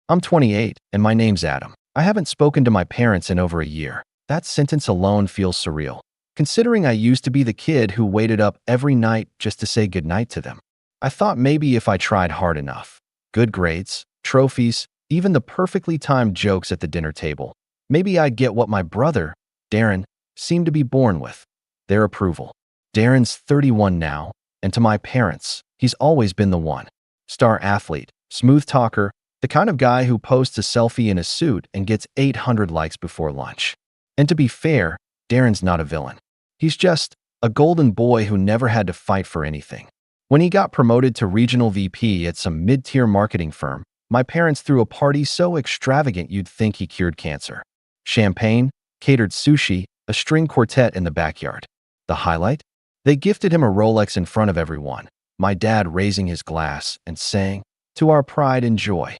I'm 28, and my name's Adam. I haven't spoken to my parents in over a year. That sentence alone feels surreal, considering I used to be the kid who waited up every night just to say goodnight to them. I thought maybe if I tried hard enough, good grades, trophies, even the perfectly timed jokes at the dinner table, maybe I'd get what my brother, Darren, seemed to be born with: their approval. Darren's 31 now, and to my parents, he's always been the one. Star athlete, smooth talker, the kind of guy who posts a selfie in a suit and gets 800 likes before lunch. And to be fair, Darren's not a villain. He's just a golden boy who never had to fight for anything. When he got promoted to regional VP at some mid-tier marketing firm, my parents threw a party so extravagant you'd think he cured cancer. Champagne, catered sushi, a string quartet in the backyard. The highlight? They gifted him a Rolex in front of everyone, my dad raising his glass and saying, "To our pride and joy."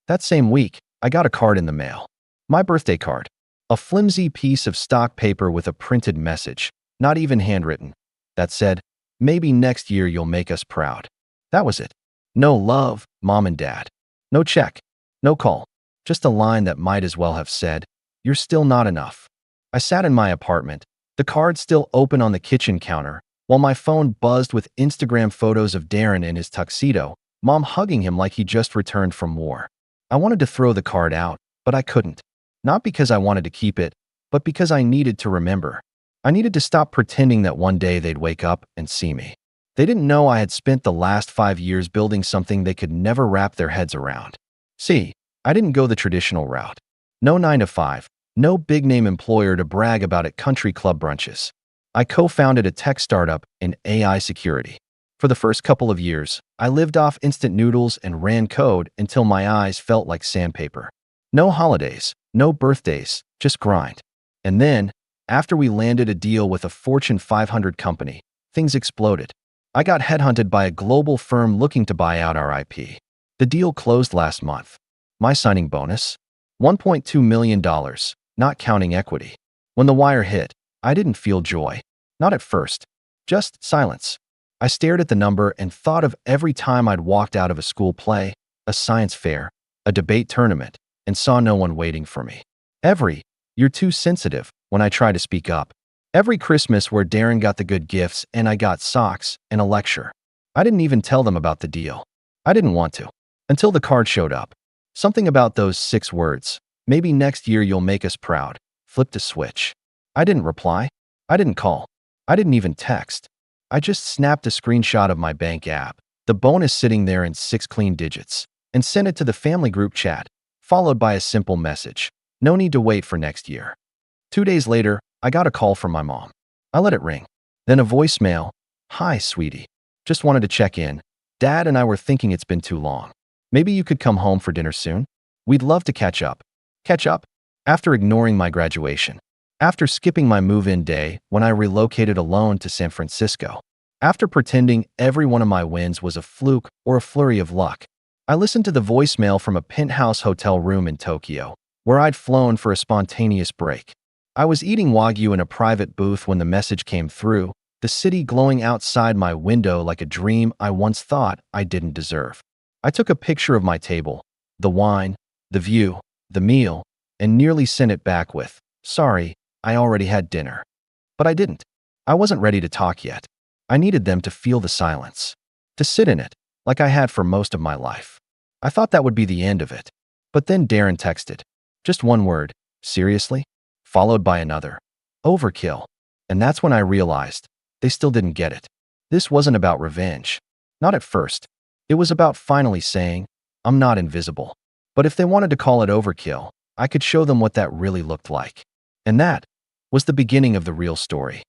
That same week, I got a card in the mail. My birthday card. A flimsy piece of stock paper with a printed message, not even handwritten, that said, "Maybe next year you'll make us proud." That was it. No love, mom and dad. No check. No call. Just a line that might as well have said, "You're still not enough." I sat in my apartment, the card still open on the kitchen counter, while my phone buzzed with Instagram photos of Darren in his tuxedo, mom hugging him like he just returned from war. I wanted to throw the card out, but I couldn't. Not because I wanted to keep it, but because I needed to remember. I needed to stop pretending that one day they'd wake up and see me. They didn't know I had spent the last 5 years building something they could never wrap their heads around. See, I didn't go the traditional route. No 9 to 5, no big-name employer to brag about at country club brunches. I co-founded a tech startup in AI security. For the first couple of years, I lived off instant noodles and ran code until my eyes felt like sandpaper. No holidays, no birthdays, just grind. And then, after we landed a deal with a Fortune 500 company, things exploded. I got headhunted by a global firm looking to buy out our IP. The deal closed last month. My signing bonus? $1.2 million, not counting equity. When the wire hit, I didn't feel joy. Not at first. Just silence. I stared at the number and thought of every time I'd walked out of a school play, a science fair, a debate tournament, and saw no one waiting for me. You're too sensitive, when I try to speak up. Every Christmas where Darren got the good gifts and I got socks and a lecture. I didn't even tell them about the deal. I didn't want to. Until the card showed up. Something about those 6 words, "Maybe next year you'll make us proud," flipped a switch. I didn't reply. I didn't call. I didn't even text. I just snapped a screenshot of my bank app, the bonus sitting there in 6 clean digits, and sent it to the family group chat, followed by a simple message: "No need to wait for next year." 2 days later, I got a call from my mom. I let it ring. Then a voicemail: "Hi, sweetie. Just wanted to check in. Dad and I were thinking it's been too long. Maybe you could come home for dinner soon? We'd love to catch up." Catch up? After ignoring my graduation. After skipping my move-in day when I relocated alone to San Francisco. After pretending every one of my wins was a fluke or a flurry of luck. I listened to the voicemail from a penthouse hotel room in Tokyo, where I'd flown for a spontaneous break. I was eating Wagyu in a private booth when the message came through, the city glowing outside my window like a dream I once thought I didn't deserve. I took a picture of my table, the wine, the view, the meal, and nearly sent it back with, "Sorry, I already had dinner." But I didn't. I wasn't ready to talk yet. I needed them to feel the silence, to sit in it, like I had for most of my life. I thought that would be the end of it. But then Darren texted. Just one word: "Seriously?" Followed by another: "Overkill." And that's when I realized they still didn't get it. This wasn't about revenge. Not at first. It was about finally saying, "I'm not invisible." But if they wanted to call it overkill, I could show them what that really looked like. And that was the beginning of the real story.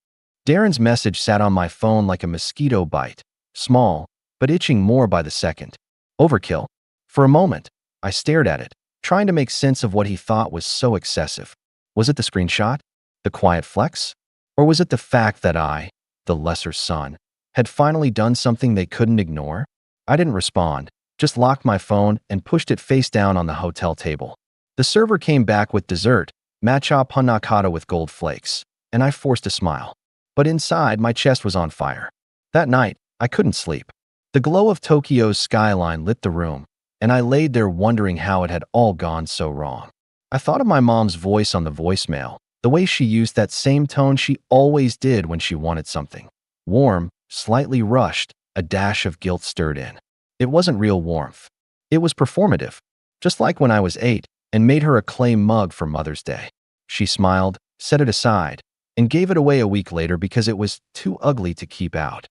Darren's message sat on my phone like a mosquito bite, small, but itching more by the second. Overkill. For a moment, I stared at it, trying to make sense of what he thought was so excessive. Was it the screenshot? The quiet flex? Or was it the fact that I, the lesser son, had finally done something they couldn't ignore? I didn't respond, just locked my phone and pushed it face down on the hotel table. The server came back with dessert, matcha panna cotta with gold flakes, and I forced a smile. But inside, my chest was on fire. That night, I couldn't sleep. The glow of Tokyo's skyline lit the room, and I laid there wondering how it had all gone so wrong. I thought of my mom's voice on the voicemail, the way she used that same tone she always did when she wanted something. Warm, slightly rushed, a dash of guilt stirred in. It wasn't real warmth. It was performative, just like when I was 8 and made her a clay mug for Mother's Day. She smiled, set it aside, and gave it away a week later because it was too ugly to keep out.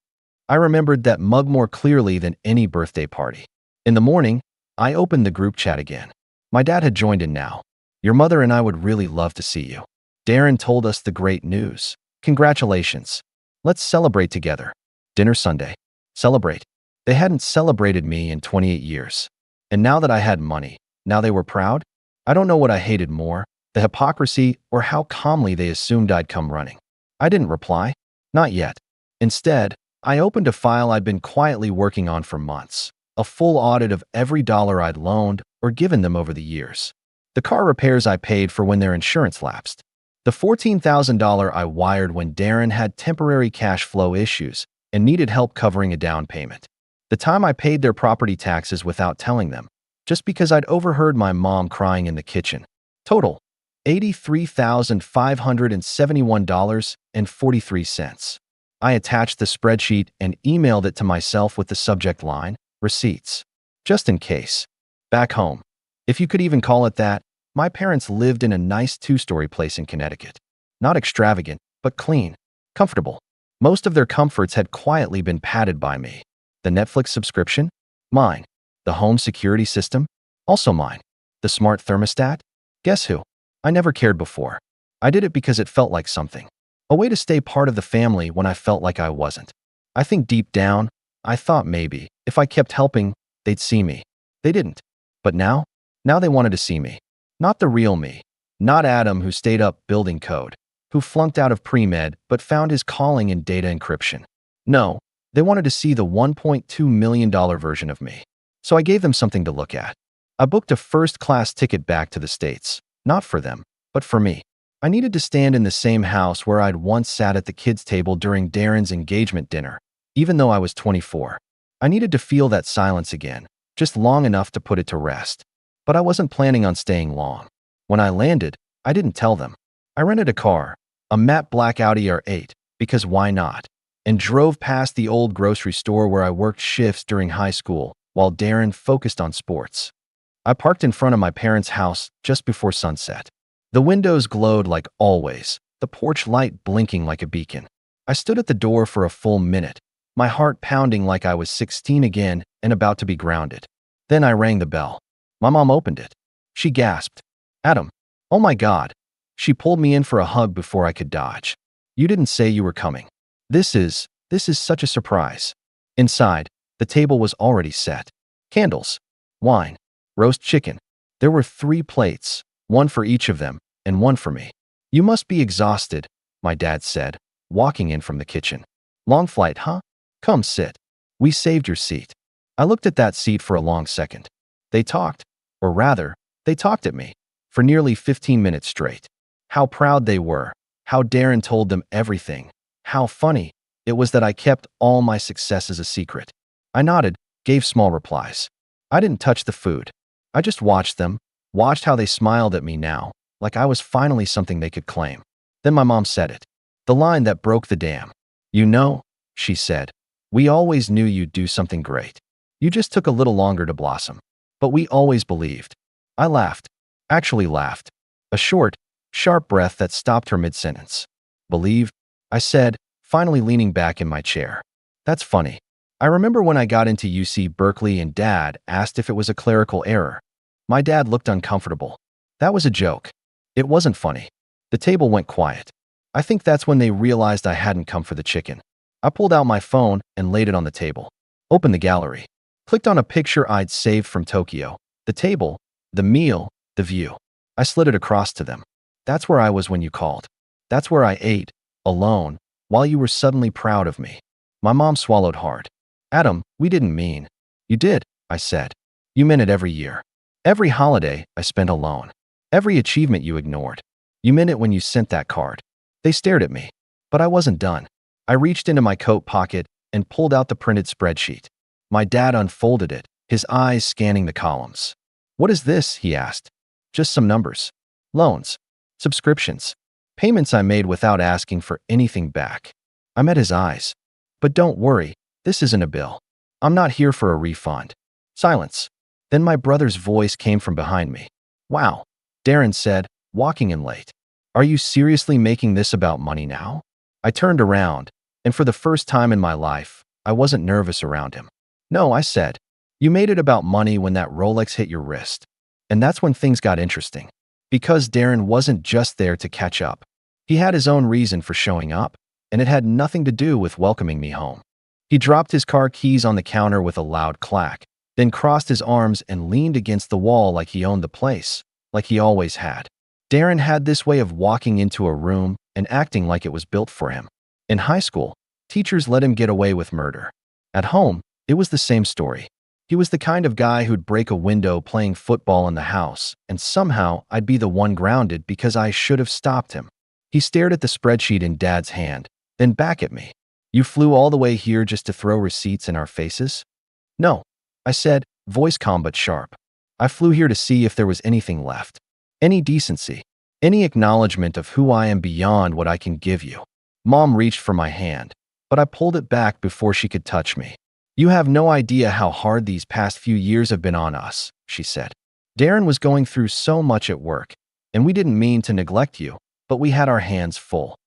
I remembered that mug more clearly than any birthday party. In the morning, I opened the group chat again. My dad had joined in now. Your mother and I would really love to see you. Darren told us the great news. Congratulations. Let's celebrate together. Dinner Sunday. Celebrate. They hadn't celebrated me in 28 years. And now that I had money, now they were proud? I don't know what I hated more, the hypocrisy or how calmly they assumed I'd come running. I didn't reply. Not yet. Instead, I opened a file I'd been quietly working on for months. A full audit of every dollar I'd loaned or given them over the years. The car repairs I paid for when their insurance lapsed. The $14,000 I wired when Darren had temporary cash flow issues and needed help covering a down payment. The time I paid their property taxes without telling them, just because I'd overheard my mom crying in the kitchen. Total, $83,571.43. I attached the spreadsheet and emailed it to myself with the subject line, receipts. Just in case. Back home, if you could even call it that, my parents lived in a nice 2-story place in Connecticut. Not extravagant, but clean, comfortable. Most of their comforts had quietly been padded by me. The Netflix subscription? Mine. The home security system? Also mine. The smart thermostat? Guess who? I never cared before. I did it because it felt like something. A way to stay part of the family when I felt like I wasn't. I think deep down, I thought maybe, if I kept helping, they'd see me. They didn't. But now they wanted to see me. Not the real me. Not Adam who stayed up building code, who flunked out of pre-med but found his calling in data encryption. No, they wanted to see the $1.2 million version of me. So I gave them something to look at. I booked a first-class ticket back to the States, not for them, but for me. I needed to stand in the same house where I'd once sat at the kids' table during Darren's engagement dinner, even though I was 24. I needed to feel that silence again, just long enough to put it to rest. But I wasn't planning on staying long. When I landed, I didn't tell them. I rented a car, a matte black Audi R8, because why not? And drove past the old grocery store where I worked shifts during high school, while Darren focused on sports. I parked in front of my parents' house just before sunset. The windows glowed like always, the porch light blinking like a beacon. I stood at the door for a full minute, my heart pounding like I was 16 again and about to be grounded. Then I rang the bell. My mom opened it. She gasped. Adam. Oh my God. She pulled me in for a hug before I could dodge. You didn't say you were coming. This is such a surprise. Inside, the table was already set. Candles, wine, roast chicken. There were 3 plates, one for each of them, and one for me. You must be exhausted, my dad said, walking in from the kitchen. Long flight, huh? Come sit. We saved your seat. I looked at that seat for a long second. They talked, or rather, they talked at me, for nearly 15 minutes straight. How proud they were, how Darren told them everything, how funny it was that I kept all my successes a secret. I nodded, gave small replies. I didn't touch the food. I just watched them, watched how they smiled at me now, like I was finally something they could claim. Then my mom said it. The line that broke the dam. You know, she said, we always knew you'd do something great. You just took a little longer to blossom. But we always believed. I laughed. Actually laughed. A short, sharp breath that stopped her mid-sentence. Believe? I said, finally leaning back in my chair. That's funny. I remember when I got into UC Berkeley and Dad asked if it was a clerical error. My dad looked uncomfortable. That was a joke. It wasn't funny. The table went quiet. I think that's when they realized I hadn't come for the chicken. I pulled out my phone and laid it on the table. Opened the gallery. Clicked on a picture I'd saved from Tokyo. The table, the meal, the view. I slid it across to them. That's where I was when you called. That's where I ate, alone, while you were suddenly proud of me. My mom swallowed hard. Adam, we didn't mean. You did, I said. You meant it every year. Every holiday I spent alone. Every achievement you ignored. You meant it when you sent that card. They stared at me. But I wasn't done. I reached into my coat pocket and pulled out the printed spreadsheet. My dad unfolded it, his eyes scanning the columns. "What is this?" he asked. "Just some numbers. Loans. Subscriptions. Payments I made without asking for anything back." I met his eyes. "But don't worry, this isn't a bill. I'm not here for a refund." Silence. Then my brother's voice came from behind me. "Wow," Darren said, walking in late. "Are you seriously making this about money now?" I turned around, and for the first time in my life, I wasn't nervous around him. "No," I said. "You made it about money when that Rolex hit your wrist." And that's when things got interesting. Because Darren wasn't just there to catch up. He had his own reason for showing up, and it had nothing to do with welcoming me home. He dropped his car keys on the counter with a loud clack, then crossed his arms and leaned against the wall like he owned the place, like he always had. Darren had this way of walking into a room and acting like it was built for him. In high school, teachers let him get away with murder. At home, it was the same story. He was the kind of guy who'd break a window playing football in the house, and somehow I'd be the one grounded because I should have stopped him. He stared at the spreadsheet in Dad's hand, then back at me. "You flew all the way here just to throw receipts in our faces?" "No," I said, voice calm but sharp. "I flew here to see if there was anything left. Any decency. Any acknowledgement of who I am beyond what I can give you." Mom reached for my hand, but I pulled it back before she could touch me. "You have no idea how hard these past few years have been on us," she said. "Darren was going through so much at work, and we didn't mean to neglect you, but we had our hands full."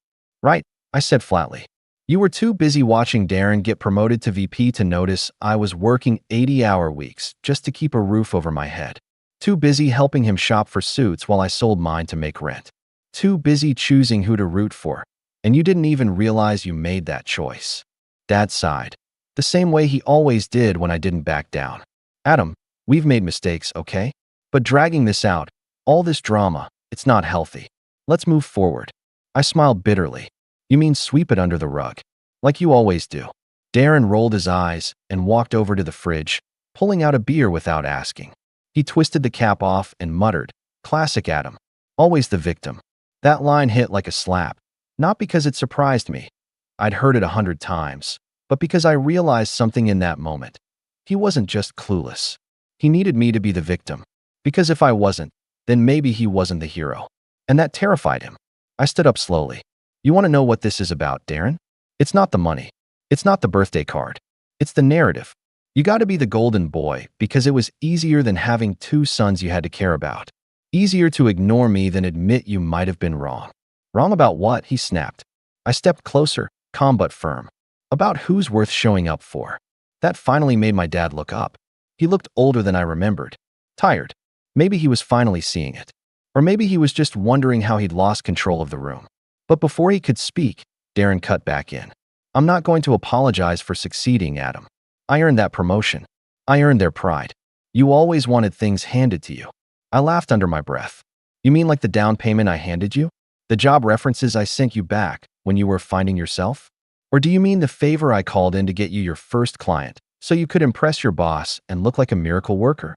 "Right," I said flatly. "You were too busy watching Darren get promoted to VP to notice I was working 80-hour weeks just to keep a roof over my head. Too busy helping him shop for suits while I sold mine to make rent. Too busy choosing who to root for, and you didn't even realize you made that choice." Dad sighed, the same way he always did when I didn't back down. "Adam, we've made mistakes, okay? But dragging this out, all this drama, it's not healthy. Let's move forward." I smiled bitterly. "You mean sweep it under the rug? Like you always do." Darren rolled his eyes and walked over to the fridge, pulling out a beer without asking. He twisted the cap off and muttered, "Classic Adam. Always the victim." That line hit like a slap, not because it surprised me. I'd heard it 100 times, but because I realized something in that moment. He wasn't just clueless. He needed me to be the victim. Because if I wasn't, then maybe he wasn't the hero. And that terrified him. I stood up slowly. "You want to know what this is about, Darren? It's not the money. It's not the birthday card. It's the narrative. You got to be the golden boy because it was easier than having 2 sons you had to care about. Easier to ignore me than admit you might have been wrong." "Wrong about what?" he snapped. I stepped closer, calm but firm. "About who's worth showing up for." That finally made my dad look up. He looked older than I remembered. Tired. Maybe he was finally seeing it. Or maybe he was just wondering how he'd lost control of the room. But before he could speak, Darren cut back in. "I'm not going to apologize for succeeding, Adam. I earned that promotion. I earned their pride. You always wanted things handed to you." I laughed under my breath. "You mean like the down payment I handed you? The job references I sent you back when you were finding yourself? Or do you mean the favor I called in to get you your first client so you could impress your boss and look like a miracle worker?"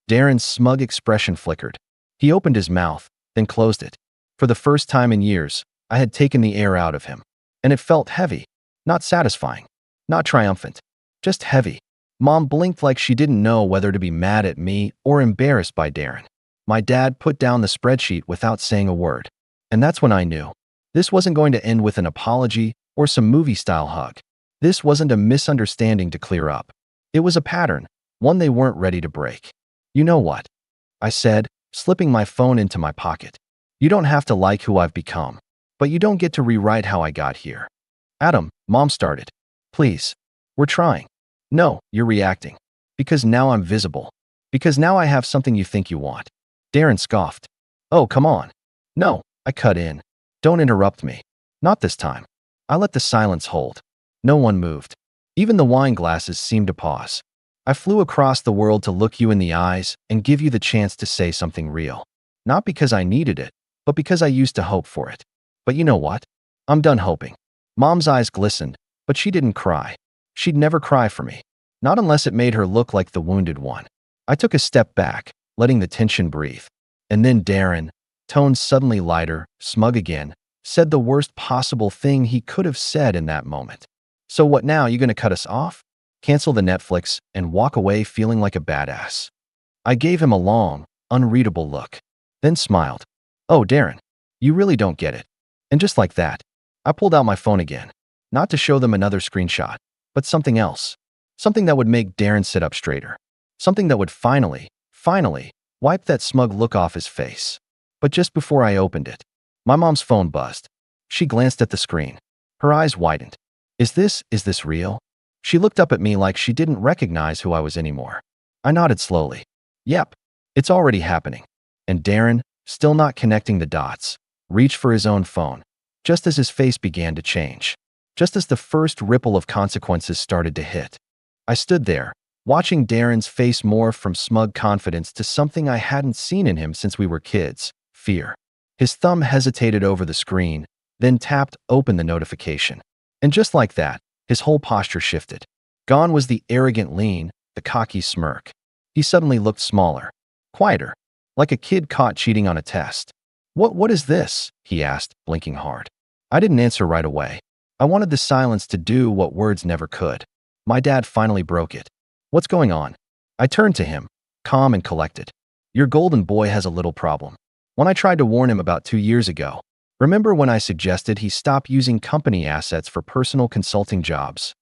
Darren's smug expression flickered. He opened his mouth, then closed it. For the first time in years, I had taken the air out of him. And it felt heavy. Not satisfying. Not triumphant. Just heavy. Mom blinked like she didn't know whether to be mad at me or embarrassed by Darren. My dad put down the spreadsheet without saying a word. And that's when I knew. This wasn't going to end with an apology or some movie-style hug. This wasn't a misunderstanding to clear up. It was a pattern, one they weren't ready to break. "You know what?" I said, slipping my phone into my pocket. "You don't have to like who I've become, but you don't get to rewrite how I got here." "Adam," Mom started. "Please. We're trying." "No," you're reacting. "Because now I'm visible. Because now I have something you think you want." Darren scoffed. "Oh, come on." "No," I cut in. "Don't interrupt me. Not this time." I let the silence hold. No one moved. Even the wine glasses seemed to pause. "I flew across the world to look you in the eyes and give you the chance to say something real. Not because I needed it, but because I used to hope for it. But you know what? I'm done hoping." Mom's eyes glistened, but she didn't cry. She'd never cry for me. Not unless it made her look like the wounded one. I took a step back, letting the tension breathe. And then Darren, tone suddenly lighter, smug again, said the worst possible thing he could have said in that moment. "So what now, you gonna cut us off?" cancel the Netflix, and walk away feeling like a badass. I gave him a long, unreadable look, then smiled. Oh, Darren, you really don't get it. And just like that, I pulled out my phone again, not to show them another screenshot, but something else. Something that would make Darren sit up straighter. Something that would finally wipe that smug look off his face. But just before I opened it, my mom's phone buzzed. She glanced at the screen. Her eyes widened. Is this real? She looked up at me like she didn't recognize who I was anymore. I nodded slowly. Yep, it's already happening. And Darren, still not connecting the dots, reached for his own phone, just as his face began to change. Just as the first ripple of consequences started to hit. I stood there, watching Darren's face morph from smug confidence to something I hadn't seen in him since we were kids, fear. His thumb hesitated over the screen, then tapped open the notification. And just like that, his whole posture shifted. Gone was the arrogant lean, the cocky smirk. He suddenly looked smaller, quieter, like a kid caught cheating on a test. What is this?" he asked, blinking hard. I didn't answer right away. I wanted the silence to do what words never could. My dad finally broke it. "What's going on?" I turned to him, calm and collected. "Your golden boy has a little problem. When I tried to warn him about 2 years ago, remember when I suggested he stop using company assets for personal consulting jobs?"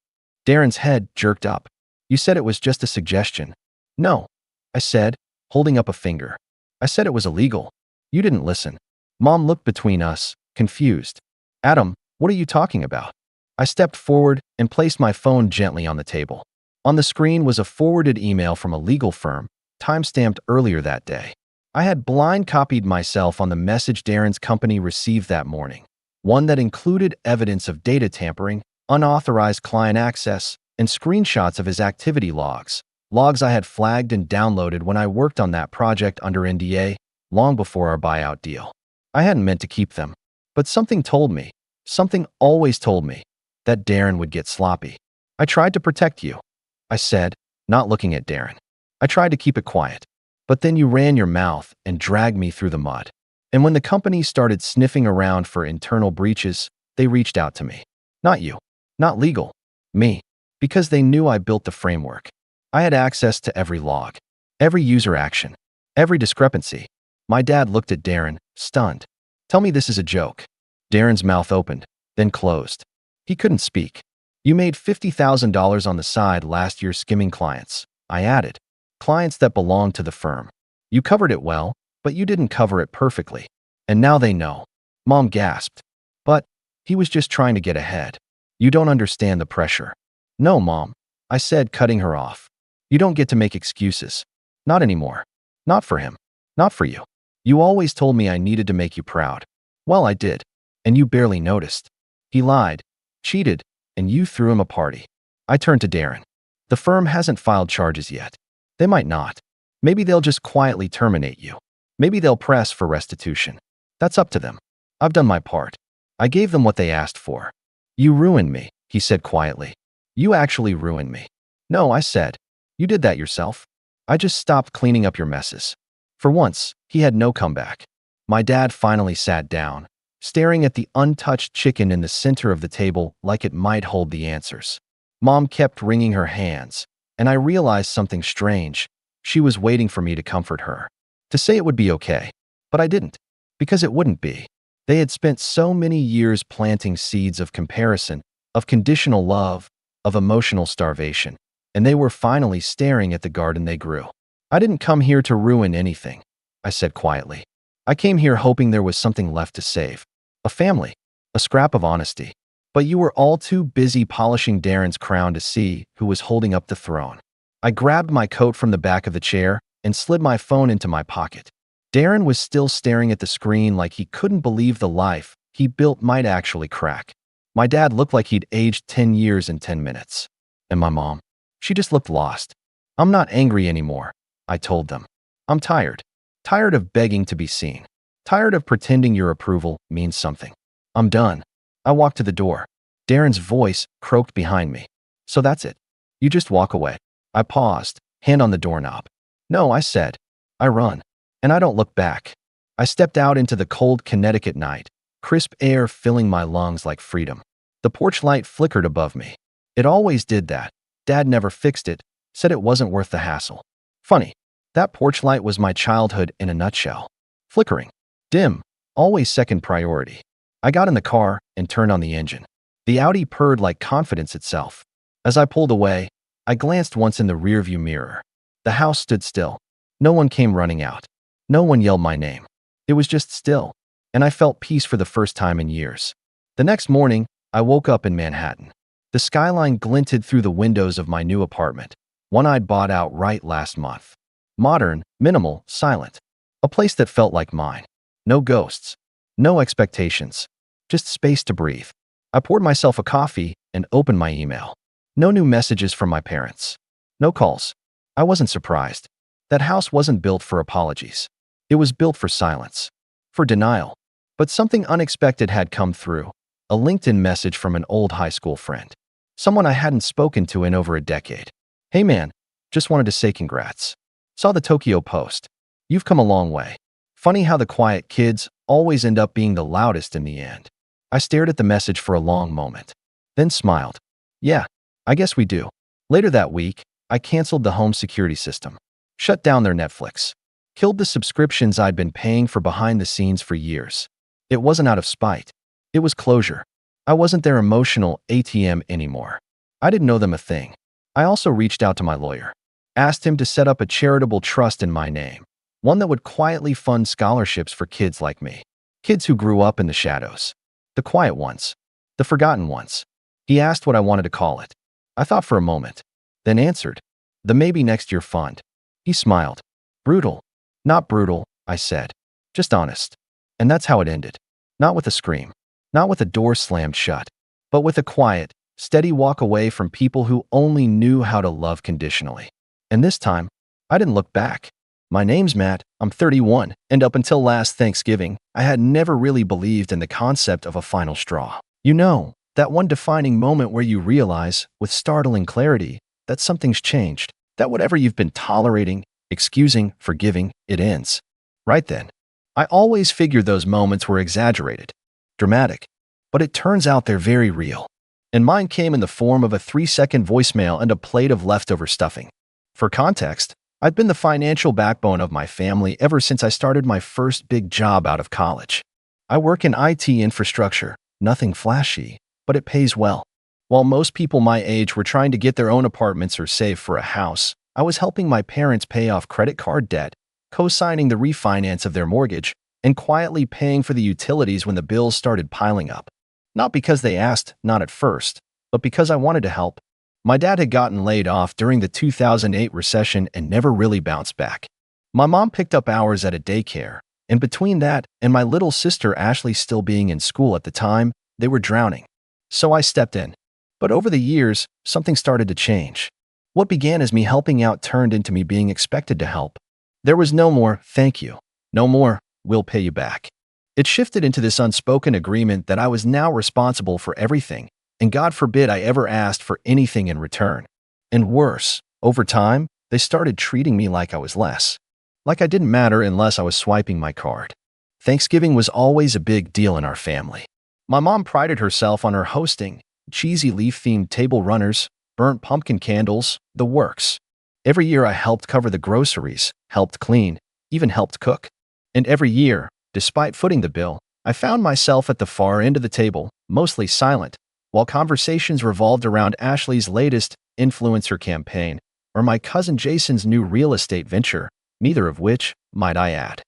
Darren's head jerked up. "You said it was just a suggestion." "No," I said, holding up a finger. "I said it was illegal. You didn't listen." Mom looked between us, confused. "Adam, what are you talking about?" I stepped forward and placed my phone gently on the table. On the screen was a forwarded email from a legal firm, time-stamped earlier that day. I had blind copied myself on the message Darren's company received that morning, one that included evidence of data tampering, unauthorized client access, and screenshots of his activity logs, logs I had flagged and downloaded when I worked on that project under NDA, long before our buyout deal. I hadn't meant to keep them, but something told me, something always told me, that Darren would get sloppy. "I tried to protect you," I said, not looking at Darren. "I tried to keep it quiet. But then you ran your mouth and dragged me through the mud. And when the company started sniffing around for internal breaches, they reached out to me. Not you. Not legal. Me. Because they knew I built the framework. I had access to every log, every user action, every discrepancy." My dad looked at Darren, stunned. "Tell me this is a joke." Darren's mouth opened, then closed. He couldn't speak. "You made $50,000 on the side last year skimming clients," I added. "Clients that belonged to the firm. You covered it well, but you didn't cover it perfectly. And now they know." Mom gasped. "But he was just trying to get ahead. You don't understand the pressure." "No, Mom," I said, cutting her off. "You don't get to make excuses. Not anymore. Not for him. Not for you. You always told me I needed to make you proud. Well, I did. And you barely noticed. He lied, cheated, and you threw him a party." I turned to Darren. "The firm hasn't filed charges yet. They might not. Maybe they'll just quietly terminate you. Maybe they'll press for restitution. That's up to them. I've done my part. I gave them what they asked for." "You ruined me," he said quietly. "You actually ruined me." "No," I said. "You did that yourself. I just stopped cleaning up your messes." For once, he had no comeback. My dad finally sat down, staring at the untouched chicken in the center of the table like it might hold the answers. Mom kept wringing her hands, and I realized something strange. She was waiting for me to comfort her, to say it would be okay. But I didn't, because it wouldn't be. They had spent so many years planting seeds of comparison, of conditional love, of emotional starvation, and they were finally staring at the garden they grew. "I didn't come here to ruin anything," I said quietly. "I came here hoping there was something left to save. A family, a scrap of honesty. But you were all too busy polishing Darren's crown to see who was holding up the throne." I grabbed my coat from the back of the chair and slid my phone into my pocket. Darren was still staring at the screen like he couldn't believe the life he built might actually crack. My dad looked like he'd aged 10 years in 10 minutes. And my mom, she just looked lost. "I'm not angry anymore," I told them. "I'm tired. Tired of begging to be seen. Tired of pretending your approval means something. I'm done." I walked to the door. Darren's voice croaked behind me. "So that's it. You just walk away." I paused, hand on the doorknob. "No," I said. "I run. And I don't look back." I stepped out into the cold Connecticut night, crisp air filling my lungs like freedom. The porch light flickered above me. It always did that, Dad never fixed it, said it wasn't worth the hassle. Funny, that porch light was my childhood in a nutshell. Flickering, dim, always second priority. I got in the car and turned on the engine. The Audi purred like confidence itself. As I pulled away, I glanced once in the rearview mirror. The house stood still. No one came running out. No one yelled my name. It was just still, and I felt peace for the first time in years. The next morning, I woke up in Manhattan. The skyline glinted through the windows of my new apartment, one I'd bought outright last month. Modern, minimal, silent. A place that felt like mine. No ghosts. No expectations. Just space to breathe. I poured myself a coffee and opened my email. No new messages from my parents. No calls. I wasn't surprised. That house wasn't built for apologies. It was built for silence. For denial. But something unexpected had come through. A LinkedIn message from an old high school friend. Someone I hadn't spoken to in over a decade. Hey man, just wanted to say congrats. Saw the Tokyo Post. You've come a long way. Funny how the quiet kids always end up being the loudest in the end. I stared at the message for a long moment. Then smiled. Yeah, I guess we do. Later that week, I canceled the home security system. Shut down their Netflix. Killed the subscriptions I'd been paying for behind the scenes for years. It wasn't out of spite. It was closure. I wasn't their emotional ATM anymore. I didn't know them a thing. I also reached out to my lawyer. Asked him to set up a charitable trust in my name. One that would quietly fund scholarships for kids like me. Kids who grew up in the shadows. The quiet ones. The forgotten ones. He asked what I wanted to call it. I thought for a moment. Then answered. The Maybe Next Year Fund. He smiled. Brutal. Not brutal, I said. Just honest. And that's how it ended. Not with a scream. Not with a door slammed shut. But with a quiet, steady walk away from people who only knew how to love conditionally. And this time, I didn't look back. My name's Matt, I'm 31, and up until last Thanksgiving, I had never really believed in the concept of a final straw. You know, that one defining moment where you realize, with startling clarity, that something's changed, that whatever you've been tolerating, excusing, forgiving, it ends. Right then. I always figured those moments were exaggerated, dramatic, but it turns out they're very real. And mine came in the form of a 3-second voicemail and a plate of leftover stuffing. For context, I've been the financial backbone of my family ever since I started my first big job out of college. I work in IT infrastructure, nothing flashy, but it pays well. While most people my age were trying to get their own apartments or save for a house, I was helping my parents pay off credit card debt, co-signing the refinance of their mortgage, and quietly paying for the utilities when the bills started piling up. Not because they asked, not at first, but because I wanted to help. My dad had gotten laid off during the 2008 recession and never really bounced back. My mom picked up hours at a daycare, and between that and my little sister Ashley still being in school at the time, they were drowning. So I stepped in. But over the years, something started to change. What began as me helping out turned into me being expected to help. There was no more, thank you. No more, we'll pay you back. It shifted into this unspoken agreement that I was now responsible for everything, and God forbid I ever asked for anything in return. And worse, over time, they started treating me like I was less. Like I didn't matter unless I was swiping my card. Thanksgiving was always a big deal in our family. My mom prided herself on her hosting, cheesy leaf-themed table runners, burnt pumpkin candles, the works. Every year I helped cover the groceries, helped clean, even helped cook. And every year, despite footing the bill, I found myself at the far end of the table, mostly silent, while conversations revolved around Ashley's latest influencer campaign or my cousin Jason's new real estate venture, neither of which, might I add,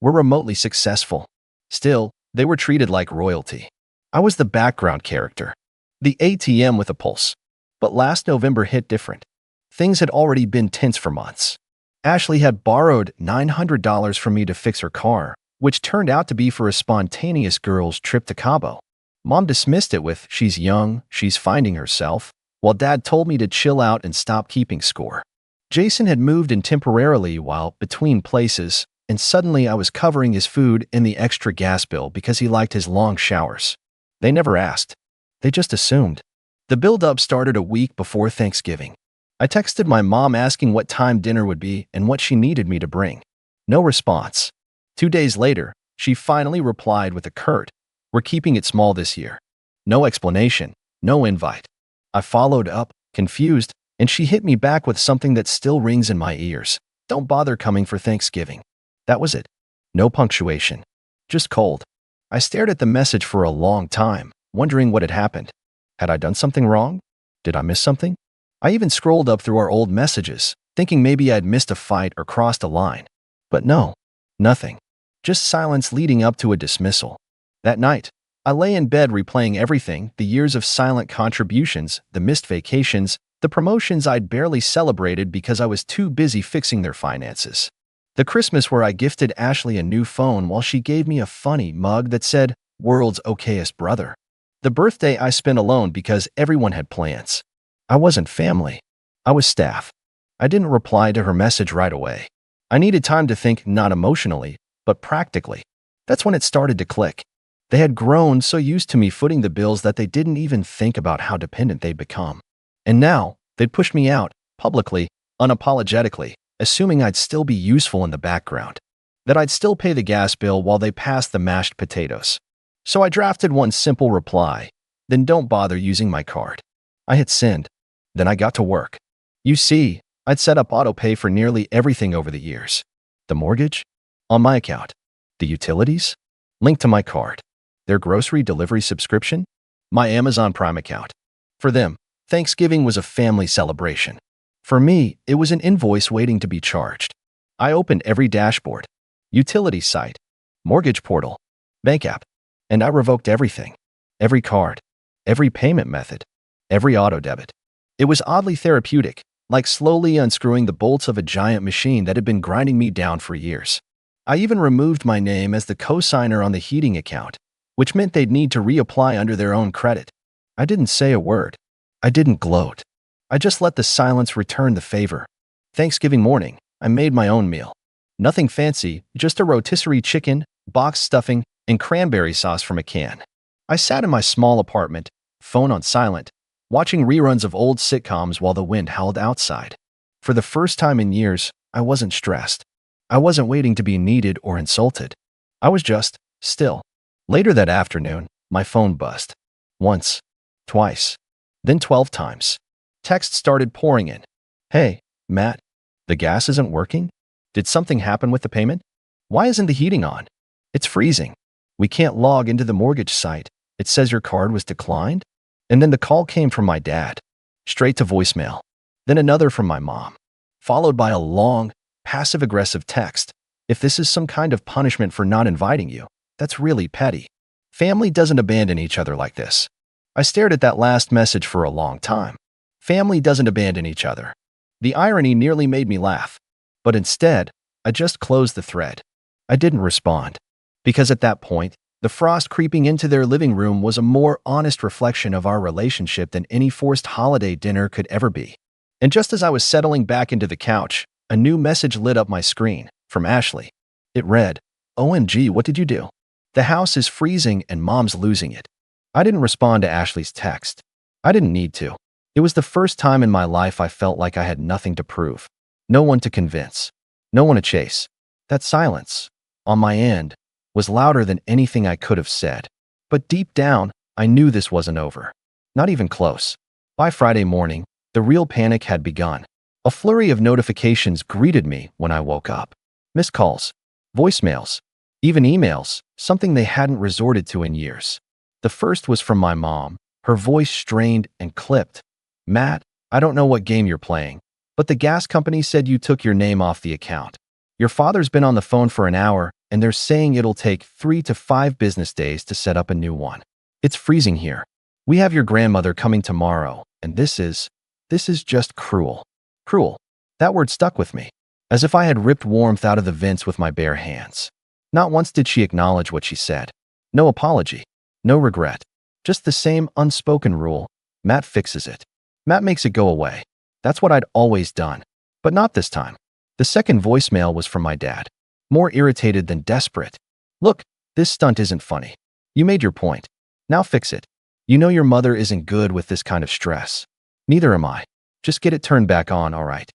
were remotely successful. Still, they were treated like royalty. I was the background character, the ATM with a pulse. But last November hit different. Things had already been tense for months. Ashley had borrowed $900 from me to fix her car, which turned out to be for a spontaneous girls' trip to Cabo. Mom dismissed it with, she's young, she's finding herself, while Dad told me to chill out and stop keeping score. Jason had moved in temporarily while between places, and suddenly I was covering his food and the extra gas bill because he liked his long showers. They never asked. They just assumed. The build-up started a week before Thanksgiving. I texted my mom asking what time dinner would be and what she needed me to bring. No response. 2 days later, she finally replied with a curt, "We're keeping it small this year." No explanation, no invite. I followed up, confused, And she hit me back with something that still rings in my ears. Don't bother coming for Thanksgiving. That was it. No punctuation. Just cold. I stared at the message for a long time, wondering what had happened. Had I done something wrong? Did I miss something? I even scrolled up through our old messages, thinking maybe I'd missed a fight or crossed a line. But no, nothing. Just silence leading up to a dismissal. That night, I lay in bed replaying everything, the years of silent contributions, the missed vacations, the promotions I'd barely celebrated because I was too busy fixing their finances. The Christmas where I gifted Ashley a new phone while she gave me a funny mug that said, "World's okayest brother." The birthday I spent alone because everyone had plans. I wasn't family. I was staff. I didn't reply to her message right away. I needed time to think, not emotionally, but practically. That's when it started to click. They had grown so used to me footing the bills that they didn't even think about how dependent they'd become. And now, they'd push me out, publicly, unapologetically, assuming I'd still be useful in the background. That I'd still pay the gas bill while they passed the mashed potatoes. So I drafted one simple reply, then don't bother using my card. I hit send. Then I got to work. You see, I'd set up autopay for nearly everything over the years. The mortgage? On my account. The utilities? Linked to my card. Their grocery delivery subscription? My Amazon Prime account. For them, Thanksgiving was a family celebration. For me, it was an invoice waiting to be charged. I opened every dashboard, utility site, mortgage portal, bank app, and I revoked everything. Every card, every payment method, every auto debit. It was oddly therapeutic, like slowly unscrewing the bolts of a giant machine that had been grinding me down for years. I even removed my name as the co-signer on the heating account, which meant they'd need to reapply under their own credit. I didn't say a word. I didn't gloat. I just let the silence return the favor. Thanksgiving morning, I made my own meal. Nothing fancy, just a rotisserie chicken, box stuffing, and cranberry sauce from a can. I sat in my small apartment, phone on silent, watching reruns of old sitcoms while the wind howled outside. For the first time in years, I wasn't stressed. I wasn't waiting to be needed or insulted. I was just still. Later that afternoon, my phone buzzed. Once, twice, then 12 times. Text started pouring in. Hey, Matt, the gas isn't working? Did something happen with the payment? Why isn't the heating on? It's freezing. We can't log into the mortgage site. It says your card was declined? And then the call came from my dad, straight to voicemail. Then another from my mom, followed by a long, passive-aggressive text. If this is some kind of punishment for not inviting you, that's really petty. Family doesn't abandon each other like this. I stared at that last message for a long time. Family doesn't abandon each other. The irony nearly made me laugh. But instead, I just closed the thread. I didn't respond. Because at that point, the frost creeping into their living room was a more honest reflection of our relationship than any forced holiday dinner could ever be. And just as I was settling back into the couch, a new message lit up my screen, from Ashley. It read, "OMG, what did you do? The house is freezing and mom's losing it." I didn't respond to Ashley's text. I didn't need to. It was the first time in my life I felt like I had nothing to prove. No one to convince. No one to chase. That silence, on my end, was louder than anything I could have said. But deep down, I knew this wasn't over. Not even close. By Friday morning, the real panic had begun. A flurry of notifications greeted me when I woke up. Missed calls, voicemails, even emails, something they hadn't resorted to in years. The first was from my mom, her voice strained and clipped. "Matt, I don't know what game you're playing, but the gas company said you took your name off the account. Your father's been on the phone for an hour, and they're saying it'll take 3 to 5 business days to set up a new one. It's freezing here. We have your grandmother coming tomorrow, and this is just cruel." Cruel. That word stuck with me, as if I had ripped warmth out of the vents with my bare hands. Not once did she acknowledge what she said. No apology. No regret. Just the same unspoken rule. Matt fixes it. Matt makes it go away. That's what I'd always done. But not this time. The second voicemail was from my dad. More irritated than desperate. "Look, this stunt isn't funny. You made your point. Now fix it. You know your mother isn't good with this kind of stress. Neither am I. Just get it turned back on, all right."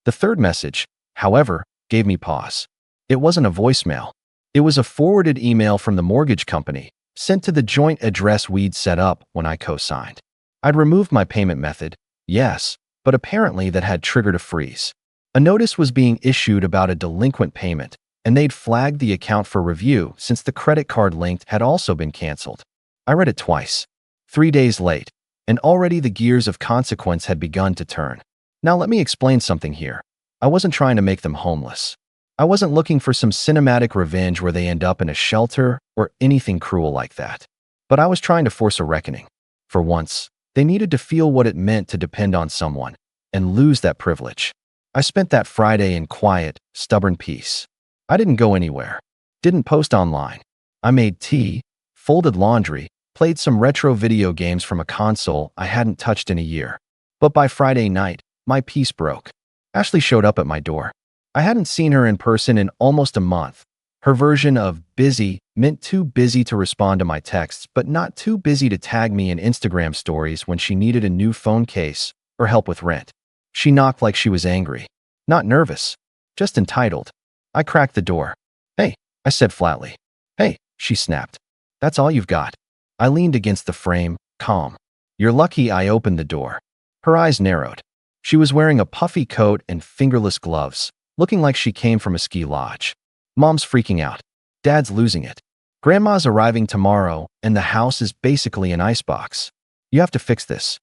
The third message, however, gave me pause. It wasn't a voicemail. It was a forwarded email from the mortgage company, sent to the joint address we'd set up when I co-signed. I'd removed my payment method, yes, but apparently that had triggered a freeze. A notice was being issued about a delinquent payment, and they'd flagged the account for review since the credit card linked had also been canceled. I read it twice. 3 days late, and already the gears of consequence had begun to turn. Now let me explain something here. I wasn't trying to make them homeless. I wasn't looking for some cinematic revenge where they end up in a shelter or anything cruel like that. But I was trying to force a reckoning. For once, they needed to feel what it meant to depend on someone and lose that privilege. I spent that Friday in quiet, stubborn peace. I didn't go anywhere. Didn't post online. I made tea, folded laundry, played some retro video games from a console I hadn't touched in a year. But by Friday night, my peace broke. Ashley showed up at my door. I hadn't seen her in person in almost a month. Her version of busy meant too busy to respond to my texts, but not too busy to tag me in Instagram stories when she needed a new phone case or help with rent. She knocked like she was angry. Not nervous, just entitled. I cracked the door. "Hey," I said flatly. "Hey," she snapped. "That's all you've got." I leaned against the frame, calm. "You're lucky I opened the door." Her eyes narrowed. She was wearing a puffy coat and fingerless gloves, looking like she came from a ski lodge. "Mom's freaking out. Dad's losing it. Grandma's arriving tomorrow, and the house is basically an icebox. You have to fix this."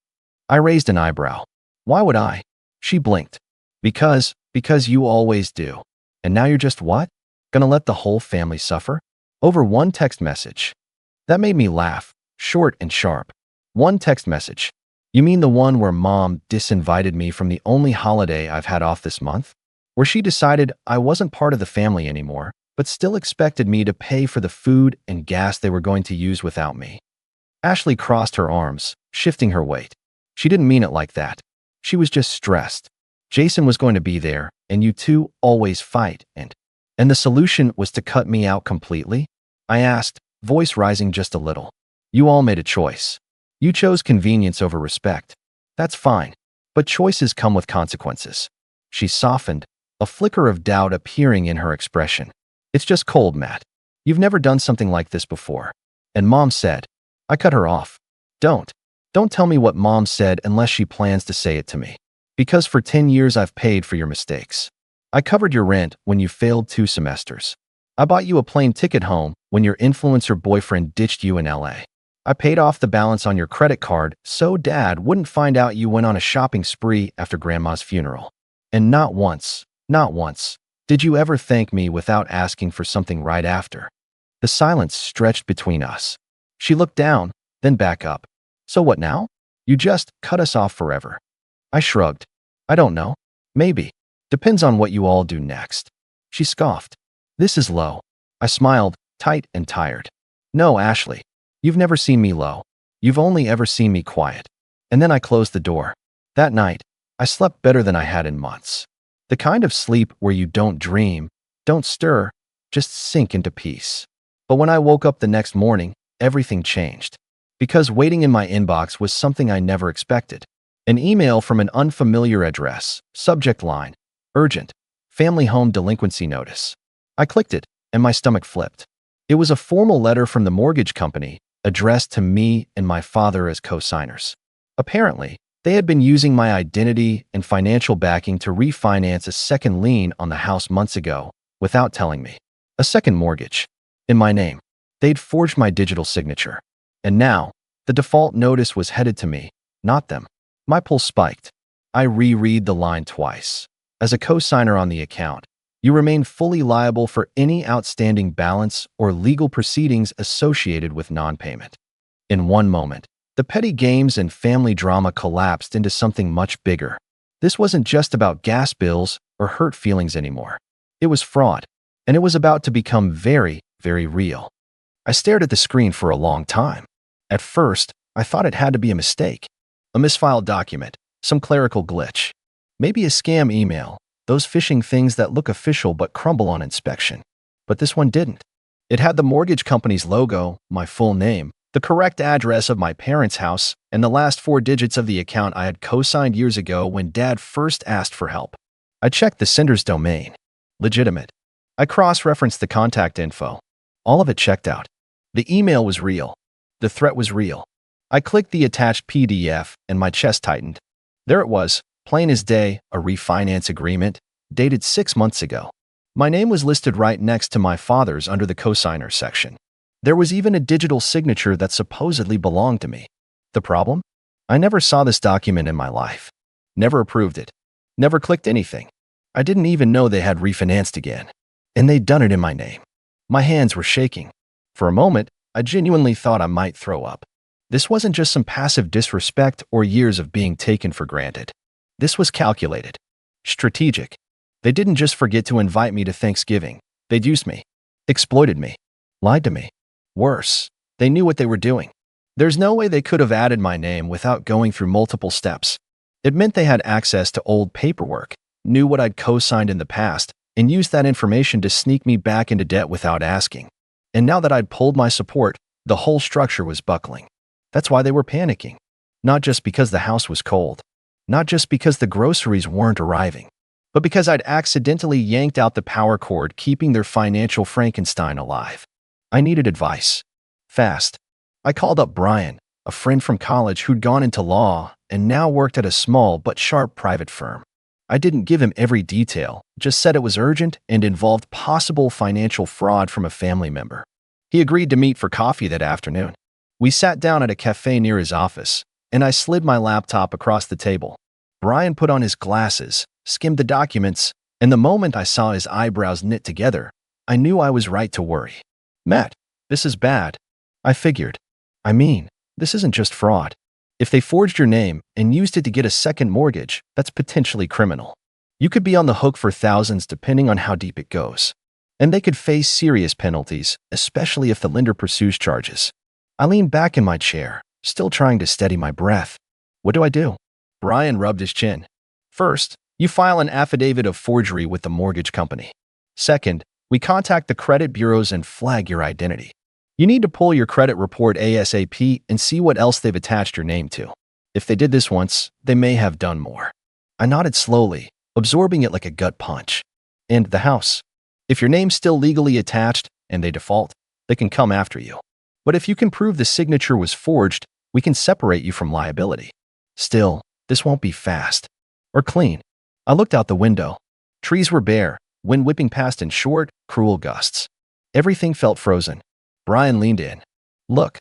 I raised an eyebrow. "Why would I?" She blinked. Because you always do. And now you're just what? Gonna let the whole family suffer? Over one text message." That made me laugh, short and sharp. One text message. "You mean the one where Mom disinvited me from the only holiday I've had off this month? Where she decided I wasn't part of the family anymore, but still expected me to pay for the food and gas they were going to use without me?" Ashley crossed her arms, shifting her weight. She didn't mean it like that. She was just stressed. Jason was going to be there, and you two always fight, and the solution was to cut me out completely? I asked, voice rising just a little. "You all made a choice. You chose convenience over respect. That's fine, but choices come with consequences." She softened, a flicker of doubt appearing in her expression. "It's just cold, Matt. You've never done something like this before." And Mom said. I cut her off. Don't tell me what Mom said unless she plans to say it to me. Because for 10 years I've paid for your mistakes. I covered your rent when you failed 2 semesters. I bought you a plane ticket home when your influencer boyfriend ditched you in LA. I paid off the balance on your credit card so Dad wouldn't find out you went on a shopping spree after Grandma's funeral. And not once, did you ever thank me without asking for something right after. The silence stretched between us. She looked down, then back up. "So what now? You just cut us off forever." I shrugged. "I don't know. Maybe. Depends on what you all do next." She scoffed. "This is low." I smiled, tight and tired. "No, Ashley. You've never seen me low. You've only ever seen me quiet." And then I closed the door. That night, I slept better than I had in months. The kind of sleep where you don't dream, don't stir, just sink into peace. But when I woke up the next morning, everything changed. Because waiting in my inbox was something I never expected. An email from an unfamiliar address, subject line, "Urgent, family home delinquency notice." I clicked it, and my stomach flipped. It was a formal letter from the mortgage company, addressed to me and my father as co-signers. Apparently, they had been using my identity and financial backing to refinance a second lien on the house months ago, without telling me. A second mortgage. In my name. They'd forged my digital signature. And now, the default notice was headed to me, not them. My pulse spiked. I reread the line twice. As a co-signer on the account, you remain fully liable for any outstanding balance or legal proceedings associated with non-payment. In one moment, the petty games and family drama collapsed into something much bigger. This wasn't just about gas bills or hurt feelings anymore. It was fraud, and it was about to become very, very real. I stared at the screen for a long time. At first, I thought it had to be a mistake. A misfiled document, some clerical glitch. Maybe a scam email, those phishing things that look official but crumble on inspection. But this one didn't. It had the mortgage company's logo, my full name, the correct address of my parents' house, and the last 4 digits of the account I had co-signed years ago when Dad first asked for help. I checked the sender's domain. Legitimate. I cross-referenced the contact info. All of it checked out. The email was real. The threat was real. I clicked the attached PDF and my chest tightened. There it was, Plain as day, a refinance agreement, dated 6 months ago. My name was listed right next to my father's under the cosigner section. There was even a digital signature that supposedly belonged to me. The problem? I never saw this document in my life. Never approved it. Never clicked anything. I didn't even know they had refinanced again. And they'd done it in my name. My hands were shaking. For a moment, I genuinely thought I might throw up. This wasn't just some passive disrespect or years of being taken for granted. This was calculated. Strategic. They didn't just forget to invite me to Thanksgiving. They'd used me. Exploited me. Lied to me. Worse, they knew what they were doing. There's no way they could have added my name without going through multiple steps. It meant they had access to old paperwork, knew what I'd co-signed in the past, and used that information to sneak me back into debt without asking. And now that I'd pulled my support, the whole structure was buckling. That's why they were panicking. Not just because the house was cold. Not just because the groceries weren't arriving. But because I'd accidentally yanked out the power cord, keeping their financial Frankenstein alive. I needed advice. Fast. I called up Brian, a friend from college who'd gone into law and now worked at a small but sharp private firm. I didn't give him every detail, just said it was urgent and involved possible financial fraud from a family member. He agreed to meet for coffee that afternoon. We sat down at a cafe near his office, and I slid my laptop across the table. Brian put on his glasses, skimmed the documents, and the moment I saw his eyebrows knit together, I knew I was right to worry. Matt, this is bad. I figured. I mean, this isn't just fraud. If they forged your name and used it to get a second mortgage, that's potentially criminal. You could be on the hook for thousands depending on how deep it goes. And they could face serious penalties, especially if the lender pursues charges. I leaned back in my chair, still trying to steady my breath. What do I do? Brian rubbed his chin. First, you file an affidavit of forgery with the mortgage company. Second, we contact the credit bureaus and flag your identity. You need to pull your credit report ASAP and see what else they've attached your name to. If they did this once, they may have done more. I nodded slowly, absorbing it like a gut punch. And the house. If your name's still legally attached and they default, they can come after you. But if you can prove the signature was forged, we can separate you from liability. Still, this won't be fast. Or clean. I looked out the window. Trees were bare, wind whipping past in short, cruel gusts. Everything felt frozen. Brian leaned in. Look,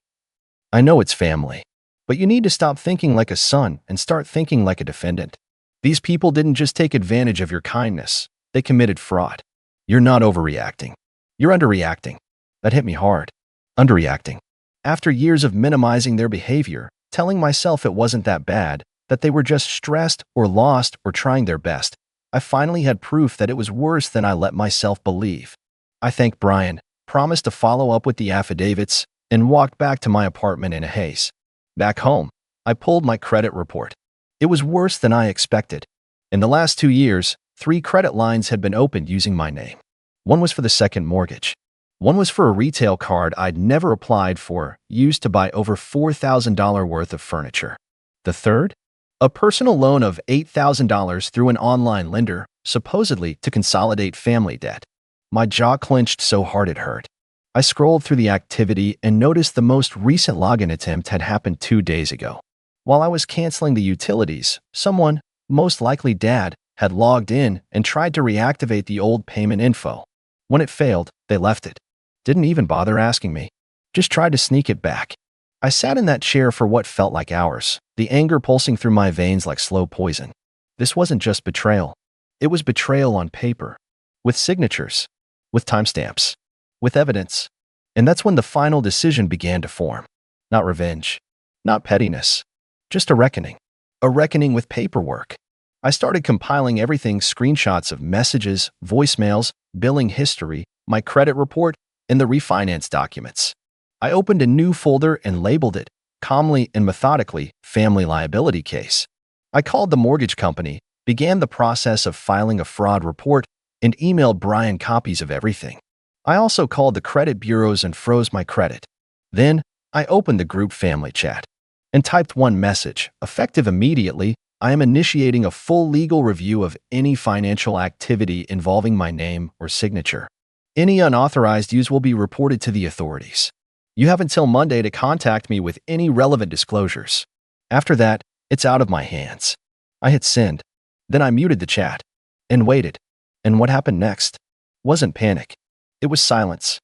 I know it's family, but you need to stop thinking like a son and start thinking like a defendant. These people didn't just take advantage of your kindness. They committed fraud. You're not overreacting. You're underreacting. That hit me hard. Underreacting. After years of minimizing their behavior, telling myself it wasn't that bad, that they were just stressed or lost or trying their best, I finally had proof that it was worse than I let myself believe. I thanked Brian, promised to follow up with the affidavits, and walked back to my apartment in a haze. Back home, I pulled my credit report. It was worse than I expected. In the last 2 years, 3 credit lines had been opened using my name. One was for the second mortgage. One was for a retail card I'd never applied for, used to buy over $4,000 worth of furniture. The third? A personal loan of $8,000 through an online lender, supposedly to consolidate family debt. My jaw clenched so hard it hurt. I scrolled through the activity and noticed the most recent login attempt had happened 2 days ago. While I was canceling the utilities, someone, most likely Dad, had logged in and tried to reactivate the old payment info. When it failed, they left it. Didn't even bother asking me. Just tried to sneak it back. I sat in that chair for what felt like hours, the anger pulsing through my veins like slow poison. This wasn't just betrayal. It was betrayal on paper. With signatures. With timestamps. With evidence. And that's when the final decision began to form. Not revenge. Not pettiness. Just a reckoning. A reckoning with paperwork. I started compiling everything: screenshots of messages, voicemails, billing history, my credit report, and the refinance documents. I opened a new folder and labeled it, calmly and methodically, Family Liability Case. I called the mortgage company, began the process of filing a fraud report, and emailed Brian copies of everything. I also called the credit bureaus and froze my credit. Then, I opened the group family chat and typed one message, effective immediately: I am initiating a full legal review of any financial activity involving my name or signature. Any unauthorized use will be reported to the authorities. You have until Monday to contact me with any relevant disclosures. After that, it's out of my hands. I hit send. Then I muted the chat and waited. And what happened next wasn't panic. It was silence.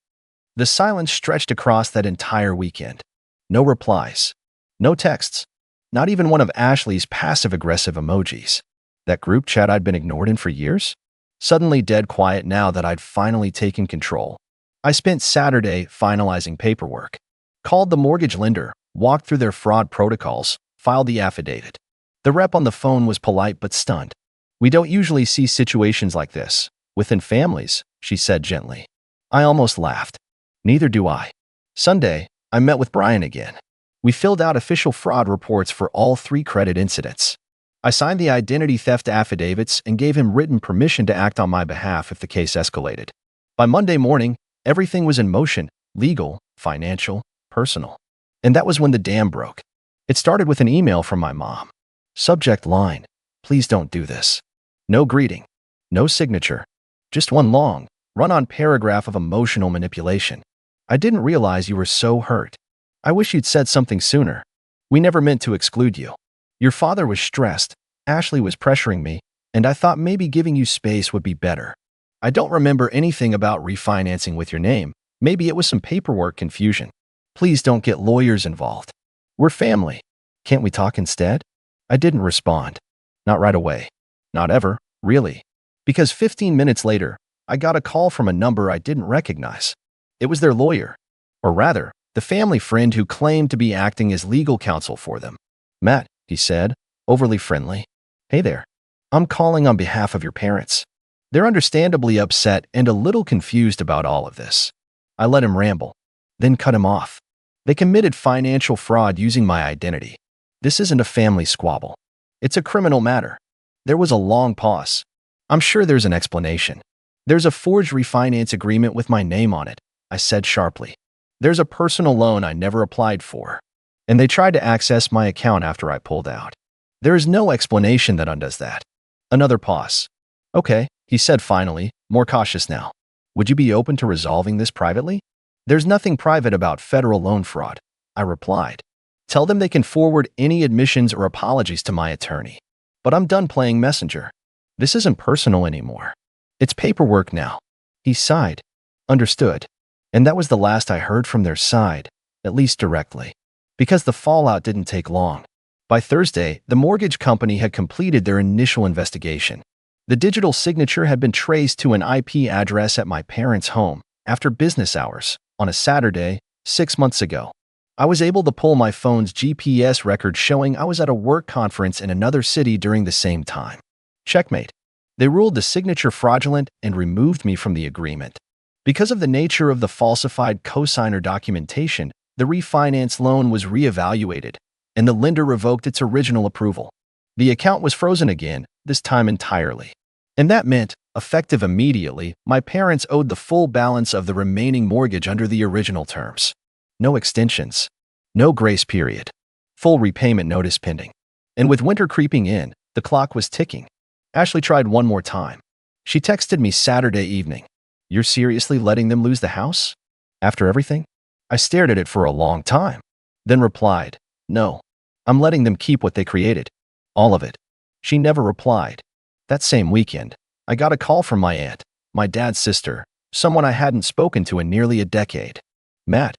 The silence stretched across that entire weekend. No replies. No texts. Not even one of Ashley's passive-aggressive emojis. That group chat I'd been ignored in for years? Suddenly dead quiet now that I'd finally taken control. I spent Saturday finalizing paperwork. Called the mortgage lender, walked through their fraud protocols, filed the affidavit. The rep on the phone was polite but stunned. "We don't usually see situations like this within families," she said gently. I almost laughed. Neither do I. Sunday, I met with Brian again. We filled out official fraud reports for all 3 credit incidents. I signed the identity theft affidavits and gave him written permission to act on my behalf if the case escalated. By Monday morning, everything was in motion: legal, financial, personal. And that was when the dam broke. It started with an email from my mom. Subject line: "Please don't do this." No greeting. No signature. Just one long, run-on paragraph of emotional manipulation. "I didn't realize you were so hurt. I wish you'd said something sooner. We never meant to exclude you. Your father was stressed, Ashley was pressuring me, and I thought maybe giving you space would be better. I don't remember anything about refinancing with your name. Maybe it was some paperwork confusion. Please don't get lawyers involved. We're family. Can't we talk instead?" I didn't respond. Not right away. Not ever, really. Because 15 minutes later, I got a call from a number I didn't recognize. It was their lawyer. Or rather, the family friend who claimed to be acting as legal counsel for them. "Matt," he said, overly friendly. "Hey there. I'm calling on behalf of your parents. They're understandably upset and a little confused about all of this." I let him ramble, then cut him off. "They committed financial fraud using my identity. This isn't a family squabble. It's a criminal matter." There was a long pause. "I'm sure there's an explanation. There's a forged refinance agreement with my name on it," I said sharply. "There's a personal loan I never applied for. And they tried to access my account after I pulled out. There is no explanation that undoes that." Another pause. "Okay," he said finally, more cautious now. "Would you be open to resolving this privately?" "There's nothing private about federal loan fraud," I replied. "Tell them they can forward any admissions or apologies to my attorney. But I'm done playing messenger. This isn't personal anymore. It's paperwork now." He sighed. "Understood." And that was the last I heard from their side, at least directly. Because the fallout didn't take long. By Thursday, the mortgage company had completed their initial investigation. The digital signature had been traced to an IP address at my parents' home after business hours on a Saturday 6 months ago. I was able to pull my phone's GPS record showing I was at a work conference in another city during the same time. Checkmate. They ruled the signature fraudulent and removed me from the agreement. Because of the nature of the falsified cosigner documentation, the refinance loan was reevaluated, and the lender revoked its original approval. The account was frozen again, this time entirely. And that meant, effective immediately, my parents owed the full balance of the remaining mortgage under the original terms. No extensions. No grace period. Full repayment notice pending. And with winter creeping in, the clock was ticking. Ashley tried one more time. She texted me Saturday evening. "You're seriously letting them lose the house? After everything?" I stared at it for a long time, then replied, "No, I'm letting them keep what they created. All of it." She never replied. That same weekend, I got a call from my aunt, my dad's sister, someone I hadn't spoken to in nearly a decade. "Matt,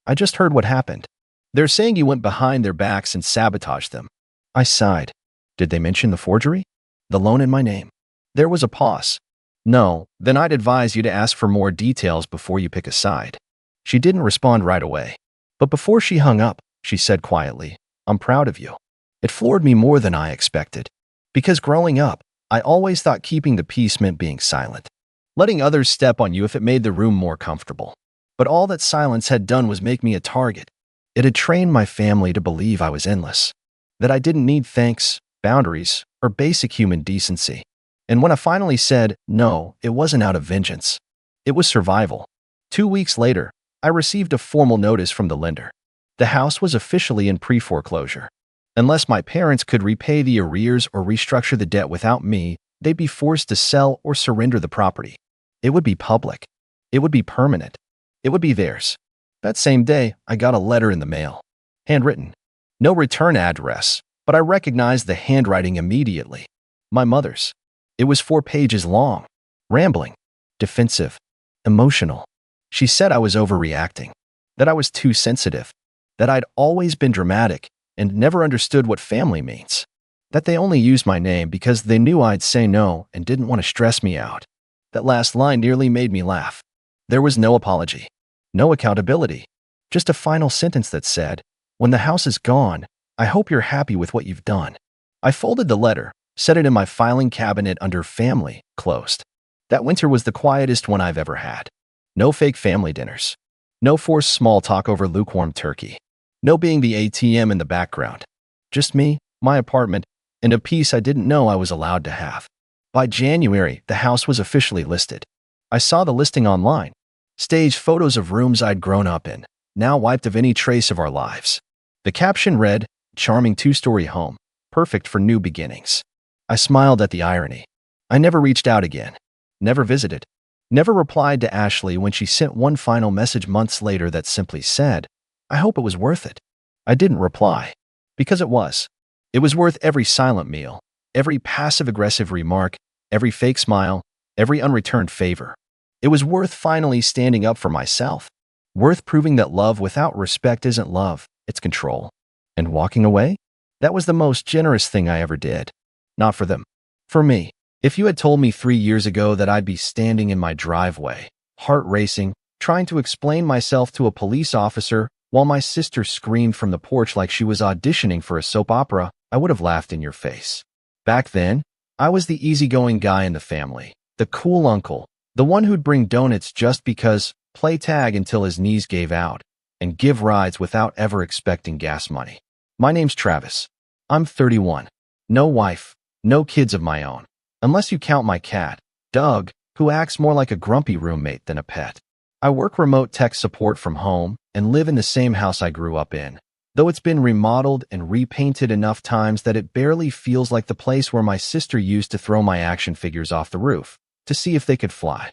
I just heard what happened. They're saying you went behind their backs and sabotaged them." I sighed. "Did they mention the forgery? The loan in my name?" There was a pause. "No, then I'd advise you to ask for more details before you pick a side." She didn't respond right away. But before she hung up, she said quietly, "I'm proud of you." It floored me more than I expected. Because growing up, I always thought keeping the peace meant being silent. Letting others step on you if it made the room more comfortable. But all that silence had done was make me a target. It had trained my family to believe I was endless. That I didn't need thanks, boundaries, or basic human decency. And when I finally said no, it wasn't out of vengeance. It was survival. 2 weeks later, I received a formal notice from the lender. The house was officially in pre-foreclosure. Unless my parents could repay the arrears or restructure the debt without me, they'd be forced to sell or surrender the property. It would be public. It would be permanent. It would be theirs. That same day, I got a letter in the mail. Handwritten. No return address, but I recognized the handwriting immediately. My mother's. It was 4 pages long, rambling, defensive, emotional. She said I was overreacting, that I was too sensitive, that I'd always been dramatic and never understood what family means, that they only used my name because they knew I'd say no and didn't want to stress me out. That last line nearly made me laugh. There was no apology, no accountability, just a final sentence that said, "When the house is gone, I hope you're happy with what you've done." I folded the letter, set it in my filing cabinet under family, closed. That winter was the quietest one I've ever had. No fake family dinners. No forced small talk over lukewarm turkey. No being the ATM in the background. Just me, my apartment, and a peace I didn't know I was allowed to have. By January, the house was officially listed. I saw the listing online. Staged photos of rooms I'd grown up in, now wiped of any trace of our lives. The caption read, "Charming 2-story home, perfect for new beginnings." I smiled at the irony. I never reached out again. Never visited. Never replied to Ashley when she sent one final message months later that simply said, "I hope it was worth it." I didn't reply. Because it was. It was worth every silent meal, every passive-aggressive remark, every fake smile, every unreturned favor. It was worth finally standing up for myself. Worth proving that love without respect isn't love, it's control. And walking away? That was the most generous thing I ever did. Not for them. For me. If you had told me 3 years ago that I'd be standing in my driveway, heart racing, trying to explain myself to a police officer while my sister screamed from the porch like she was auditioning for a soap opera, I would have laughed in your face. Back then, I was the easygoing guy in the family, the cool uncle, the one who'd bring donuts just because, play tag until his knees gave out, and give rides without ever expecting gas money. My name's Travis. I'm 31. No wife, no kids of my own. Unless you count my cat, Doug, who acts more like a grumpy roommate than a pet. I work remote tech support from home and live in the same house I grew up in, though it's been remodeled and repainted enough times that it barely feels like the place where my sister used to throw my action figures off the roof to see if they could fly.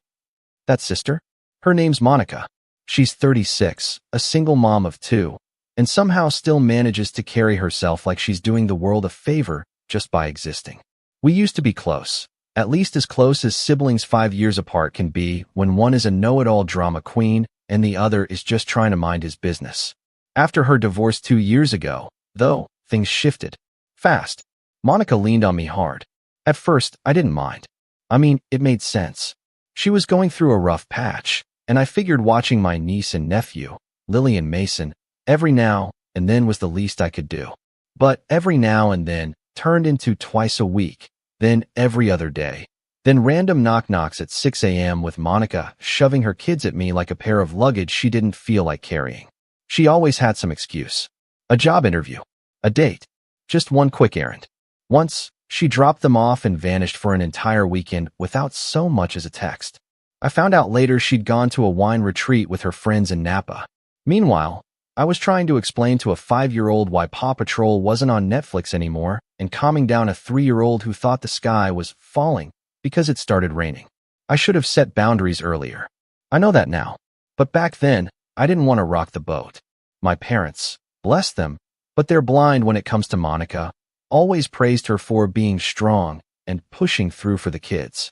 That sister? Her name's Monica. She's 36, a single mom of 2, and somehow still manages to carry herself like she's doing the world a favor just by existing. We used to be close, at least as close as siblings 5 years apart can be when one is a know-it-all drama queen and the other is just trying to mind his business. After her divorce 2 years ago, though, things shifted. Fast. Monica leaned on me hard. At first, I didn't mind. I mean, it made sense. She was going through a rough patch, and I figured watching my niece and nephew, Lily and Mason, every now and then was the least I could do. But every now and then turned into twice a week, then every other day, then random knock-knocks at 6 a.m. with Monica shoving her kids at me like a pair of luggage she didn't feel like carrying. She always had some excuse. A job interview. A date. Just one quick errand. Once, she dropped them off and vanished for an entire weekend without so much as a text. I found out later she'd gone to a wine retreat with her friends in Napa. Meanwhile, I was trying to explain to a 5-year-old why Paw Patrol wasn't on Netflix anymore and calming down a 3-year-old who thought the sky was falling because it started raining. I should have set boundaries earlier. I know that now. But back then, I didn't want to rock the boat. My parents, bless them, but they're blind when it comes to Monica, always praised her for being strong and pushing through for the kids.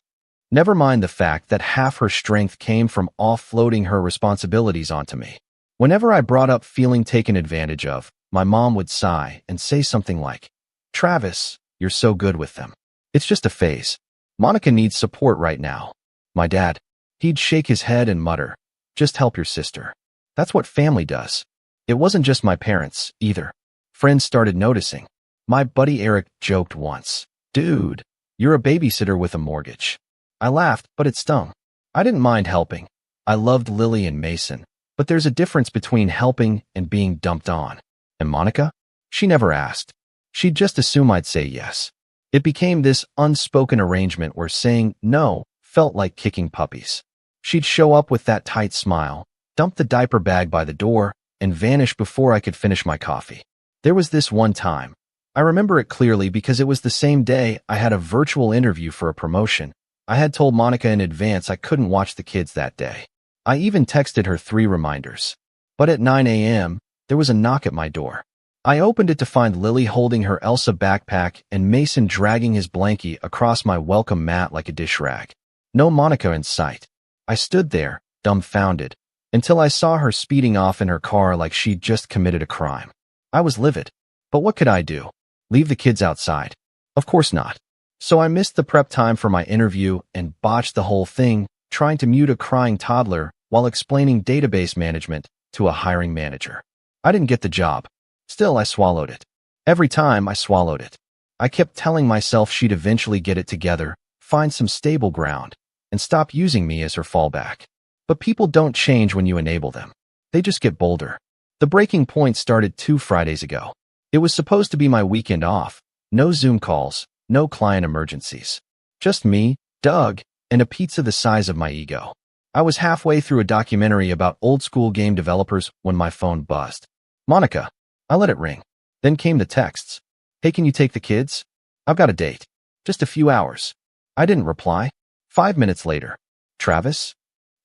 Never mind the fact that half her strength came from offloading her responsibilities onto me. Whenever I brought up feeling taken advantage of, my mom would sigh and say something like, "Travis, you're so good with them. It's just a phase. Monica needs support right now." My dad, he'd shake his head and mutter, "Just help your sister." That's what family does. It wasn't just my parents, either. Friends started noticing. My buddy Eric joked once, "Dude, you're a babysitter with a mortgage." I laughed, but it stung. I didn't mind helping. I loved Lily and Mason. But there's a difference between helping and being dumped on. And Monica? She never asked. She'd just assume I'd say yes. It became this unspoken arrangement where saying no felt like kicking puppies. She'd show up with that tight smile, dump the diaper bag by the door, and vanish before I could finish my coffee. There was this one time. I remember it clearly because it was the same day I had a virtual interview for a promotion. I had told Monica in advance I couldn't watch the kids that day. I even texted her 3 reminders. But at 9 a.m., there was a knock at my door. I opened it to find Lily holding her Elsa backpack and Mason dragging his blankie across my welcome mat like a dish rag. No Monica in sight. I stood there, dumbfounded, until I saw her speeding off in her car like she'd just committed a crime. I was livid. But what could I do? Leave the kids outside? Of course not. So I missed the prep time for my interview and botched the whole thing, trying to mute a crying toddler while explaining database management to a hiring manager. I didn't get the job. Still, I swallowed it. Every time I swallowed it, I kept telling myself she'd eventually get it together, find some stable ground, and stop using me as her fallback. But people don't change when you enable them. They just get bolder. The breaking point started 2 Fridays ago. It was supposed to be my weekend off. No Zoom calls, no client emergencies. Just me, Doug, and a pizza the size of my ego. I was halfway through a documentary about old-school game developers when my phone buzzed. Monica. I let it ring. Then came the texts. Hey, can you take the kids? I've got a date. Just a few hours. I didn't reply. 5 minutes later. Travis?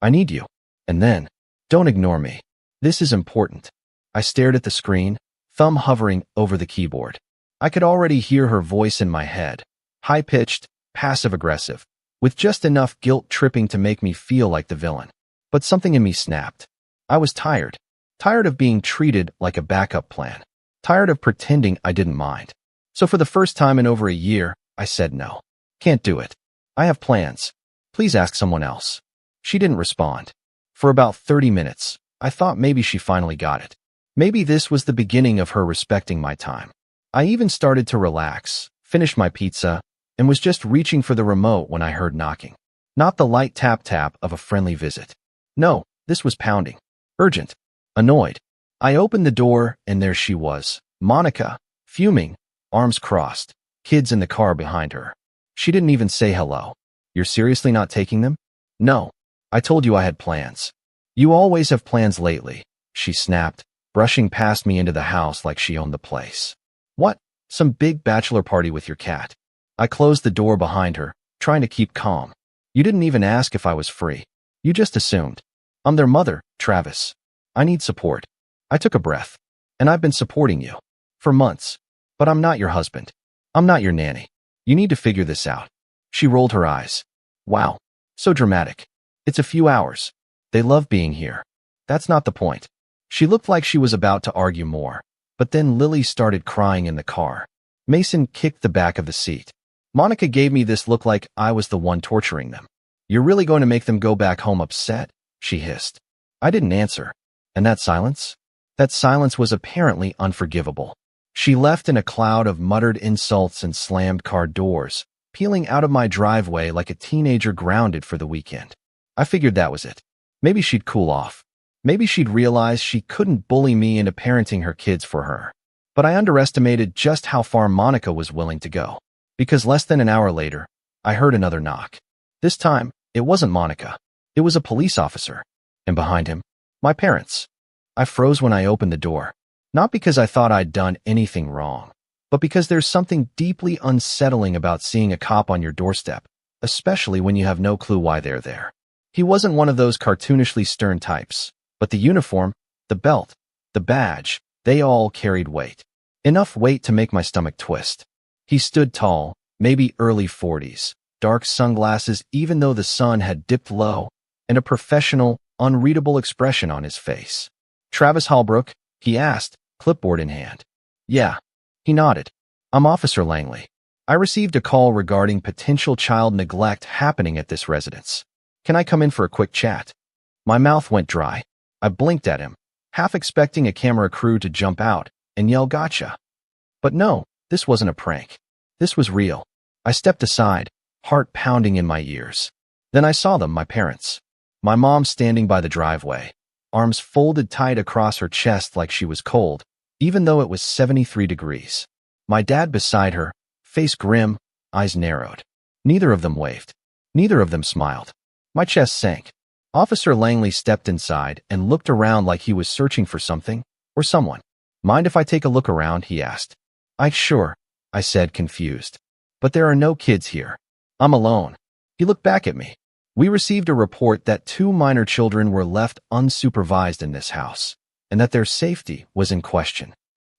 I need you. And then, don't ignore me. This is important. I stared at the screen, thumb hovering over the keyboard. I could already hear her voice in my head. High-pitched, passive-aggressive, with just enough guilt tripping to make me feel like the villain. But something in me snapped. I was tired. Tired of being treated like a backup plan. Tired of pretending I didn't mind. So for the first time in over a year, I said no. Can't do it. I have plans. Please ask someone else. She didn't respond. For about 30 minutes, I thought maybe she finally got it. Maybe this was the beginning of her respecting my time. I even started to relax, finished my pizza, and was just reaching for the remote when I heard knocking. Not the light tap-tap of a friendly visit. No, this was pounding. Urgent. Annoyed. I opened the door, and there she was, Monica, fuming, arms crossed, kids in the car behind her. She didn't even say hello. You're seriously not taking them? No. I told you I had plans. You always have plans lately, she snapped, brushing past me into the house like she owned the place. What? Some big bachelor party with your cat? I closed the door behind her, trying to keep calm. You didn't even ask if I was free. You just assumed. I'm their mother, Travis. I need support. I took a breath. And I've been supporting you. For months. But I'm not your husband. I'm not your nanny. You need to figure this out. She rolled her eyes. Wow. So dramatic. It's a few hours. They love being here. That's not the point. She looked like she was about to argue more. But then Lily started crying in the car. Mason kicked the back of the seat. Monica gave me this look like I was the one torturing them. You're really going to make them go back home upset? She hissed. I didn't answer. And that silence? That silence was apparently unforgivable. She left in a cloud of muttered insults and slammed car doors, peeling out of my driveway like a teenager grounded for the weekend. I figured that was it. Maybe she'd cool off. Maybe she'd realize she couldn't bully me into parenting her kids for her. But I underestimated just how far Monica was willing to go. Because less than an hour later, I heard another knock. This time, it wasn't Monica. It was a police officer. And behind him, my parents. I froze when I opened the door. Not because I thought I'd done anything wrong, but because there's something deeply unsettling about seeing a cop on your doorstep, especially when you have no clue why they're there. He wasn't one of those cartoonishly stern types, but the uniform, the belt, the badge, they all carried weight. Enough weight to make my stomach twist. He stood tall, maybe early 40s, dark sunglasses even though the sun had dipped low, and a professional, unreadable expression on his face. Travis Hallbrook? He asked, clipboard in hand. Yeah. He nodded. I'm Officer Langley. I received a call regarding potential child neglect happening at this residence. Can I come in for a quick chat? My mouth went dry. I blinked at him, half expecting a camera crew to jump out and yell gotcha. But no, this wasn't a prank. This was real. I stepped aside, heart pounding in my ears. Then I saw them, my parents. My mom standing by the driveway, arms folded tight across her chest like she was cold, even though it was 73 degrees. My dad beside her, face grim, eyes narrowed. Neither of them waved. Neither of them smiled. My chest sank. Officer Langley stepped inside and looked around like he was searching for something or someone. Mind if I take a look around? He asked. Sure, I said, confused. But there are no kids here. I'm alone. He looked back at me. We received a report that 2 minor children were left unsupervised in this house, and that their safety was in question.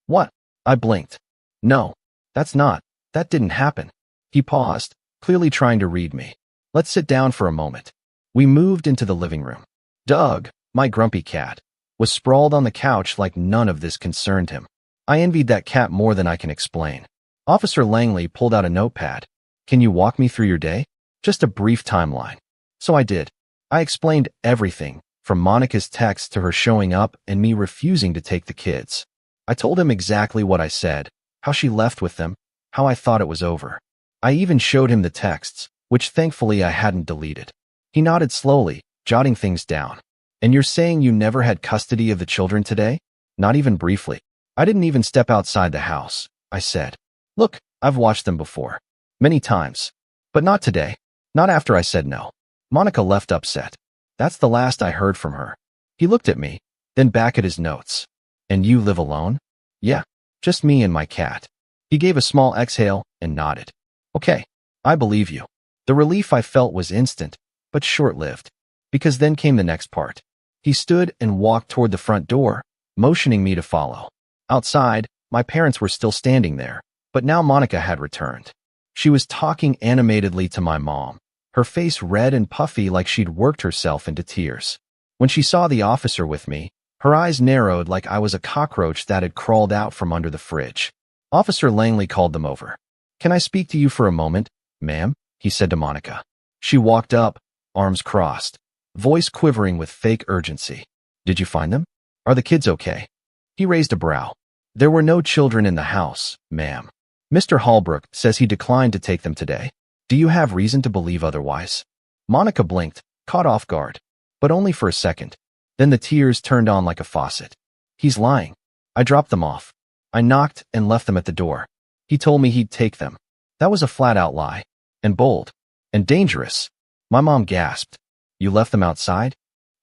What? I blinked. No, that didn't happen. He paused, clearly trying to read me. Let's sit down for a moment. We moved into the living room. Doug, my grumpy cat, was sprawled on the couch like none of this concerned him. I envied that cat more than I can explain. Officer Langley pulled out a notepad. Can you walk me through your day? Just a brief timeline. So I did. I explained everything, from Monica's text to her showing up and me refusing to take the kids. I told him exactly what I said, how she left with them, how I thought it was over. I even showed him the texts, which thankfully I hadn't deleted. He nodded slowly, jotting things down. And you're saying you never had custody of the children today? Not even briefly. I didn't even step outside the house, I said. Look, I've watched them before. Many times. But not today. Not after I said no. Monica left upset. That's the last I heard from her. He looked at me, then back at his notes. And you live alone? Yeah, just me and my cat. He gave a small exhale and nodded. Okay, I believe you. The relief I felt was instant, but short-lived. Because then came the next part. He stood and walked toward the front door, motioning me to follow. Outside, my parents were still standing there, but now Monica had returned. She was talking animatedly to my mom, her face red and puffy like she'd worked herself into tears. When she saw the officer with me, her eyes narrowed like I was a cockroach that had crawled out from under the fridge. Officer Langley called them over. Can I speak to you for a moment, ma'am? He said to Monica. She walked up, arms crossed, voice quivering with fake urgency. Did you find them? Are the kids okay? He raised a brow. There were no children in the house, ma'am. Mr. Holbrook says he declined to take them today. Do you have reason to believe otherwise? Monica blinked, caught off guard. But only for a second. Then the tears turned on like a faucet. He's lying. I dropped them off. I knocked and left them at the door. He told me he'd take them. That was a flat-out lie. And bold. And dangerous. My mom gasped. You left them outside?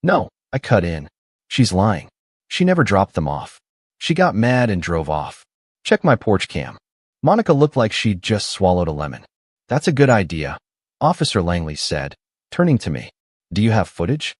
No, I cut in. She's lying. She never dropped them off. She got mad and drove off. Check my porch cam. Monica looked like she'd just swallowed a lemon. That's a good idea, Officer Langley said, turning to me. Do you have footage?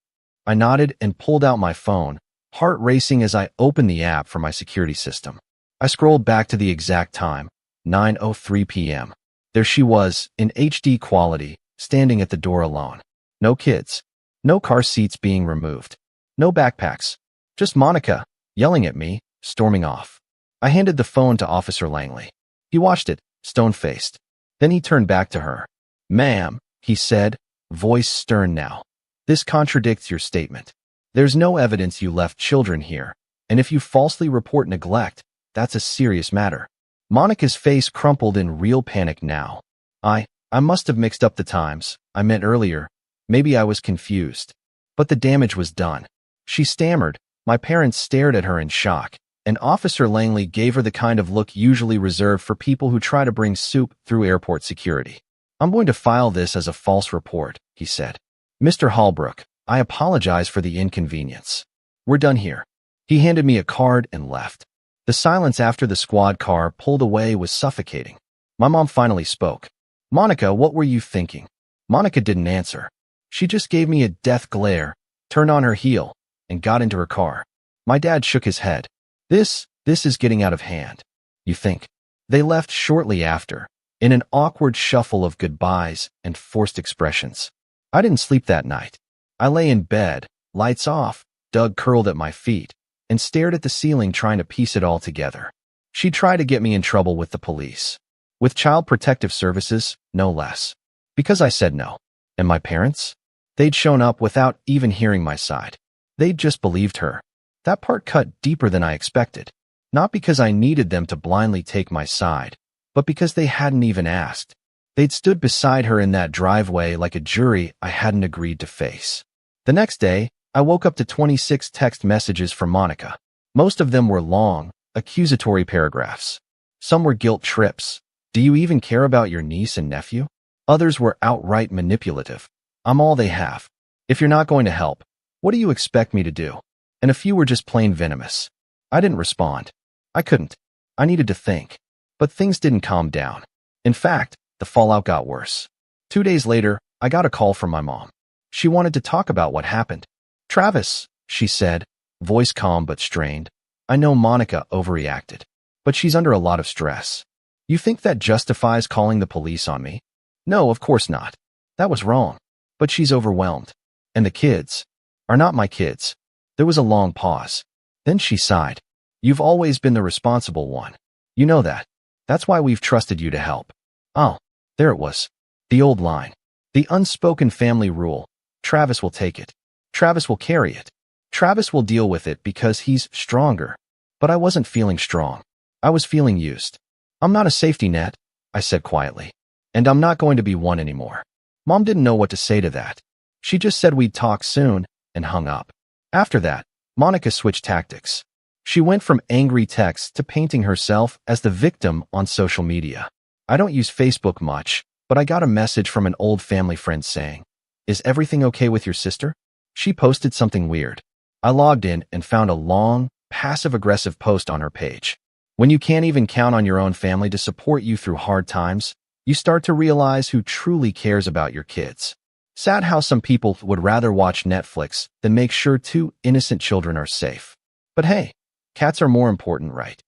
I nodded and pulled out my phone, heart racing as I opened the app for my security system. I scrolled back to the exact time, 9:03 p.m. There she was, in HD quality, standing at the door alone. No kids. No car seats being removed. No backpacks. Just Monica, yelling at me, storming off. I handed the phone to Officer Langley. He watched it, stone-faced. Then he turned back to her. Ma'am, he said, voice stern now. This contradicts your statement. There's no evidence you left children here, and if you falsely report neglect, that's a serious matter. Monica's face crumpled in real panic now. I must have mixed up the times. I meant earlier. Maybe I was confused. But the damage was done. She stammered. My parents stared at her in shock, and Officer Langley gave her the kind of look usually reserved for people who try to bring soup through airport security. I'm going to file this as a false report, he said. Mr. Holbrook, I apologize for the inconvenience. We're done here. He handed me a card and left. The silence after the squad car pulled away was suffocating. My mom finally spoke. Monica, what were you thinking? Monica didn't answer. She just gave me a death glare, turned on her heel, and got into her car. My dad shook his head. This is getting out of hand. You think? They left shortly after, in an awkward shuffle of goodbyes and forced expressions. I didn't sleep that night. I lay in bed, lights off, Doug curled at my feet, and stared at the ceiling trying to piece it all together. She tried to get me in trouble with the police. With Child Protective Services, no less. Because I said no. And my parents? They'd shown up without even hearing my side. They'd just believed her. That part cut deeper than I expected. Not because I needed them to blindly take my side, but because they hadn't even asked. They'd stood beside her in that driveway like a jury I hadn't agreed to face. The next day, I woke up to 26 text messages from Monica. Most of them were long, accusatory paragraphs. Some were guilt trips. Do you even care about your niece and nephew? Others were outright manipulative. I'm all they have. If you're not going to help, what do you expect me to do? And a few were just plain venomous. I didn't respond. I couldn't. I needed to think. But things didn't calm down. In fact, the fallout got worse. 2 days later, I got a call from my mom. She wanted to talk about what happened. Travis, she said, voice calm but strained. I know Monica overreacted. but she's under a lot of stress. You think that justifies calling the police on me? No, of course not. That was wrong. But she's overwhelmed. And the kids are not my kids. There was a long pause. Then she sighed. You've always been the responsible one. You know that. That's why we've trusted you to help. Oh, there it was. The old line. The unspoken family rule. Travis will take it. Travis will carry it. Travis will deal with it because he's stronger. But I wasn't feeling strong. I was feeling used. I'm not a safety net, I said quietly. And I'm not going to be one anymore. Mom didn't know what to say to that. She just said we'd talk soon and hung up. After that, Monica switched tactics. She went from angry texts to painting herself as the victim on social media. I don't use Facebook much, but I got a message from an old family friend saying, "Is everything okay with your sister?" She posted something weird. I logged in and found a long, passive-aggressive post on her page. When you can't even count on your own family to support you through hard times, you start to realize who truly cares about your kids. Sad how some people would rather watch Netflix than make sure 2 innocent children are safe. But hey, cats are more important, right?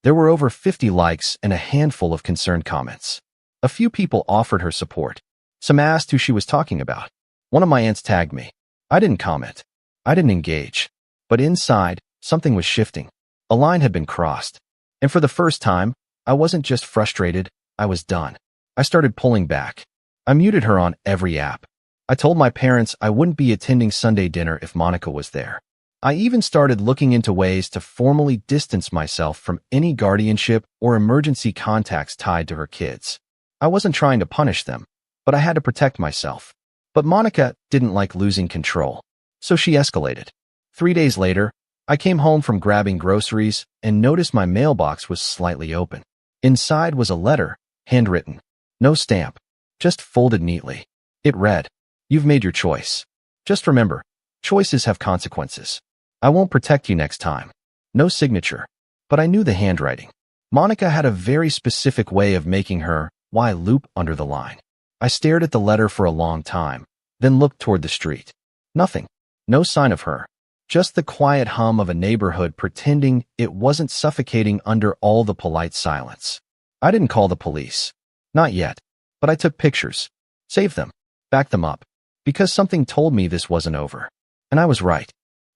There were over 50 likes and a handful of concerned comments. A few people offered her support. Some asked who she was talking about. One of my aunts tagged me. I didn't comment. I didn't engage. But inside, something was shifting. A line had been crossed. And for the first time, I wasn't just frustrated, I was done. I started pulling back. I muted her on every app. I told my parents I wouldn't be attending Sunday dinner if Monica was there. I even started looking into ways to formally distance myself from any guardianship or emergency contacts tied to her kids. I wasn't trying to punish them, but I had to protect myself. But Monica didn't like losing control, so she escalated. 3 days later, I came home from grabbing groceries and noticed my mailbox was slightly open. Inside was a letter, handwritten. No stamp, just folded neatly. It read, "You've made your choice. Just remember, choices have consequences. I won't protect you next time." No signature, but I knew the handwriting. Monica had a very specific way of making her "why" loop under the line. I stared at the letter for a long time, then looked toward the street. Nothing. No sign of her. Just the quiet hum of a neighborhood pretending it wasn't suffocating under all the polite silence. I didn't call the police. Not yet. But I took pictures. Saved them. Backed them up. Because something told me this wasn't over. And I was right.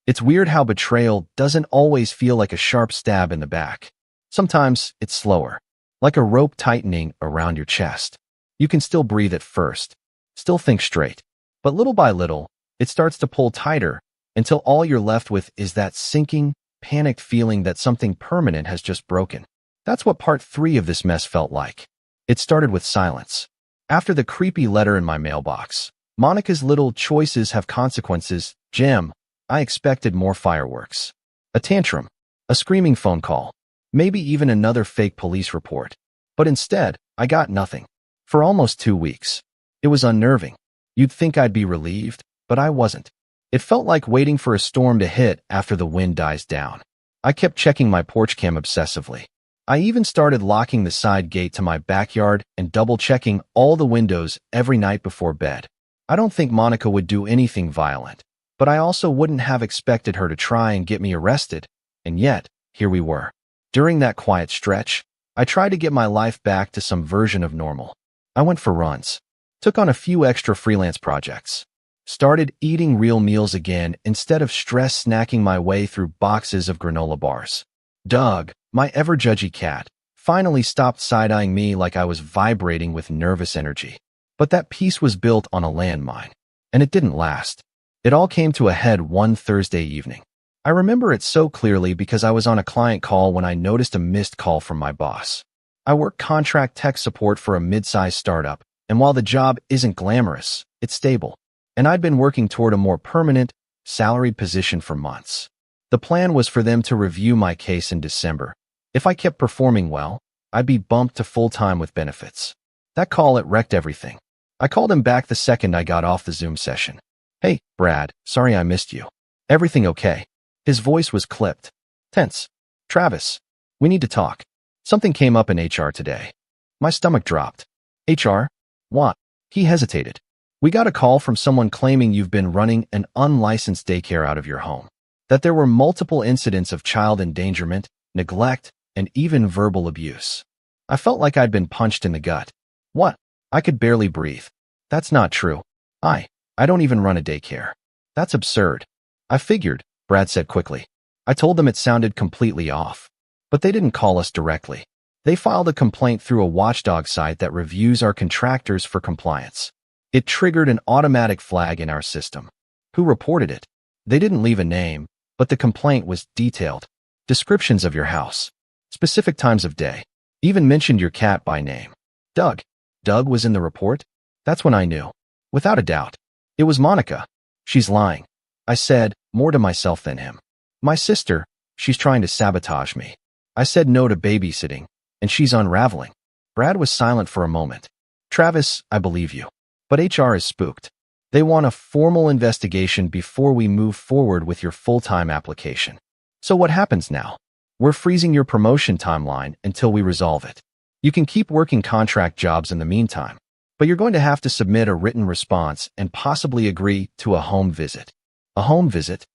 It's weird how betrayal doesn't always feel like a sharp stab in the back. Sometimes it's slower. Like a rope tightening around your chest. You can still breathe at first. Still think straight. But little by little, it starts to pull tighter until all you're left with is that sinking, panicked feeling that something permanent has just broken. That's what part 3 of this mess felt like. It started with silence. After the creepy letter in my mailbox, Monica's little choices have consequences, gem, I expected more fireworks. A tantrum. A screaming phone call. Maybe even another fake police report. But instead, I got nothing. For almost 2 weeks. It was unnerving. You'd think I'd be relieved, but I wasn't. It felt like waiting for a storm to hit after the wind dies down. I kept checking my porch cam obsessively. I even started locking the side gate to my backyard and double-checking all the windows every night before bed. I don't think Monica would do anything violent, but I also wouldn't have expected her to try and get me arrested, and yet, here we were. During that quiet stretch, I tried to get my life back to some version of normal. I went for runs, took on a few extra freelance projects, started eating real meals again instead of stress snacking my way through boxes of granola bars. Doug, my ever-judgy cat, finally stopped side-eyeing me like I was vibrating with nervous energy. But that peace was built on a landmine, and it didn't last. It all came to a head one Thursday evening. I remember it so clearly because I was on a client call when I noticed a missed call from my boss. I work contract tech support for a mid-sized startup, and while the job isn't glamorous, it's stable. And I'd been working toward a more permanent, salaried position for months. The plan was for them to review my case in December. If I kept performing well, I'd be bumped to full-time with benefits. That call, it wrecked everything. I called him back the second I got off the Zoom session. "Hey, Brad, sorry I missed you. Everything okay?" His voice was clipped. Tense. "Travis, we need to talk. Something came up in HR today." My stomach dropped. "HR? What?" He hesitated. "We got a call from someone claiming you've been running an unlicensed daycare out of your home. That there were multiple incidents of child endangerment, neglect, and even verbal abuse. I felt like I'd been punched in the gut. What? I could barely breathe. That's not true. I don't even run a daycare. That's absurd. I figured, Brad said quickly. I told them it sounded completely off. But they didn't call us directly. They filed a complaint through a watchdog site that reviews our contractors for compliance. It triggered an automatic flag in our system. Who reported it? They didn't leave a name, but the complaint was detailed. Descriptions of your house. Specific times of day. Even mentioned your cat by name. Doug. Doug was in the report? That's when I knew. Without a doubt. It was Monica. She's lying. I said, more to myself than him. My sister, she's trying to sabotage me. I said no to babysitting, and she's unraveling. Brad was silent for a moment. Travis, I believe you. But HR is spooked. They want a formal investigation before we move forward with your full-time application. So what happens now? We're freezing your promotion timeline until we resolve it. You can keep working contract jobs in the meantime, but you're going to have to submit a written response and possibly agree to a home visit. A home visit?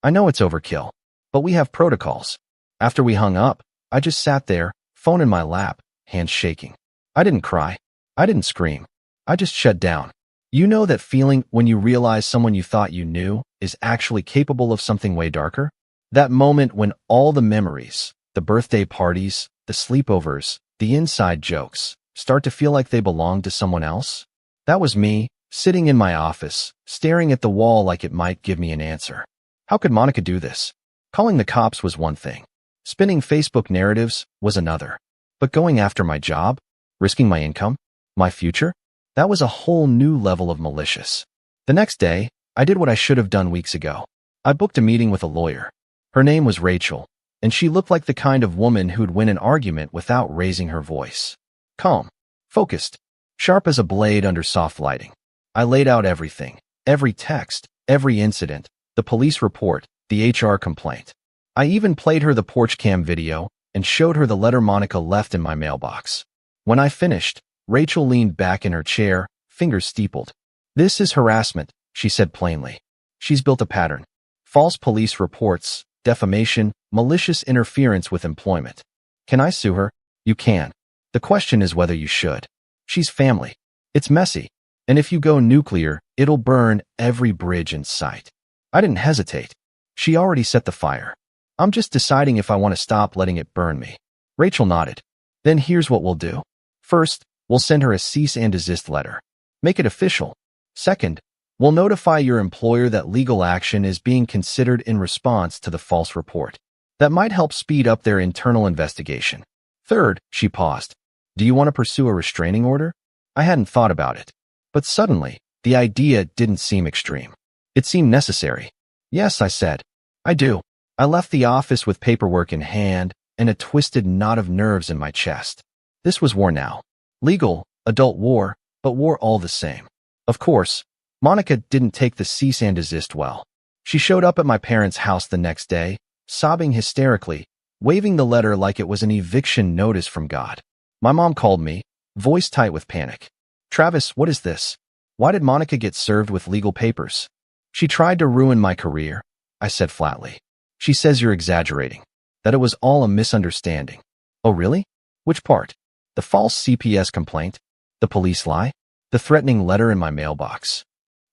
I know it's overkill, but we have protocols. After we hung up, I just sat there, phone in my lap, hands shaking. I didn't cry. I didn't scream. I just shut down. You know that feeling when you realize someone you thought you knew is actually capable of something way darker? That moment when all the memories, the birthday parties, the sleepovers, the inside jokes, start to feel like they belong to someone else? That was me, sitting in my office, staring at the wall like it might give me an answer. How could Monica do this? Calling the cops was one thing. Spinning Facebook narratives was another. But going after my job? Risking my income? My future? That was a whole new level of malicious. The next day, I did what I should have done weeks ago. I booked a meeting with a lawyer. Her name was Rachel, and she looked like the kind of woman who'd win an argument without raising her voice. Calm, focused, sharp as a blade under soft lighting. I laid out everything, every text, every incident, the police report, the HR complaint. I even played her the porch cam video and showed her the letter Monica left in my mailbox. When I finished, Rachel leaned back in her chair, fingers steepled. This is harassment, she said plainly. She's built a pattern. False police reports, defamation, malicious interference with employment. Can I sue her? You can. The question is whether you should. She's family. It's messy. And if you go nuclear, it'll burn every bridge in sight. I didn't hesitate. She already set the fire. I'm just deciding if I want to stop letting it burn me. Rachel nodded. Then here's what we'll do. First, we'll send her a cease and desist letter. Make it official. Second, we'll notify your employer that legal action is being considered in response to the false report. That might help speed up their internal investigation. Third, she paused. Do you want to pursue a restraining order? I hadn't thought about it. But suddenly, the idea didn't seem extreme. It seemed necessary. Yes, I said. I do. I left the office with paperwork in hand and a twisted knot of nerves in my chest. This was war now. Legal, adult war, but war all the same. Of course, Monica didn't take the cease and desist well. She showed up at my parents' house the next day, sobbing hysterically, waving the letter like it was an eviction notice from God. My mom called me, voice tight with panic. Travis, what is this? Why did Monica get served with legal papers? She tried to ruin my career, I said flatly. She says you're exaggerating, that it was all a misunderstanding. Oh, really? Which part? The false CPS complaint? The police lie? The threatening letter in my mailbox?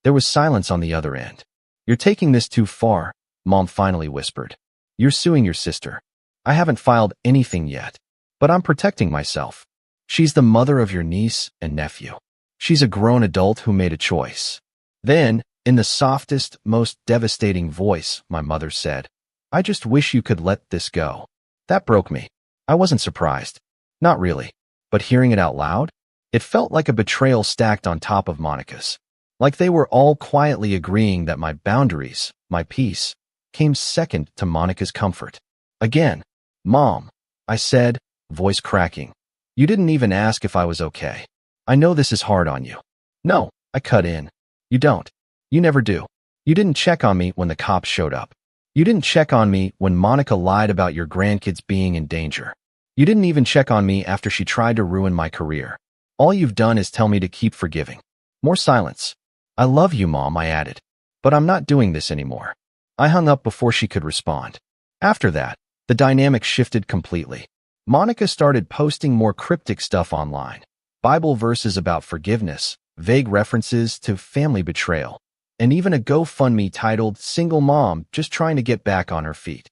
There was silence on the other end. You're taking this too far, Mom finally whispered. You're suing your sister. I haven't filed anything yet, but I'm protecting myself. She's the mother of your niece and nephew. She's a grown adult who made a choice. Then, in the softest, most devastating voice, my mother said, I just wish you could let this go. That broke me. I wasn't surprised. Not really. But hearing it out loud, it felt like a betrayal stacked on top of Monica's. Like they were all quietly agreeing that my boundaries, my peace, came second to Monica's comfort. Again, Mom, I said, voice cracking. You didn't even ask if I was okay. I know this is hard on you. No, I cut in. You don't. You never do. You didn't check on me when the cops showed up. You didn't check on me when Monica lied about your grandkids being in danger. You didn't even check on me after she tried to ruin my career. All you've done is tell me to keep forgiving. More silence. I love you, Mom, I added. But I'm not doing this anymore. I hung up before she could respond. After that, the dynamic shifted completely. Monica started posting more cryptic stuff online. Bible verses about forgiveness, vague references to family betrayal, and even a GoFundMe titled "Single Mom Just Trying to Get Back on Her Feet."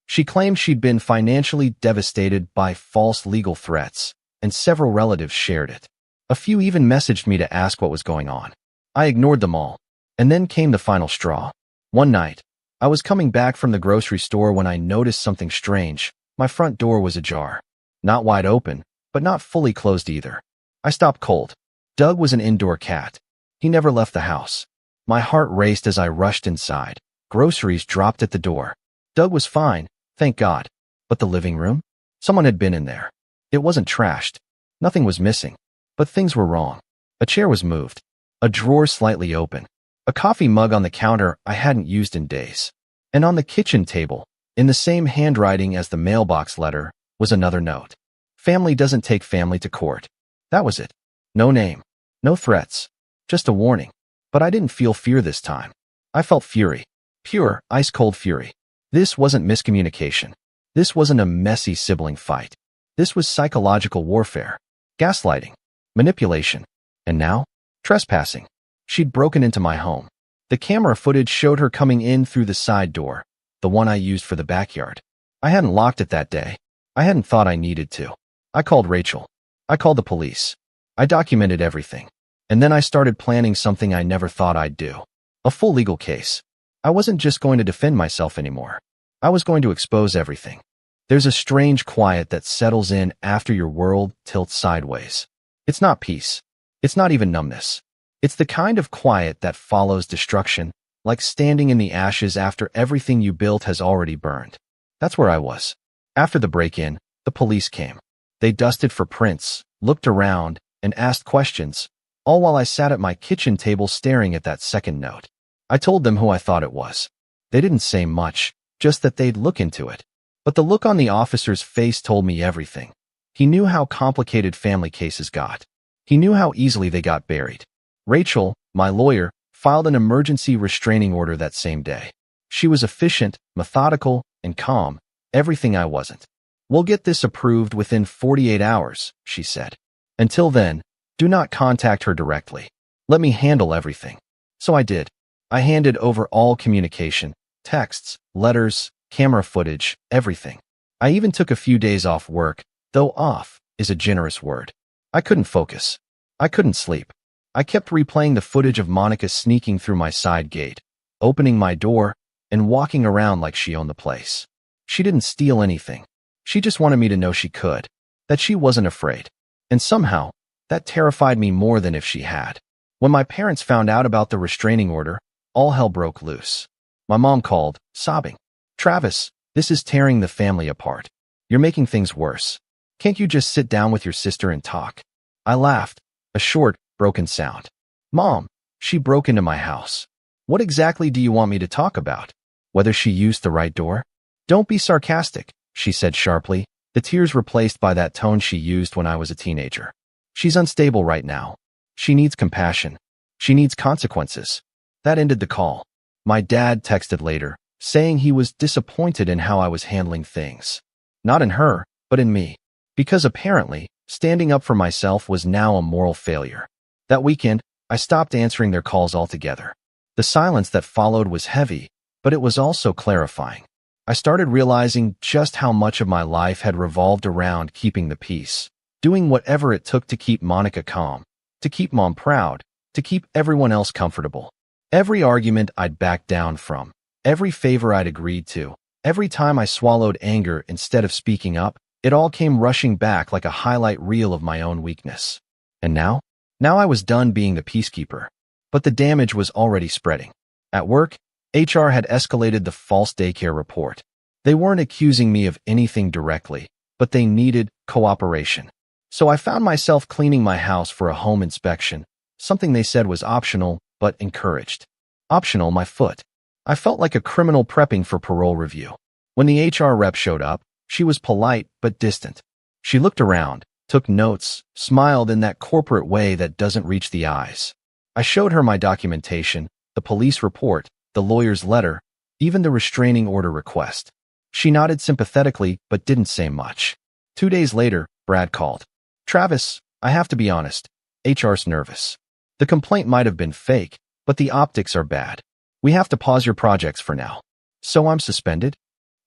She claimed she'd been financially devastated by false legal threats, and several relatives shared it. A few even messaged me to ask what was going on. I ignored them all. And then came the final straw. One night, I was coming back from the grocery store when I noticed something strange. My front door was ajar. Not wide open, but not fully closed either. I stopped cold. Doug was an indoor cat. He never left the house. My heart raced as I rushed inside. Groceries dropped at the door. Doug was fine, thank God. But the living room? Someone had been in there. It wasn't trashed. Nothing was missing. But things were wrong. A chair was moved. A drawer slightly open. A coffee mug on the counter I hadn't used in days. And on the kitchen table, in the same handwriting as the mailbox letter, was another note. Family doesn't take family to court. That was it. No name. No threats. Just a warning. But I didn't feel fear this time. I felt fury. Pure, ice-cold fury. This wasn't miscommunication. This wasn't a messy sibling fight. This was psychological warfare. Gaslighting. Manipulation. And now? Trespassing. She'd broken into my home. The camera footage showed her coming in through the side door, the one I used for the backyard. I hadn't locked it that day. I hadn't thought I needed to. I called Rachel. I called the police. I documented everything. And then I started planning something I never thought I'd do. A full legal case. I wasn't just going to defend myself anymore. I was going to expose everything. There's a strange quiet that settles in after your world tilts sideways. It's not peace. It's not even numbness. It's the kind of quiet that follows destruction, like standing in the ashes after everything you built has already burned. That's where I was. After the break-in, the police came. They dusted for prints, looked around, and asked questions, all while I sat at my kitchen table staring at that second note. I told them who I thought it was. They didn't say much, just that they'd look into it. But the look on the officer's face told me everything. He knew how complicated family cases got. He knew how easily they got buried. Rachel, my lawyer, filed an emergency restraining order that same day. She was efficient, methodical, and calm, everything I wasn't. "We'll get this approved within 48 hours, she said. "Until then, do not contact her directly. Let me handle everything." So I did. I handed over all communication, texts, letters, camera footage, everything. I even took a few days off work, though off is a generous word. I couldn't focus. I couldn't sleep. I kept replaying the footage of Monica sneaking through my side gate, opening my door, and walking around like she owned the place. She didn't steal anything. She just wanted me to know she could, that she wasn't afraid. And somehow, that terrified me more than if she had. When my parents found out about the restraining order, all hell broke loose. My mom called, sobbing. "Travis, this is tearing the family apart. You're making things worse. Can't you just sit down with your sister and talk?" I laughed, a short, broken sound. "Mom, she broke into my house. What exactly do you want me to talk about? Whether she used the right door?" "Don't be sarcastic," she said sharply, the tears replaced by that tone she used when I was a teenager. "She's unstable right now. She needs compassion. She needs consequences." That ended the call. My dad texted later, saying he was disappointed in how I was handling things. Not in her, but in me. Because apparently, standing up for myself was now a moral failure. That weekend, I stopped answering their calls altogether. The silence that followed was heavy, but it was also clarifying. I started realizing just how much of my life had revolved around keeping the peace, doing whatever it took to keep Monica calm, to keep Mom proud, to keep everyone else comfortable. Every argument I'd backed down from, every favor I'd agreed to, every time I swallowed anger instead of speaking up, it all came rushing back like a highlight reel of my own weakness. And now? Now I was done being the peacekeeper. But the damage was already spreading. At work, HR had escalated the false daycare report. They weren't accusing me of anything directly, but they needed cooperation. So I found myself cleaning my house for a home inspection, something they said was optional, but encouraged. Optional, my foot. I felt like a criminal prepping for parole review. When the HR rep showed up, she was polite but distant. She looked around, took notes, smiled in that corporate way that doesn't reach the eyes. I showed her my documentation, the police report, the lawyer's letter, even the restraining order request. She nodded sympathetically but didn't say much. 2 days later, Brad called. Travis, I have to be honest. HR's nervous. The complaint might have been fake, but the optics are bad. We have to pause your projects for now. So I'm suspended?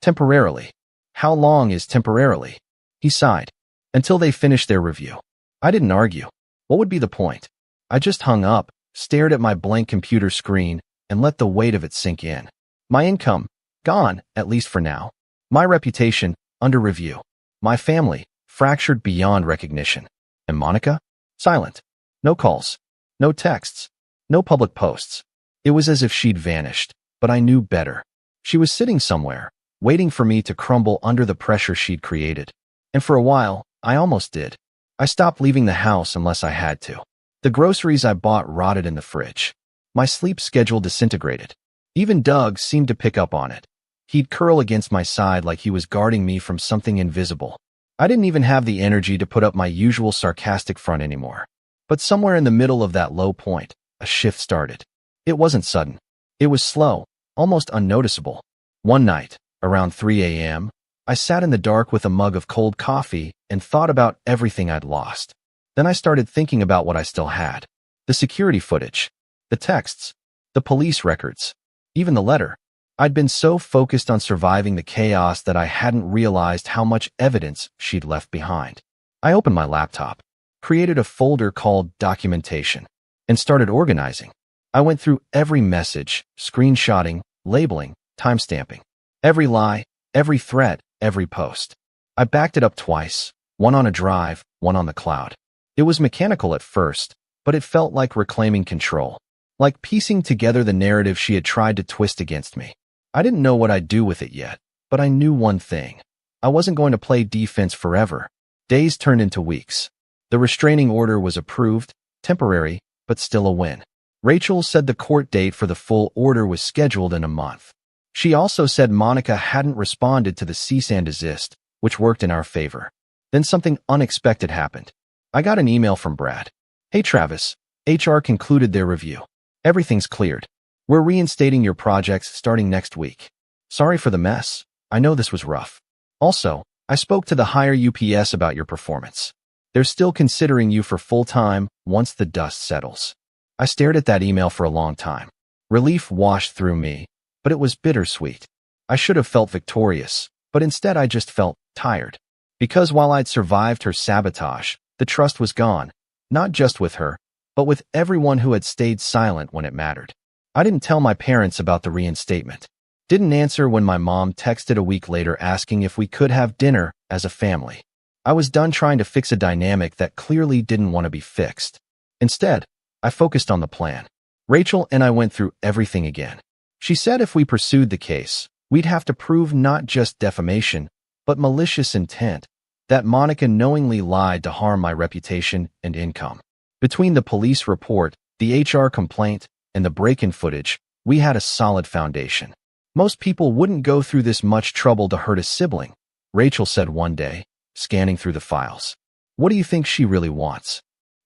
Temporarily. How long is temporarily? He sighed. Until they finish their review. I didn't argue. What would be the point? I just hung up, stared at my blank computer screen, and let the weight of it sink in. My income, gone, at least for now. My reputation, under review. My family, fractured beyond recognition. And Monica? Silent. No calls. No texts. No public posts. It was as if she'd vanished, but I knew better. She was sitting somewhere, waiting for me to crumble under the pressure she'd created. And for a while, I almost did. I stopped leaving the house unless I had to. The groceries I bought rotted in the fridge. My sleep schedule disintegrated. Even Doug seemed to pick up on it. He'd curl against my side like he was guarding me from something invisible. I didn't even have the energy to put up my usual sarcastic front anymore. But somewhere in the middle of that low point, a shift started. It wasn't sudden. It was slow, almost unnoticeable. One night, around 3 a.m., I sat in the dark with a mug of cold coffee and thought about everything I'd lost. Then I started thinking about what I still had. The security footage, the texts, the police records, even the letter. I'd been so focused on surviving the chaos that I hadn't realized how much evidence she'd left behind. I opened my laptop, created a folder called Documentation, and started organizing. I went through every message, screenshotting, labeling, timestamping. Every lie, every threat, every post. I backed it up twice, one on a drive, one on the cloud. It was mechanical at first, but it felt like reclaiming control, like piecing together the narrative she had tried to twist against me. I didn't know what I'd do with it yet, but I knew one thing. I wasn't going to play defense forever. Days turned into weeks. The restraining order was approved, temporary, but still a win. Rachel said the court date for the full order was scheduled in a month. She also said Monica hadn't responded to the cease and desist, which worked in our favor. Then something unexpected happened. I got an email from Brad. Hey Travis, HR concluded their review. Everything's cleared. We're reinstating your projects starting next week. Sorry for the mess. I know this was rough. Also, I spoke to the higher UPS about your performance. They're still considering you for full-time once the dust settles. I stared at that email for a long time. Relief washed through me, but it was bittersweet. I should have felt victorious, but instead I just felt tired. Because while I'd survived her sabotage, the trust was gone, not just with her, but with everyone who had stayed silent when it mattered. I didn't tell my parents about the reinstatement. Didn't answer when my mom texted a week later asking if we could have dinner as a family. I was done trying to fix a dynamic that clearly didn't want to be fixed. Instead, I focused on the plan. Rachel and I went through everything again. She said if we pursued the case, we'd have to prove not just defamation, but malicious intent, that Monica knowingly lied to harm my reputation and income. Between the police report, the HR complaint, and the break-in footage, we had a solid foundation. Most people wouldn't go through this much trouble to hurt a sibling, Rachel said one day, scanning through the files. What do you think she really wants?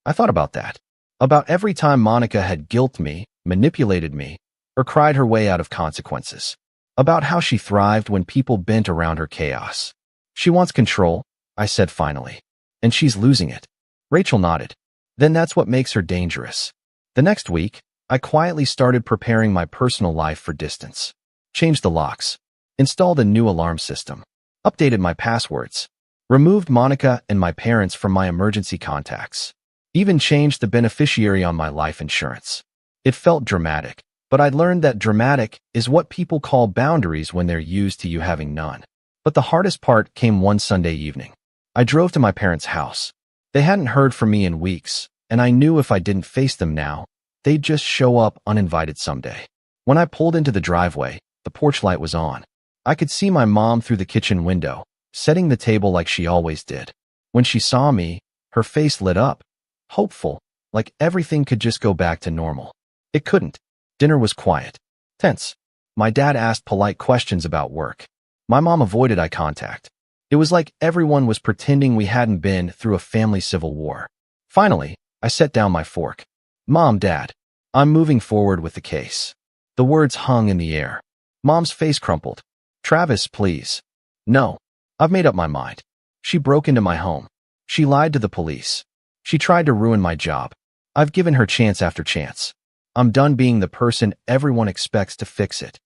I thought about that. About every time Monica had guilt me, manipulated me, or cried her way out of consequences. About how she thrived when people bent around her chaos. She wants control, I said finally. And she's losing it. Rachel nodded. Then that's what makes her dangerous. The next week, I quietly started preparing my personal life for distance. Changed the locks. Installed a new alarm system. Updated my passwords. Removed Monica and my parents from my emergency contacts. Even changed the beneficiary on my life insurance. It felt dramatic, but I'd learned that dramatic is what people call boundaries when they're used to you having none. But the hardest part came one Sunday evening. I drove to my parents' house. They hadn't heard from me in weeks, and I knew if I didn't face them now, they'd just show up uninvited someday. When I pulled into the driveway, the porch light was on. I could see my mom through the kitchen window, setting the table like she always did. When she saw me, her face lit up, hopeful, like everything could just go back to normal. It couldn't. Dinner was quiet. Tense. My dad asked polite questions about work. My mom avoided eye contact. It was like everyone was pretending we hadn't been through a family civil war. Finally, I set down my fork. Mom, Dad, I'm moving forward with the case. The words hung in the air. Mom's face crumpled. Travis, please. No. I've made up my mind. She broke into my home. She lied to the police. She tried to ruin my job. I've given her chance after chance. I'm done being the person everyone expects to fix it.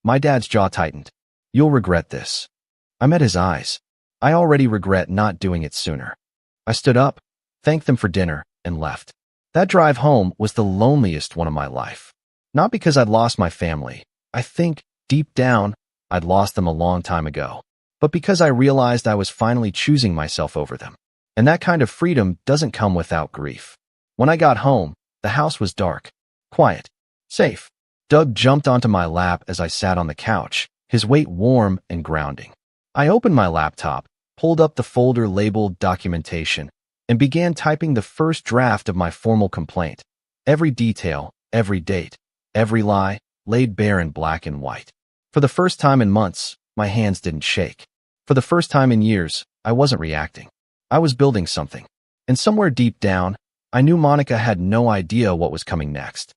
My dad's jaw tightened. You'll regret this. I met his eyes. I already regret not doing it sooner. I stood up, thanked them for dinner, and left. That drive home was the loneliest one of my life. Not because I'd lost my family. I think, deep down, I'd lost them a long time ago. But because I realized I was finally choosing myself over them. And that kind of freedom doesn't come without grief. When I got home, the house was dark, quiet, safe. Doug jumped onto my lap as I sat on the couch, his weight warm and grounding. I opened my laptop, pulled up the folder labeled documentation, and began typing the first draft of my formal complaint. Every detail, every date, every lie, laid bare in black and white. For the first time in months, my hands didn't shake. For the first time in years, I wasn't reacting. I was building something. And somewhere deep down, I knew Monica had no idea what was coming next.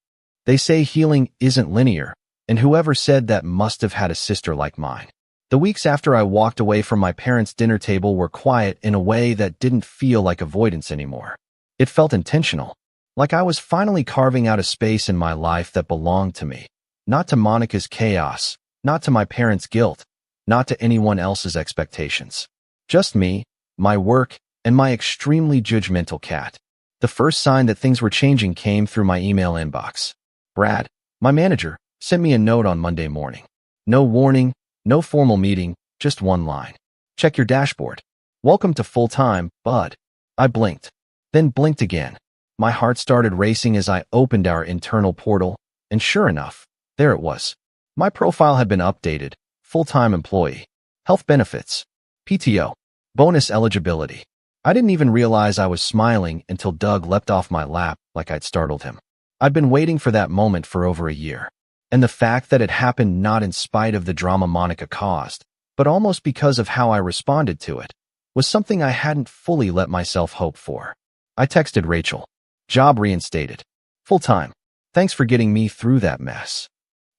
They say healing isn't linear, and whoever said that must have had a sister like mine. The weeks after I walked away from my parents' dinner table were quiet in a way that didn't feel like avoidance anymore. It felt intentional, like I was finally carving out a space in my life that belonged to me, not to Monica's chaos, not to my parents' guilt, not to anyone else's expectations. Just me, my work, and my extremely judgmental cat. The first sign that things were changing came through my email inbox. Brad, my manager, sent me a note on Monday morning. No warning, no formal meeting, just one line. Check your dashboard. Welcome to full-time, bud. I blinked, then blinked again. My heart started racing as I opened our internal portal, and sure enough, there it was. My profile had been updated, full-time employee, health benefits, PTO, bonus eligibility. I didn't even realize I was smiling until Doug leapt off my lap like I'd startled him. I'd been waiting for that moment for over a year. And the fact that it happened not in spite of the drama Monica caused, but almost because of how I responded to it, was something I hadn't fully let myself hope for. I texted Rachel. Job reinstated. Full-time. Thanks for getting me through that mess.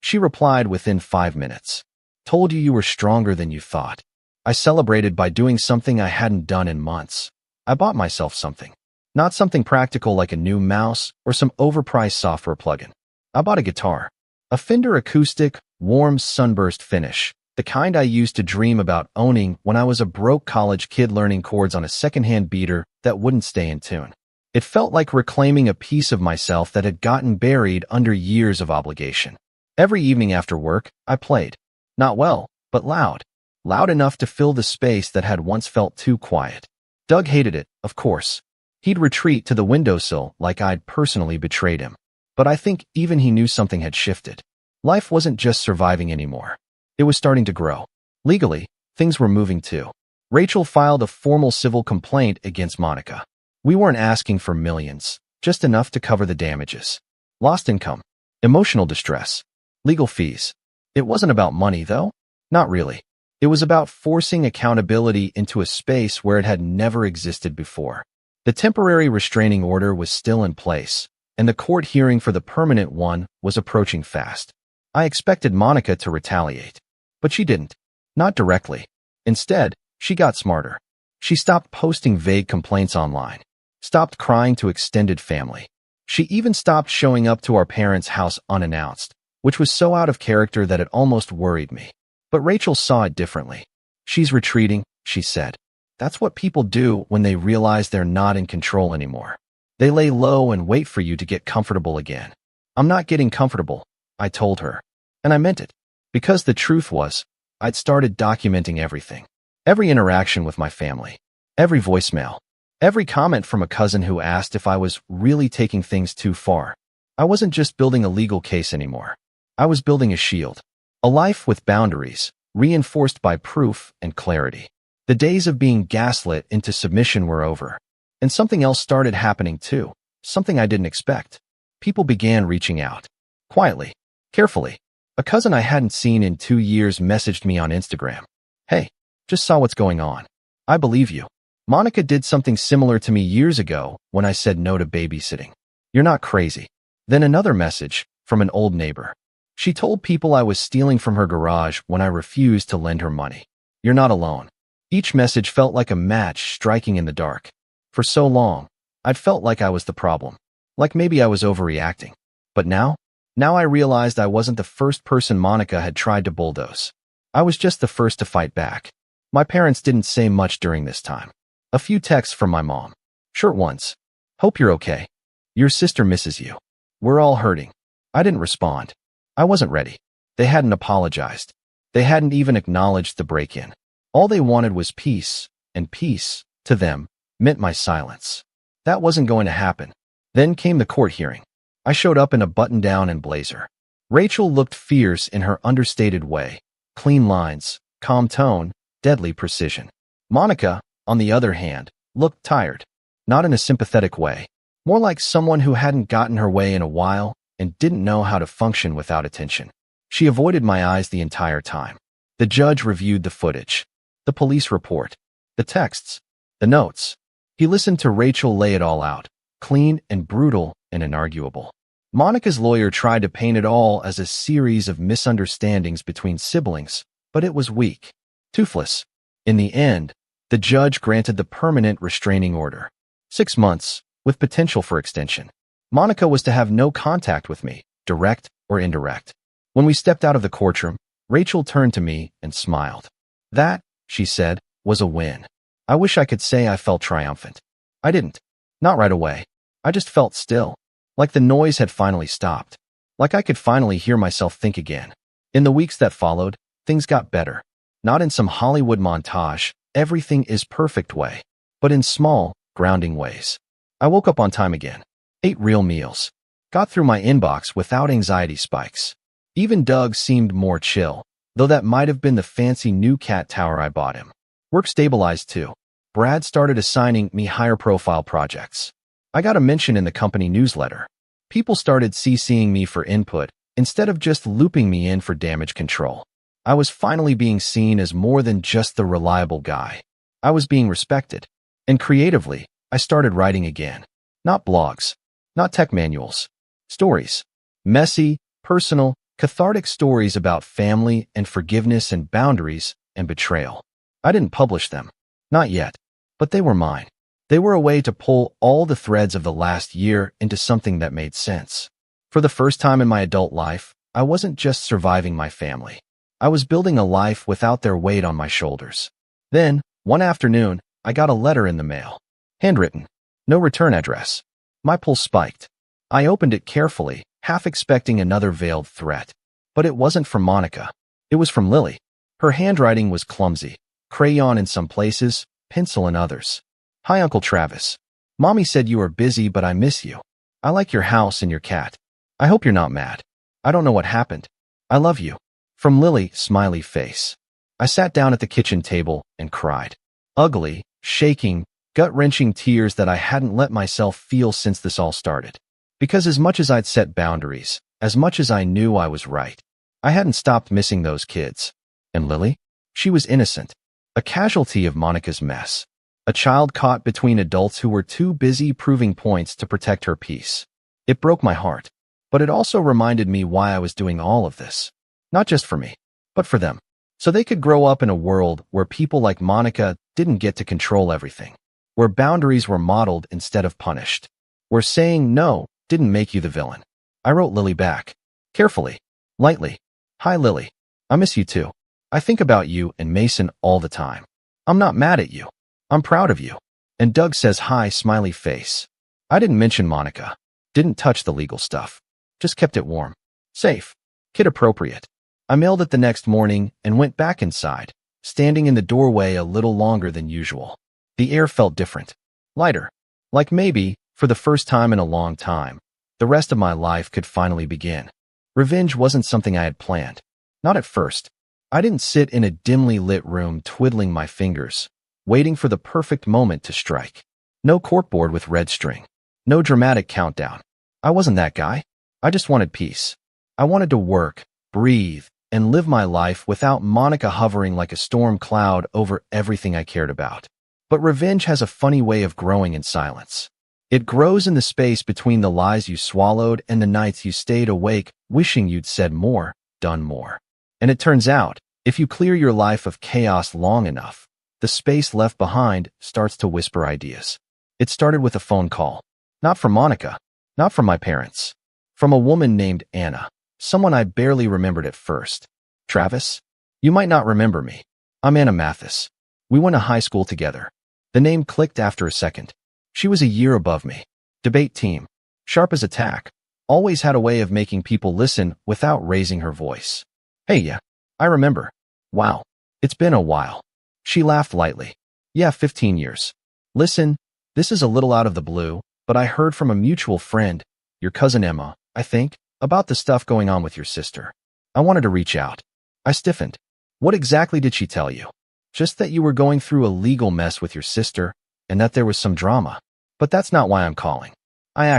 She replied within 5 minutes. Told you were stronger than you thought. I celebrated by doing something I hadn't done in months. I bought myself something. Not something practical like a new mouse or some overpriced software plugin. I bought a guitar. A Fender acoustic, warm sunburst finish. The kind I used to dream about owning when I was a broke college kid learning chords on a secondhand beater that wouldn't stay in tune. It felt like reclaiming a piece of myself that had gotten buried under years of obligation. Every evening after work, I played. Not well, but loud. Loud enough to fill the space that had once felt too quiet. Doug hated it, of course. He'd retreat to the windowsill like I'd personally betrayed him. But I think even he knew something had shifted. Life wasn't just surviving anymore. It was starting to grow. Legally, things were moving too. Rachel filed a formal civil complaint against Monica. We weren't asking for millions, just enough to cover the damages. Lost income, emotional distress, legal fees. It wasn't about money, though. Not really. It was about forcing accountability into a space where it had never existed before. The temporary restraining order was still in place, and the court hearing for the permanent one was approaching fast. I expected Monica to retaliate, but she didn't. Not directly. Instead, she got smarter. She stopped posting vague complaints online, stopped crying to extended family. She even stopped showing up to our parents' house unannounced, which was so out of character that it almost worried me. But Rachel saw it differently. She's retreating, she said. That's what people do when they realize they're not in control anymore. They lay low and wait for you to get comfortable again. I'm not getting comfortable, I told her. And I meant it. Because the truth was, I'd started documenting everything. Every interaction with my family. Every voicemail. Every comment from a cousin who asked if I was really taking things too far. I wasn't just building a legal case anymore. I was building a shield. A life with boundaries, reinforced by proof and clarity. The days of being gaslit into submission were over. And something else started happening too, something I didn't expect. People began reaching out. Quietly, carefully. A cousin I hadn't seen in 2 years messaged me on Instagram. Hey, just saw what's going on. I believe you. Monica did something similar to me years ago when I said no to babysitting. You're not crazy. Then another message from an old neighbor. She told people I was stealing from her garage when I refused to lend her money. You're not alone. Each message felt like a match striking in the dark. For so long, I'd felt like I was the problem, like maybe I was overreacting. But now I realized I wasn't the first person Monica had tried to bulldoze. I was just the first to fight back. My parents didn't say much during this time. A few texts from my mom. Short ones. Hope you're okay. Your sister misses you. We're all hurting. I didn't respond. I wasn't ready. They hadn't apologized. They hadn't even acknowledged the break-in. All they wanted was peace, and peace, to them, meant my silence. That wasn't going to happen. Then came the court hearing. I showed up in a button-down and blazer. Rachel looked fierce in her understated way. Clean lines, calm tone, deadly precision. Monica, on the other hand, looked tired. Not in a sympathetic way. More like someone who hadn't gotten her way in a while and didn't know how to function without attention. She avoided my eyes the entire time. The judge reviewed the footage, the police report, the texts, the notes. He listened to Rachel lay it all out, clean and brutal and inarguable. Monica's lawyer tried to paint it all as a series of misunderstandings between siblings, but it was weak, toothless. In the end, the judge granted the permanent restraining order. 6 months, with potential for extension. Monica was to have no contact with me, direct or indirect. When we stepped out of the courtroom, Rachel turned to me and smiled. That, she said, was a win. I wish I could say I felt triumphant. I didn't. Not right away. I just felt still. Like the noise had finally stopped. Like I could finally hear myself think again. In the weeks that followed, things got better. Not in some Hollywood montage, everything is perfect way, but in small, grounding ways. I woke up on time again. Ate real meals. Got through my inbox without anxiety spikes. Even Doug seemed more chill, though that might have been the fancy new cat tower I bought him. Work stabilized too. Brad started assigning me higher profile projects. I got a mention in the company newsletter. People started CCing me for input instead of just looping me in for damage control. I was finally being seen as more than just the reliable guy. I was being respected. And creatively, I started writing again. Not blogs. Not tech manuals. Stories. Messy, personal, cathartic stories about family and forgiveness and boundaries and betrayal. I didn't publish them. Not yet. But they were mine. They were a way to pull all the threads of the last year into something that made sense. For the first time in my adult life, I wasn't just surviving my family. I was building a life without their weight on my shoulders. Then, one afternoon, I got a letter in the mail. Handwritten. No return address. My pulse spiked. I opened it carefully, half expecting another veiled threat. But it wasn't from Monica. It was from Lily. Her handwriting was clumsy. Crayon in some places, pencil in others. Hi, Uncle Travis. Mommy said you are busy, but I miss you. I like your house and your cat. I hope you're not mad. I don't know what happened. I love you. From Lily, smiley face. I sat down at the kitchen table and cried. Ugly, shaking, gut-wrenching tears that I hadn't let myself feel since this all started. Because as much as I'd set boundaries, as much as I knew I was right, I hadn't stopped missing those kids. And Lily? She was innocent. A casualty of Monica's mess. A child caught between adults who were too busy proving points to protect her peace. It broke my heart, but it also reminded me why I was doing all of this. Not just for me, but for them. So they could grow up in a world where people like Monica didn't get to control everything. Where boundaries were modeled instead of punished. Where saying no didn't make you the villain. I wrote Lily back. Carefully. Lightly. Hi, Lily. I miss you too. I think about you and Mason all the time. I'm not mad at you. I'm proud of you. And Doug says hi, smiley face. I didn't mention Monica. Didn't touch the legal stuff. Just kept it warm. Safe. Kid appropriate. I mailed it the next morning and went back inside, standing in the doorway a little longer than usual. The air felt different. Lighter. Like maybe, for the first time in a long time, the rest of my life could finally begin. Revenge wasn't something I had planned. Not at first. I didn't sit in a dimly lit room twiddling my fingers, waiting for the perfect moment to strike. No corkboard with red string. No dramatic countdown. I wasn't that guy. I just wanted peace. I wanted to work, breathe, and live my life without Monica hovering like a storm cloud over everything I cared about. But revenge has a funny way of growing in silence. It grows in the space between the lies you swallowed and the nights you stayed awake wishing you'd said more, done more. And it turns out, if you clear your life of chaos long enough, The space left behind starts to whisper ideas. It started with a phone call. Not from Monica. Not from my parents. From a woman named Anna. Someone I barely remembered at first. Travis? You might not remember me. I'm Anna Mathis. We went to high school together. The name clicked after a second. She was a year above me. Debate team. Sharp as a tack. Always had a way of making people listen without raising her voice. Hey, yeah. I remember. Wow. It's been a while. She laughed lightly. Yeah, 15 years. Listen, this is a little out of the blue, but I heard from a mutual friend, your cousin Emma, I think, about the stuff going on with your sister. I wanted to reach out. I stiffened. What exactly did she tell you? Just that you were going through a legal mess with your sister and that there was some drama. But that's not why I'm calling. I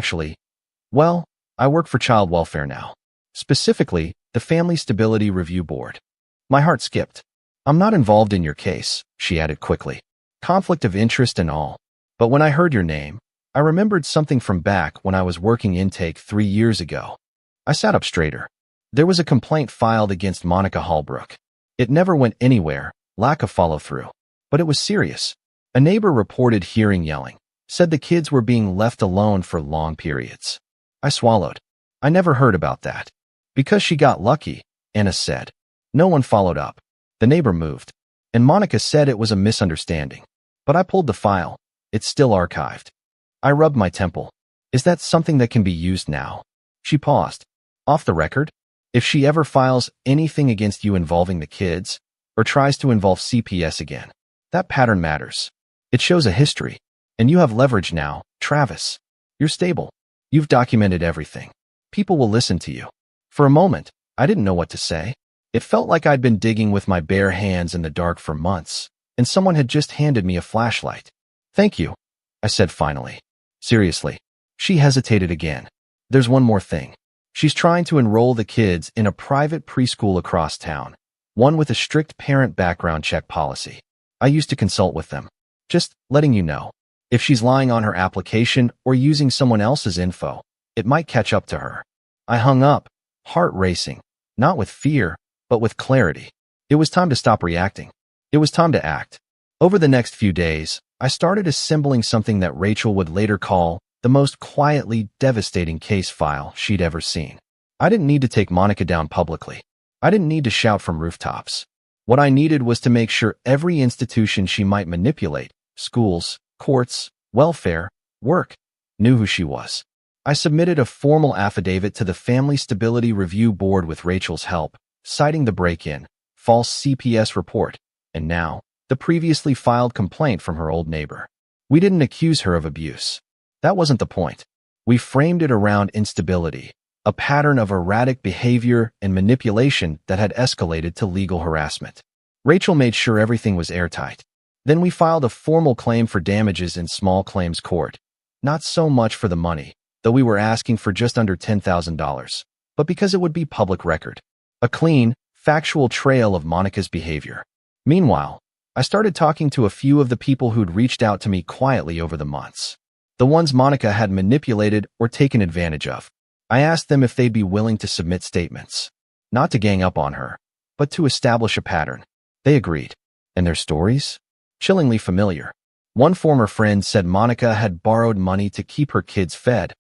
work for child welfare now. Specifically, the Family Stability Review Board. My heart skipped. I'm not involved in your case, she added quickly. Conflict of interest and all. But when I heard your name, I remembered something from back when I was working intake 3 years ago. I sat up straighter. There was a complaint filed against Monica Hallbrook. It never went anywhere, lack of follow-through. But it was serious. A neighbor reported hearing yelling, said the kids were being left alone for long periods. I swallowed. I never heard about that. Because she got lucky, Anna said. No one followed up. The neighbor moved. And Monica said it was a misunderstanding. But I pulled the file. It's still archived. I rubbed my temple. Is that something that can be used now? She paused. Off the record? If she ever files anything against you involving the kids, or tries to involve CPS again, that pattern matters. It shows a history. And you have leverage now, Travis. You're stable. You've documented everything. People will listen to you. For a moment, I didn't know what to say. It felt like I'd been digging with my bare hands in the dark for months, and someone had just handed me a flashlight. Thank you, I said finally. Seriously. She hesitated again. There's one more thing. She's trying to enroll the kids in a private preschool across town, one with a strict parent background check policy. I used to consult with them. Just letting you know. If she's lying on her application or using someone else's info, it might catch up to her. I hung up, heart racing, not with fear, but with clarity. It was time to stop reacting. It was time to act. Over the next few days, I started assembling something that Rachel would later call the most quietly devastating case file she'd ever seen. I didn't need to take Monica down publicly. I didn't need to shout from rooftops. What I needed was to make sure every institution she might manipulate, schools, courts, welfare, work, knew who she was. I submitted a formal affidavit to the Family Stability Review Board with Rachel's help, citing the break-in, false CPS report, and now, the previously filed complaint from her old neighbor. We didn't accuse her of abuse. That wasn't the point. We framed it around instability, a pattern of erratic behavior and manipulation that had escalated to legal harassment. Rachel made sure everything was airtight. Then we filed a formal claim for damages in small claims court. Not so much for the money, though we were asking for just under $10,000, but because it would be public record. A clean, factual trail of Monica's behavior. Meanwhile, I started talking to a few of the people who'd reached out to me quietly over the months. The ones Monica had manipulated or taken advantage of. I asked them if they'd be willing to submit statements. Not to gang up on her, but to establish a pattern. They agreed. And their stories? Chillingly familiar. One former friend said Monica had borrowed money to keep her kids fed,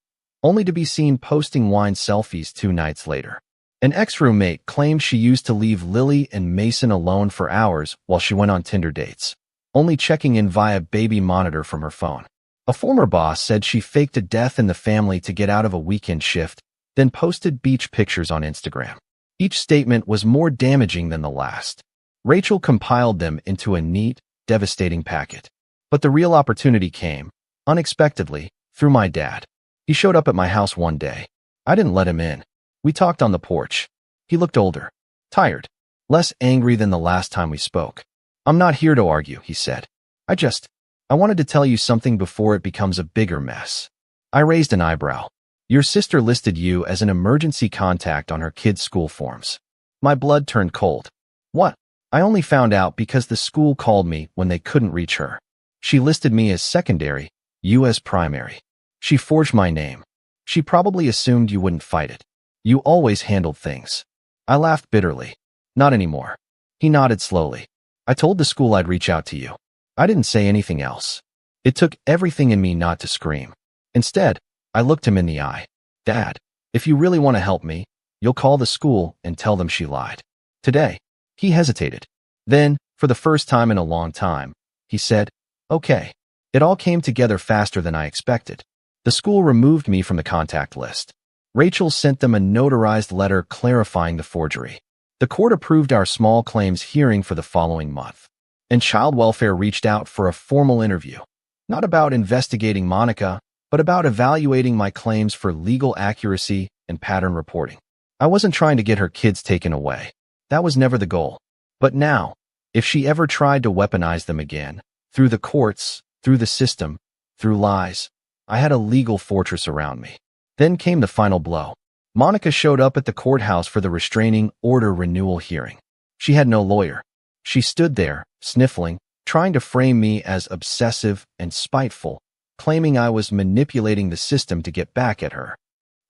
only to be seen posting wine selfies 2 nights later. An ex-roommate claimed she used to leave Lily and Mason alone for hours while she went on Tinder dates, only checking in via baby monitor from her phone. A former boss said she faked a death in the family to get out of a weekend shift, then posted beach pictures on Instagram. Each statement was more damaging than the last. Rachel compiled them into a neat, devastating packet. But the real opportunity came, unexpectedly, through my dad. He showed up at my house one day. I didn't let him in. We talked on the porch. He looked older, tired, less angry than the last time we spoke. I'm not here to argue, he said. I wanted to tell you something before it becomes a bigger mess. I raised an eyebrow. Your sister listed you as an emergency contact on her kids' school forms. My blood turned cold. What? I only found out because the school called me when they couldn't reach her. She listed me as secondary, you as primary. She forged my name. She probably assumed you wouldn't fight it. You always handled things. I laughed bitterly. Not anymore. He nodded slowly. I told the school I'd reach out to you. I didn't say anything else. It took everything in me not to scream. Instead, I looked him in the eye. Dad, if you really want to help me, you'll call the school and tell them she lied. Today. He hesitated. Then, for the first time in a long time, he said, okay. It all came together faster than I expected. The school removed me from the contact list. Rachel sent them a notarized letter clarifying the forgery. The court approved our small claims hearing for the following month. And child welfare reached out for a formal interview. Not about investigating Monica, but about evaluating my claims for legal accuracy and pattern reporting. I wasn't trying to get her kids taken away. That was never the goal. But now, if she ever tried to weaponize them again, through the courts, through the system, through lies, I had a legal fortress around me. Then came the final blow. Monica showed up at the courthouse for the restraining order renewal hearing. She had no lawyer. She stood there, sniffling, trying to frame me as obsessive and spiteful, claiming I was manipulating the system to get back at her.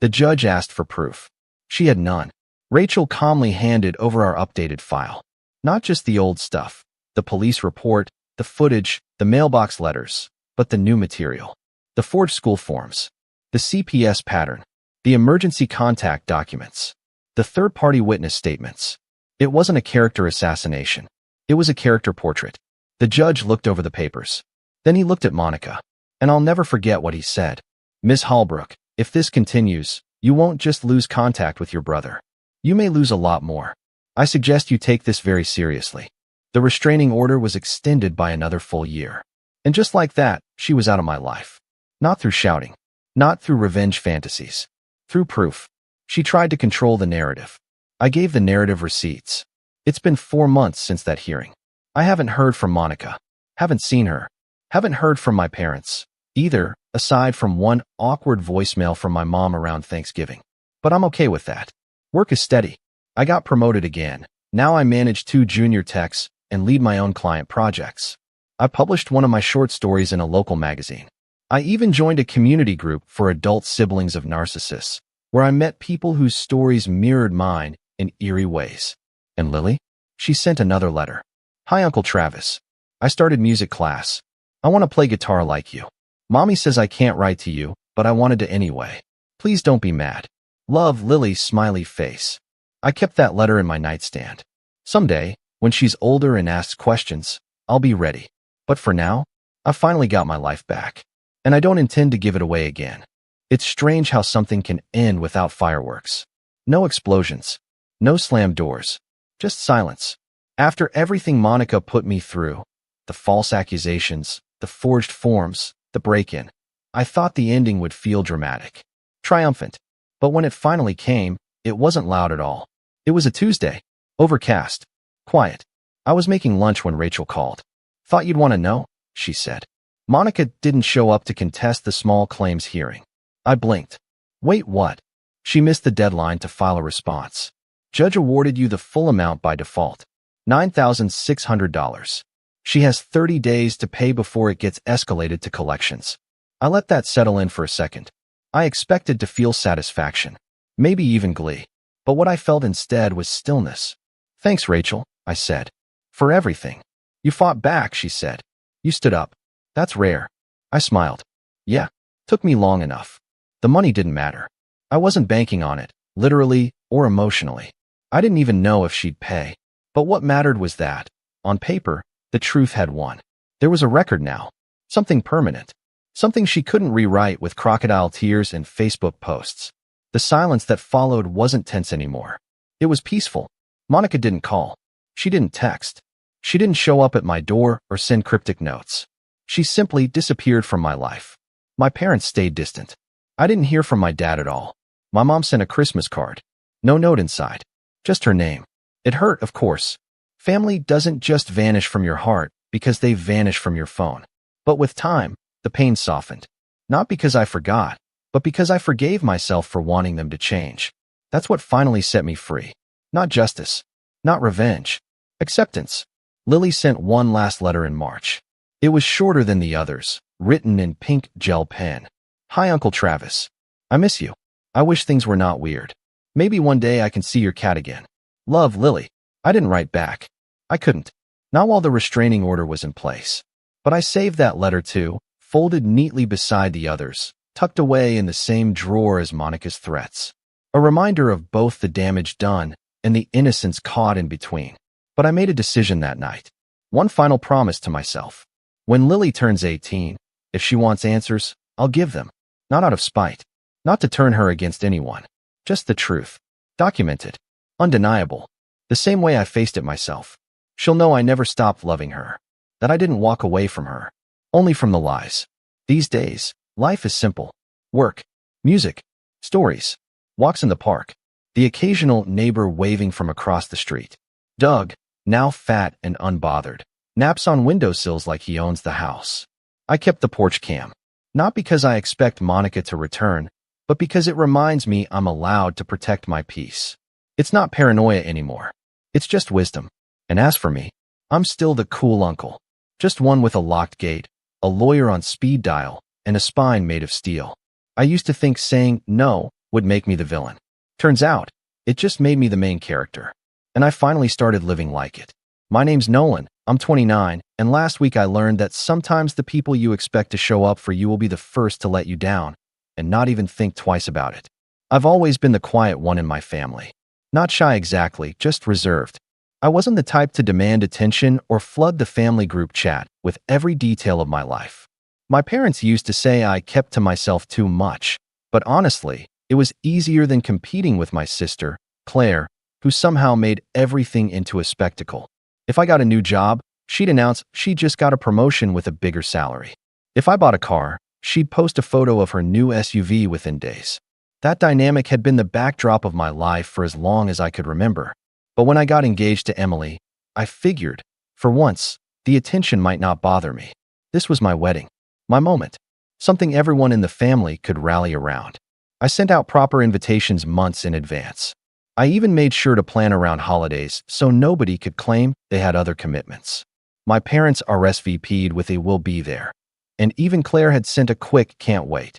The judge asked for proof. She had none. Rachel calmly handed over our updated file. Not just the old stuff, the police report, the footage, the mailbox letters, but the new material. The forged school forms, the CPS pattern, the emergency contact documents, the third-party witness statements. It wasn't a character assassination. It was a character portrait. The judge looked over the papers. Then he looked at Monica. And I'll never forget what he said. Miss Holbrook, if this continues, you won't just lose contact with your brother. You may lose a lot more. I suggest you take this very seriously. The restraining order was extended by another full year. And just like that, she was out of my life. Not through shouting. Not through revenge fantasies. Through proof. She tried to control the narrative. I gave the narrative receipts. It's been 4 months since that hearing. I haven't heard from Monica. Haven't seen her. Haven't heard from my parents, either, aside from one awkward voicemail from my mom around Thanksgiving. But I'm okay with that. Work is steady. I got promoted again. Now I manage 2 junior techs and lead my own client projects. I published one of my short stories in a local magazine. I even joined a community group for adult siblings of narcissists, where I met people whose stories mirrored mine in eerie ways. And Lily? She sent another letter. Hi, Uncle Travis. I started music class. I want to play guitar like you. Mommy says I can't write to you, but I wanted to anyway. Please don't be mad. Love, Lily's smiley face. I kept that letter in my nightstand. Someday, when she's older and asks questions, I'll be ready. But for now, I've finally got my life back. And I don't intend to give it away again. It's strange how something can end without fireworks. No explosions. No slammed doors. Just silence. After everything Monica put me through, the false accusations, the forged forms, the break-in, I thought the ending would feel dramatic. Triumphant. But when it finally came, it wasn't loud at all. It was a Tuesday. Overcast. Quiet. I was making lunch when Rachel called. Thought you'd want to know, she said. Monica didn't show up to contest the small claims hearing. I blinked. Wait, what? She missed the deadline to file a response. Judge awarded you the full amount by default. $9,600. She has 30 days to pay before it gets escalated to collections. I let that settle in for a second. I expected to feel satisfaction, maybe even glee. But what I felt instead was stillness. Thanks, Rachel, I said. For everything. You fought back, she said. You stood up. That's rare. I smiled. Yeah, took me long enough. The money didn't matter. I wasn't banking on it, literally or emotionally. I didn't even know if she'd pay. But what mattered was that, on paper, the truth had won. There was a record now. Something permanent. Something she couldn't rewrite with crocodile tears and Facebook posts. The silence that followed wasn't tense anymore. It was peaceful. Monica didn't call. She didn't text. She didn't show up at my door or send cryptic notes. She simply disappeared from my life. My parents stayed distant. I didn't hear from my dad at all. My mom sent a Christmas card. No note inside. Just her name. It hurt, of course. Family doesn't just vanish from your heart because they vanish from your phone. But with time, the pain softened. Not because I forgot, but because I forgave myself for wanting them to change. That's what finally set me free. Not justice. Not revenge. Acceptance. Lily sent one last letter in March. It was shorter than the others, written in pink gel pen. Hi, Uncle Travis. I miss you. I wish things were not weird. Maybe one day I can see your cat again. Love, Lily. I didn't write back. I couldn't. Not while the restraining order was in place. But I saved that letter too, folded neatly beside the others, tucked away in the same drawer as Monica's threats. A reminder of both the damage done and the innocence caught in between. But I made a decision that night. One final promise to myself. When Lily turns 18, if she wants answers, I'll give them. Not out of spite. Not to turn her against anyone. Just the truth. Documented. Undeniable. The same way I faced it myself. She'll know I never stopped loving her. That I didn't walk away from her. Only from the lies. These days, life is simple. Work. Music. Stories. Walks in the park. The occasional neighbor waving from across the street. Doug, now fat and unbothered, naps on windowsills like he owns the house. I kept the porch cam. Not because I expect Monica to return, but because it reminds me I'm allowed to protect my peace. It's not paranoia anymore. It's just wisdom. And as for me, I'm still the cool uncle. Just one with a locked gate, a lawyer on speed dial, and a spine made of steel. I used to think saying no would make me the villain. Turns out, it just made me the main character. And I finally started living like it. My name's Nolan, I'm 29, and last week I learned that sometimes the people you expect to show up for you will be the first to let you down, and not even think twice about it. I've always been the quiet one in my family. Not shy exactly, just reserved. I wasn't the type to demand attention or flood the family group chat with every detail of my life. My parents used to say I kept to myself too much, but honestly, it was easier than competing with my sister, Claire, who somehow made everything into a spectacle. If I got a new job, she'd announce she just got a promotion with a bigger salary. If I bought a car, she'd post a photo of her new SUV within days. That dynamic had been the backdrop of my life for as long as I could remember. But when I got engaged to Emily, I figured, for once, the attention might not bother me. This was my wedding, my moment, something everyone in the family could rally around. I sent out proper invitations months in advance. I even made sure to plan around holidays so nobody could claim they had other commitments. My parents RSVP'd with a "will be there," and even Claire had sent a quick "can't wait."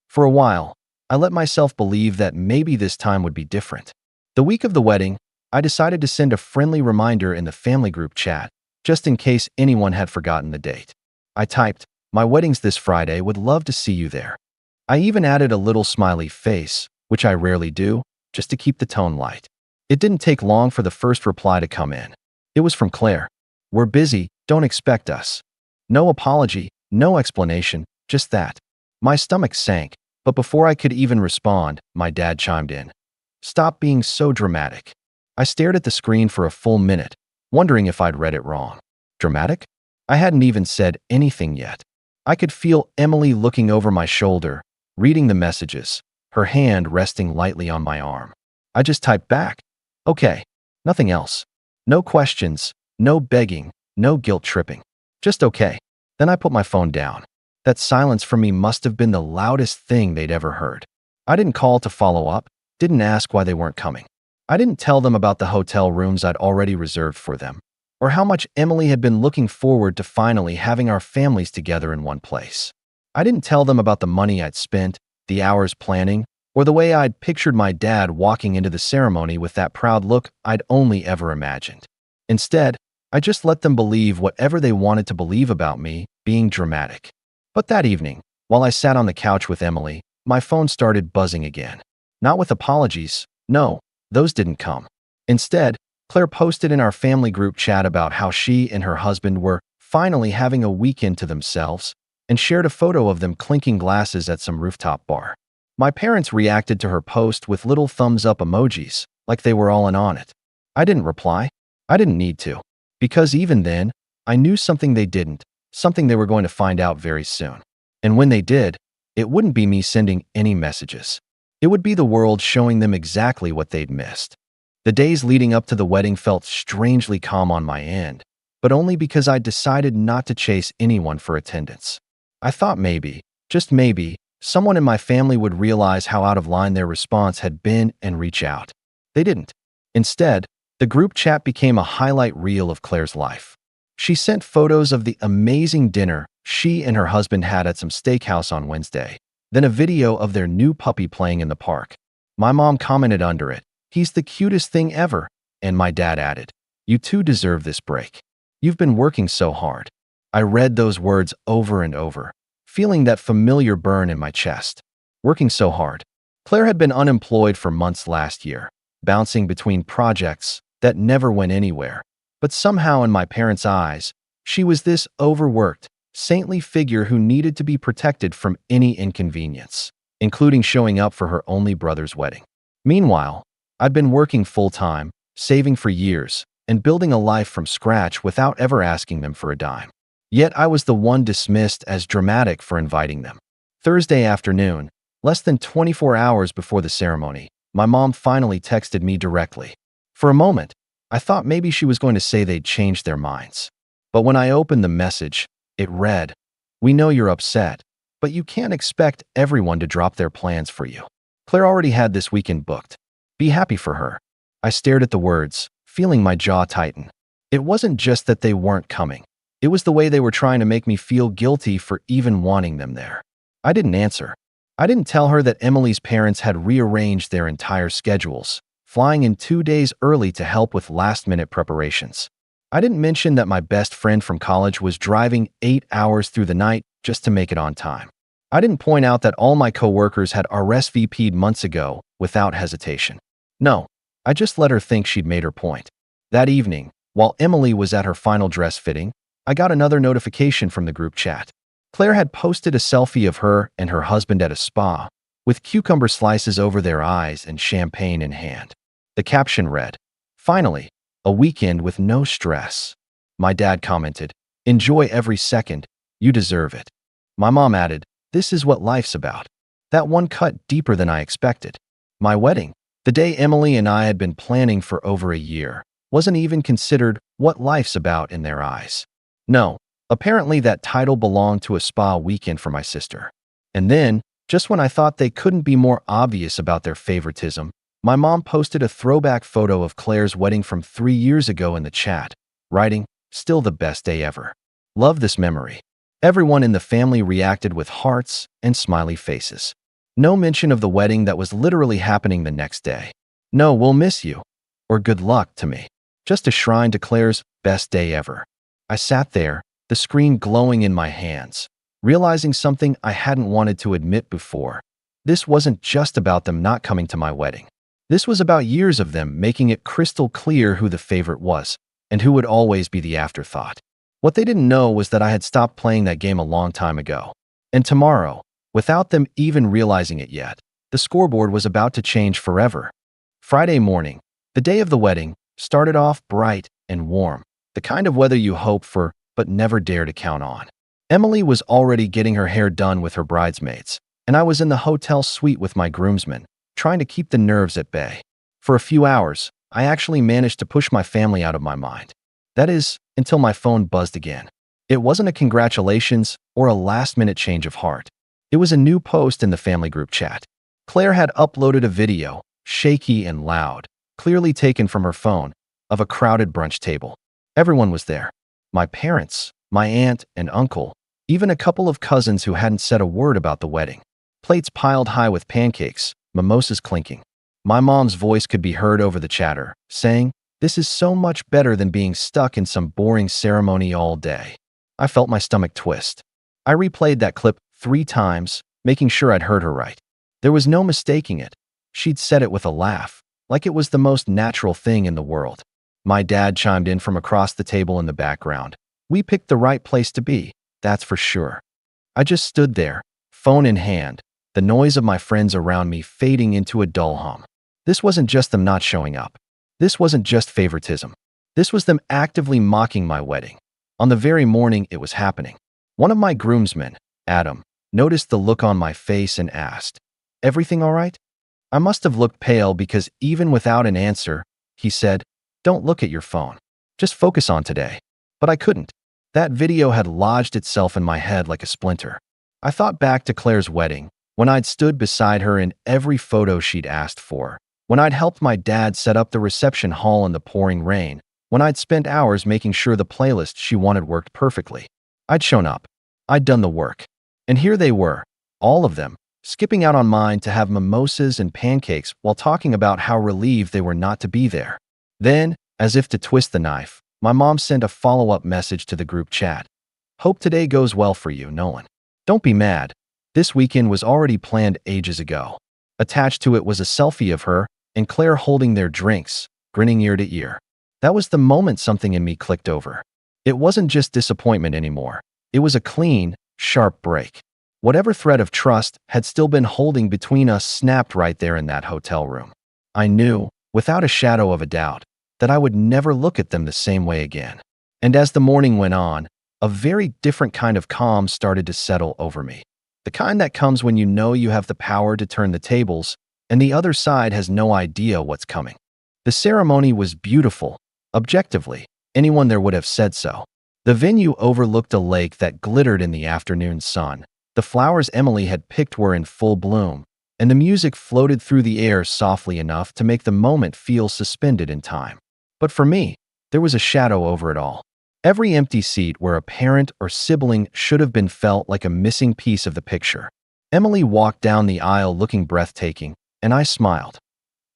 For a while, I let myself believe that maybe this time would be different. The week of the wedding, I decided to send a friendly reminder in the family group chat, just in case anyone had forgotten the date. I typed, "My wedding's this Friday, would love to see you there." I even added a little smiley face, which I rarely do, just to keep the tone light. It didn't take long for the first reply to come in. It was from Claire. "We're busy, don't expect us." No apology, no explanation, just that. My stomach sank, but before I could even respond, my dad chimed in. "Stop being so dramatic." I stared at the screen for a full minute, wondering if I'd read it wrong. Dramatic? I hadn't even said anything yet. I could feel Emily looking over my shoulder, reading the messages, her hand resting lightly on my arm. I just typed back, "Okay." Nothing else. No questions, no begging, no guilt tripping. Just okay. Then I put my phone down. That silence from me must have been the loudest thing they'd ever heard. I didn't call to follow up, didn't ask why they weren't coming. I didn't tell them about the hotel rooms I'd already reserved for them, or how much Emily had been looking forward to finally having our families together in one place. I didn't tell them about the money I'd spent, the hours planning, or the way I'd pictured my dad walking into the ceremony with that proud look I'd only ever imagined. Instead, I just let them believe whatever they wanted to believe about me being dramatic. But that evening, while I sat on the couch with Emily, my phone started buzzing again. Not with apologies, no, those didn't come. Instead, Claire posted in our family group chat about how she and her husband were finally having a weekend to themselves, and shared a photo of them clinking glasses at some rooftop bar. My parents reacted to her post with little thumbs up emojis, like they were all in on it. I didn't reply. I didn't need to. Because even then, I knew something they didn't, something they were going to find out very soon. And when they did, it wouldn't be me sending any messages. It would be the world showing them exactly what they'd missed. The days leading up to the wedding felt strangely calm on my end, but only because I decided not to chase anyone for attendance. I thought maybe, just maybe, someone in my family would realize how out of line their response had been and reach out. They didn't. Instead, the group chat became a highlight reel of Claire's life. She sent photos of the amazing dinner she and her husband had at some steakhouse on Wednesday, then a video of their new puppy playing in the park. My mom commented under it, "He's the cutest thing ever," and my dad added, "You two deserve this break. You've been working so hard." I read those words over and over, feeling that familiar burn in my chest. Working so hard. Claire had been unemployed for months last year, bouncing between projects that never went anywhere. But somehow in my parents' eyes, she was this overworked, saintly figure who needed to be protected from any inconvenience, including showing up for her only brother's wedding. Meanwhile, I'd been working full-time, saving for years, and building a life from scratch without ever asking them for a dime. Yet I was the one dismissed as dramatic for inviting them. Thursday afternoon, less than 24 hours before the ceremony, my mom finally texted me directly. For a moment, I thought maybe she was going to say they'd changed their minds. But when I opened the message, it read, "We know you're upset, but you can't expect everyone to drop their plans for you. Claire already had this weekend booked. Be happy for her." I stared at the words, feeling my jaw tighten. It wasn't just that they weren't coming. It was the way they were trying to make me feel guilty for even wanting them there. I didn't answer. I didn't tell her that Emily's parents had rearranged their entire schedules, flying in 2 days early to help with last-minute preparations. I didn't mention that my best friend from college was driving 8 hours through the night just to make it on time. I didn't point out that all my coworkers had RSVP'd months ago without hesitation. No, I just let her think she'd made her point. That evening, while Emily was at her final dress fitting, I got another notification from the group chat. Claire had posted a selfie of her and her husband at a spa, with cucumber slices over their eyes and champagne in hand. The caption read, "Finally, a weekend with no stress." My dad commented, "Enjoy every second, you deserve it." My mom added, "This is what life's about." That one cut deeper than I expected. My wedding, the day Emily and I had been planning for over a year, wasn't even considered what life's about in their eyes. No, apparently that title belonged to a spa weekend for my sister. And then, just when I thought they couldn't be more obvious about their favoritism, my mom posted a throwback photo of Claire's wedding from 3 years ago in the chat, writing, "Still the best day ever. Love this memory." Everyone in the family reacted with hearts and smiley faces. No mention of the wedding that was literally happening the next day. No "we'll miss you" or "good luck" to me. Just a shrine to Claire's best day ever. I sat there, the screen glowing in my hands, realizing something I hadn't wanted to admit before. This wasn't just about them not coming to my wedding. This was about years of them making it crystal clear who the favorite was and who would always be the afterthought. What they didn't know was that I had stopped playing that game a long time ago. And tomorrow, without them even realizing it yet, the scoreboard was about to change forever. Friday morning, the day of the wedding, started off bright and warm, the kind of weather you hope for but never dare to count on. Emily was already getting her hair done with her bridesmaids, and I was in the hotel suite with my groomsmen, trying to keep the nerves at bay. For a few hours, I actually managed to push my family out of my mind. That is, until my phone buzzed again. It wasn't a congratulations or a last-minute change of heart. It was a new post in the family group chat. Claire had uploaded a video, shaky and loud, clearly taken from her phone, of a crowded brunch table. Everyone was there. My parents, my aunt and uncle, even a couple of cousins who hadn't said a word about the wedding. Plates piled high with pancakes, mimosas clinking. My mom's voice could be heard over the chatter, saying, "This is so much better than being stuck in some boring ceremony all day." I felt my stomach twist. I replayed that clip 3 times, making sure I'd heard her right. There was no mistaking it. She'd said it with a laugh, like it was the most natural thing in the world. My dad chimed in from across the table in the background. "We picked the right place to be, that's for sure." I just stood there, phone in hand, the noise of my friends around me fading into a dull hum. This wasn't just them not showing up. This wasn't just favoritism. This was them actively mocking my wedding. On the very morning it was happening. One of my groomsmen, Adam, noticed the look on my face and asked, "Everything all right?" I must have looked pale because even without an answer, he said, "Don't look at your phone. Just focus on today." But I couldn't. That video had lodged itself in my head like a splinter. I thought back to Claire's wedding, when I'd stood beside her in every photo she'd asked for, when I'd helped my dad set up the reception hall in the pouring rain, when I'd spent hours making sure the playlist she wanted worked perfectly. I'd shown up. I'd done the work. And here they were, all of them, skipping out on mine to have mimosas and pancakes while talking about how relieved they were not to be there. Then, as if to twist the knife, my mom sent a follow-up message to the group chat. Hope today goes well for you, Nolan. Don't be mad. This weekend was already planned ages ago. Attached to it was a selfie of her and Claire holding their drinks, grinning ear to ear. That was the moment something in me clicked over. It wasn't just disappointment anymore. It was a clean, sharp break. Whatever thread of trust had still been holding between us snapped right there in that hotel room. I knew, without a shadow of a doubt, that I would never look at them the same way again. And as the morning went on, a very different kind of calm started to settle over me. The kind that comes when you know you have the power to turn the tables, and the other side has no idea what's coming. The ceremony was beautiful, objectively. Anyone there would have said so. The venue overlooked a lake that glittered in the afternoon sun. The flowers Emily had picked were in full bloom, and the music floated through the air softly enough to make the moment feel suspended in time. But for me, there was a shadow over it all. Every empty seat where a parent or sibling should have been felt like a missing piece of the picture. Emily walked down the aisle looking breathtaking, and I smiled.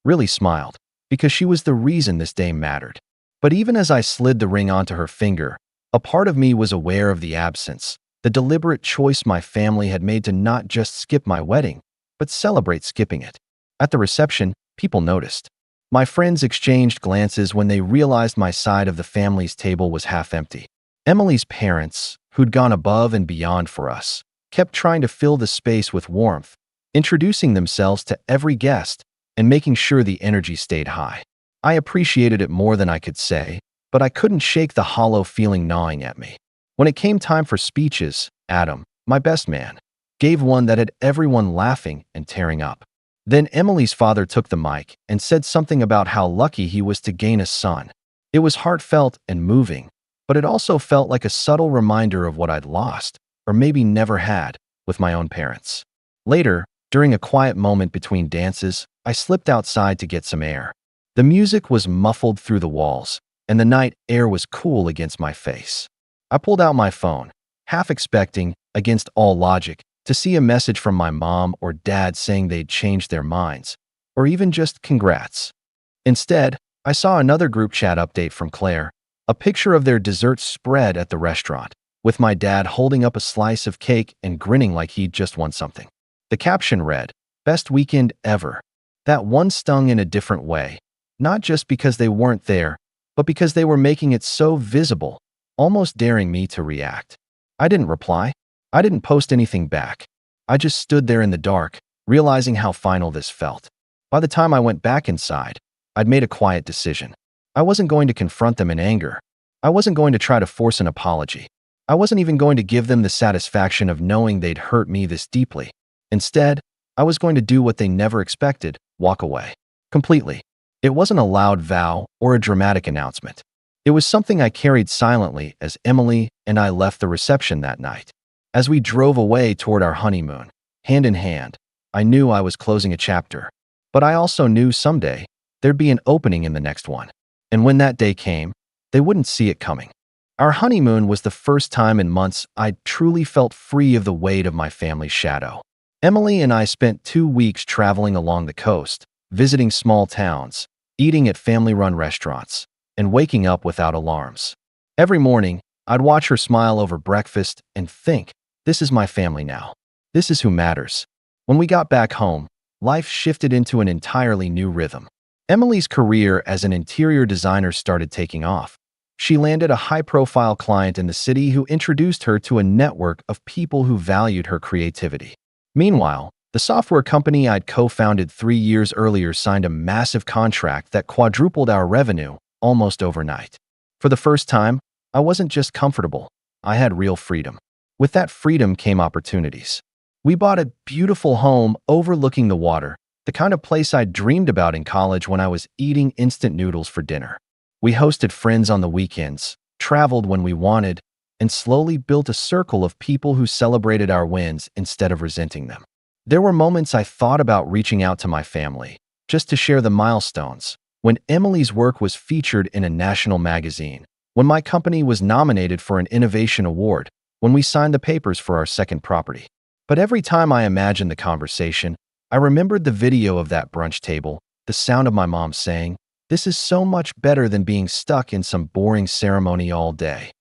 Really smiled, because she was the reason this day mattered. But even as I slid the ring onto her finger, a part of me was aware of the absence, the deliberate choice my family had made to not just skip my wedding, but celebrate skipping it. At the reception, people noticed. My friends exchanged glances when they realized my side of the family's table was half empty. Emily's parents, who'd gone above and beyond for us, kept trying to fill the space with warmth, introducing themselves to every guest and making sure the energy stayed high. I appreciated it more than I could say, but I couldn't shake the hollow feeling gnawing at me. When it came time for speeches, Adam, my best man, gave one that had everyone laughing and tearing up. Then Emily's father took the mic and said something about how lucky he was to gain a son. It was heartfelt and moving, but it also felt like a subtle reminder of what I'd lost, or maybe never had, with my own parents. Later, during a quiet moment between dances, I slipped outside to get some air. The music was muffled through the walls, and the night air was cool against my face. I pulled out my phone, half expecting, against all logic, to see a message from my mom or dad saying they'd changed their minds, or even just congrats. Instead, I saw another group chat update from Claire, a picture of their dessert spread at the restaurant, with my dad holding up a slice of cake and grinning like he'd just won something. The caption read, "Best weekend ever." That one stung in a different way, not just because they weren't there, but because they were making it so visible, almost daring me to react. I didn't reply. I didn't post anything back. I just stood there in the dark, realizing how final this felt. By the time I went back inside, I'd made a quiet decision. I wasn't going to confront them in anger. I wasn't going to try to force an apology. I wasn't even going to give them the satisfaction of knowing they'd hurt me this deeply. Instead, I was going to do what they never expected, walk away. Completely. It wasn't a loud vow or a dramatic announcement. It was something I carried silently as Emily and I left the reception that night. As we drove away toward our honeymoon, hand in hand, I knew I was closing a chapter. But I also knew someday there'd be an opening in the next one. And when that day came, they wouldn't see it coming. Our honeymoon was the first time in months I'd truly felt free of the weight of my family's shadow. Emily and I spent 2 weeks traveling along the coast, visiting small towns, eating at family-run restaurants, and waking up without alarms. Every morning, I'd watch her smile over breakfast and think, this is my family now. This is who matters. When we got back home, life shifted into an entirely new rhythm. Emily's career as an interior designer started taking off. She landed a high-profile client in the city who introduced her to a network of people who valued her creativity. Meanwhile, the software company I'd co-founded 3 years earlier signed a massive contract that quadrupled our revenue almost overnight. For the first time, I wasn't just comfortable. I had real freedom. With that freedom came opportunities. We bought a beautiful home overlooking the water, the kind of place I'd dreamed about in college when I was eating instant noodles for dinner. We hosted friends on the weekends, traveled when we wanted, and slowly built a circle of people who celebrated our wins instead of resenting them. There were moments I thought about reaching out to my family, just to share the milestones, when Emily's work was featured in a national magazine, when my company was nominated for an innovation award, when we signed the papers for our second property. But every time I imagined the conversation, I remembered the video of that brunch table, the sound of my mom saying, "This is so much better than being stuck in some boring ceremony all day."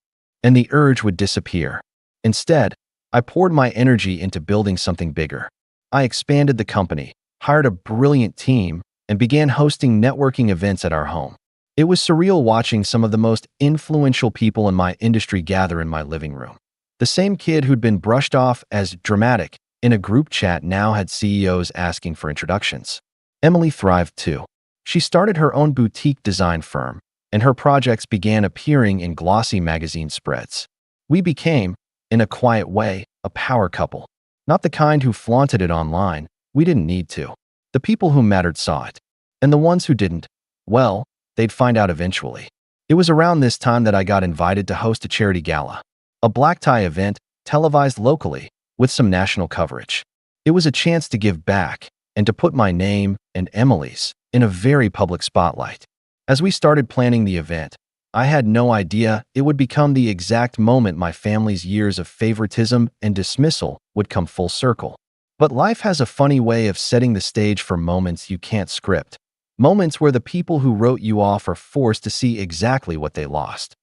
And the urge would disappear. Instead, I poured my energy into building something bigger. I expanded the company, hired a brilliant team, and began hosting networking events at our home. It was surreal watching some of the most influential people in my industry gather in my living room. The same kid who'd been brushed off as dramatic in a group chat now had CEOs asking for introductions. Emily thrived too. She started her own boutique design firm, and her projects began appearing in glossy magazine spreads. We became, in a quiet way, a power couple. Not the kind who flaunted it online. We didn't need to. The people who mattered saw it. And the ones who didn't, well, they'd find out eventually. It was around this time that I got invited to host a charity gala, a black tie event televised locally with some national coverage. It was a chance to give back and to put my name and Emily's in a very public spotlight. As we started planning the event, I had no idea it would become the exact moment my family's years of favoritism and dismissal would come full circle. But life has a funny way of setting the stage for moments you can't script. Moments where the people who wrote you off are forced to see exactly what they lost.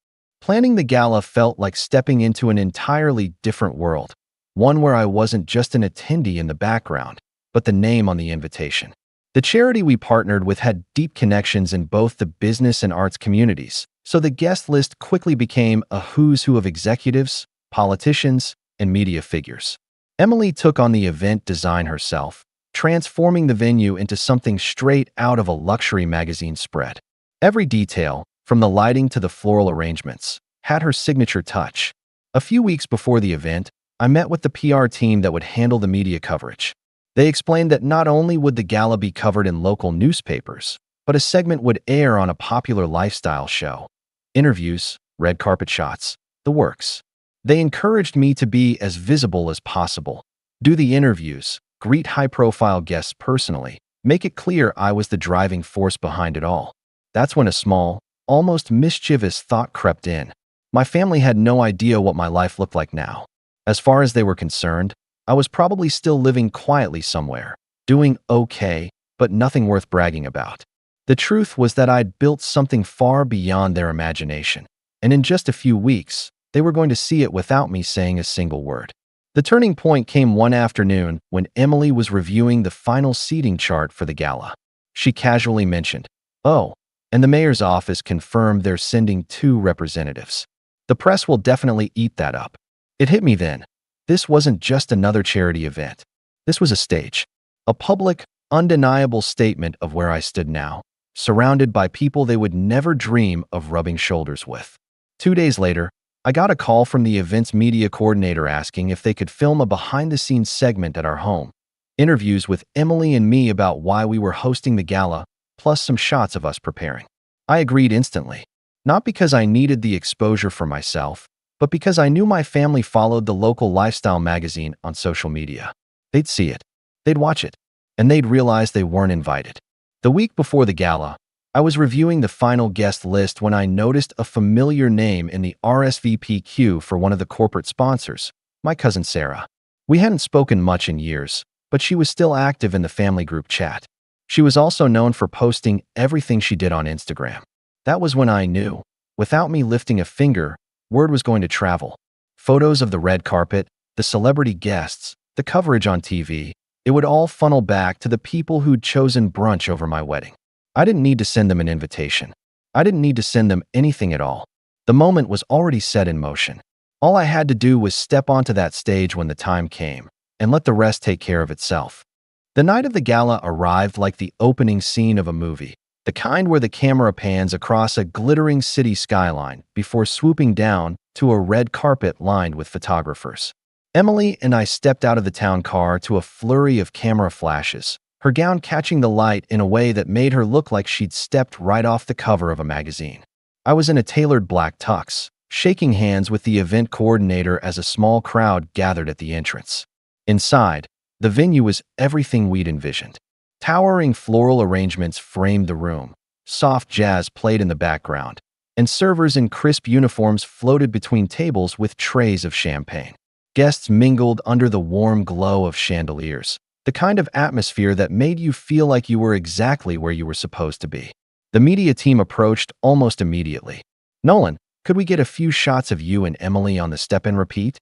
Planning the gala felt like stepping into an entirely different world, one where I wasn't just an attendee in the background, but the name on the invitation. The charity we partnered with had deep connections in both the business and arts communities, so the guest list quickly became a who's who of executives, politicians, and media figures. Emily took on the event design herself, transforming the venue into something straight out of a luxury magazine spread. Every detail, from the lighting to the floral arrangements, had her signature touch. A few weeks before the event, I met with the PR team that would handle the media coverage. They explained that not only would the gala be covered in local newspapers, but a segment would air on a popular lifestyle show. Interviews, red carpet shots, the works. They encouraged me to be as visible as possible, do the interviews, greet high-profile guests personally, make it clear I was the driving force behind it all. That's when a small, almost mischievous thought crept in. My family had no idea what my life looked like now. As far as they were concerned, I was probably still living quietly somewhere, doing okay, but nothing worth bragging about. The truth was that I'd built something far beyond their imagination, and in just a few weeks, they were going to see it without me saying a single word. The turning point came one afternoon when Emily was reviewing the final seating chart for the gala. She casually mentioned, "Oh, and the mayor's office confirmed they're sending 2 representatives. The press will definitely eat that up." It hit me then. This wasn't just another charity event. This was a stage. A public, undeniable statement of where I stood now, surrounded by people they would never dream of rubbing shoulders with. 2 days later, I got a call from the event's media coordinator asking if they could film a behind-the-scenes segment at our home. Interviews with Emily and me about why we were hosting the gala, plus some shots of us preparing. I agreed instantly. Not because I needed the exposure for myself, but because I knew my family followed the local lifestyle magazine on social media. They'd see it, they'd watch it, and they'd realize they weren't invited. The week before the gala, I was reviewing the final guest list when I noticed a familiar name in the RSVP queue for one of the corporate sponsors, my cousin Sarah. We hadn't spoken much in years, but she was still active in the family group chat. She was also known for posting everything she did on Instagram. That was when I knew, without me lifting a finger, word was going to travel. Photos of the red carpet, the celebrity guests, the coverage on TV, it would all funnel back to the people who'd chosen brunch over my wedding. I didn't need to send them an invitation. I didn't need to send them anything at all. The moment was already set in motion. All I had to do was step onto that stage when the time came, and let the rest take care of itself. The night of the gala arrived like the opening scene of a movie, the kind where the camera pans across a glittering city skyline before swooping down to a red carpet lined with photographers. Emily and I stepped out of the town car to a flurry of camera flashes, her gown catching the light in a way that made her look like she'd stepped right off the cover of a magazine. I was in a tailored black tux, shaking hands with the event coordinator as a small crowd gathered at the entrance. Inside, the venue was everything we'd envisioned. Towering floral arrangements framed the room, soft jazz played in the background, and servers in crisp uniforms floated between tables with trays of champagne. Guests mingled under the warm glow of chandeliers, the kind of atmosphere that made you feel like you were exactly where you were supposed to be. The media team approached almost immediately. "Nolan, could we get a few shots of you and Emily on the step and repeat?"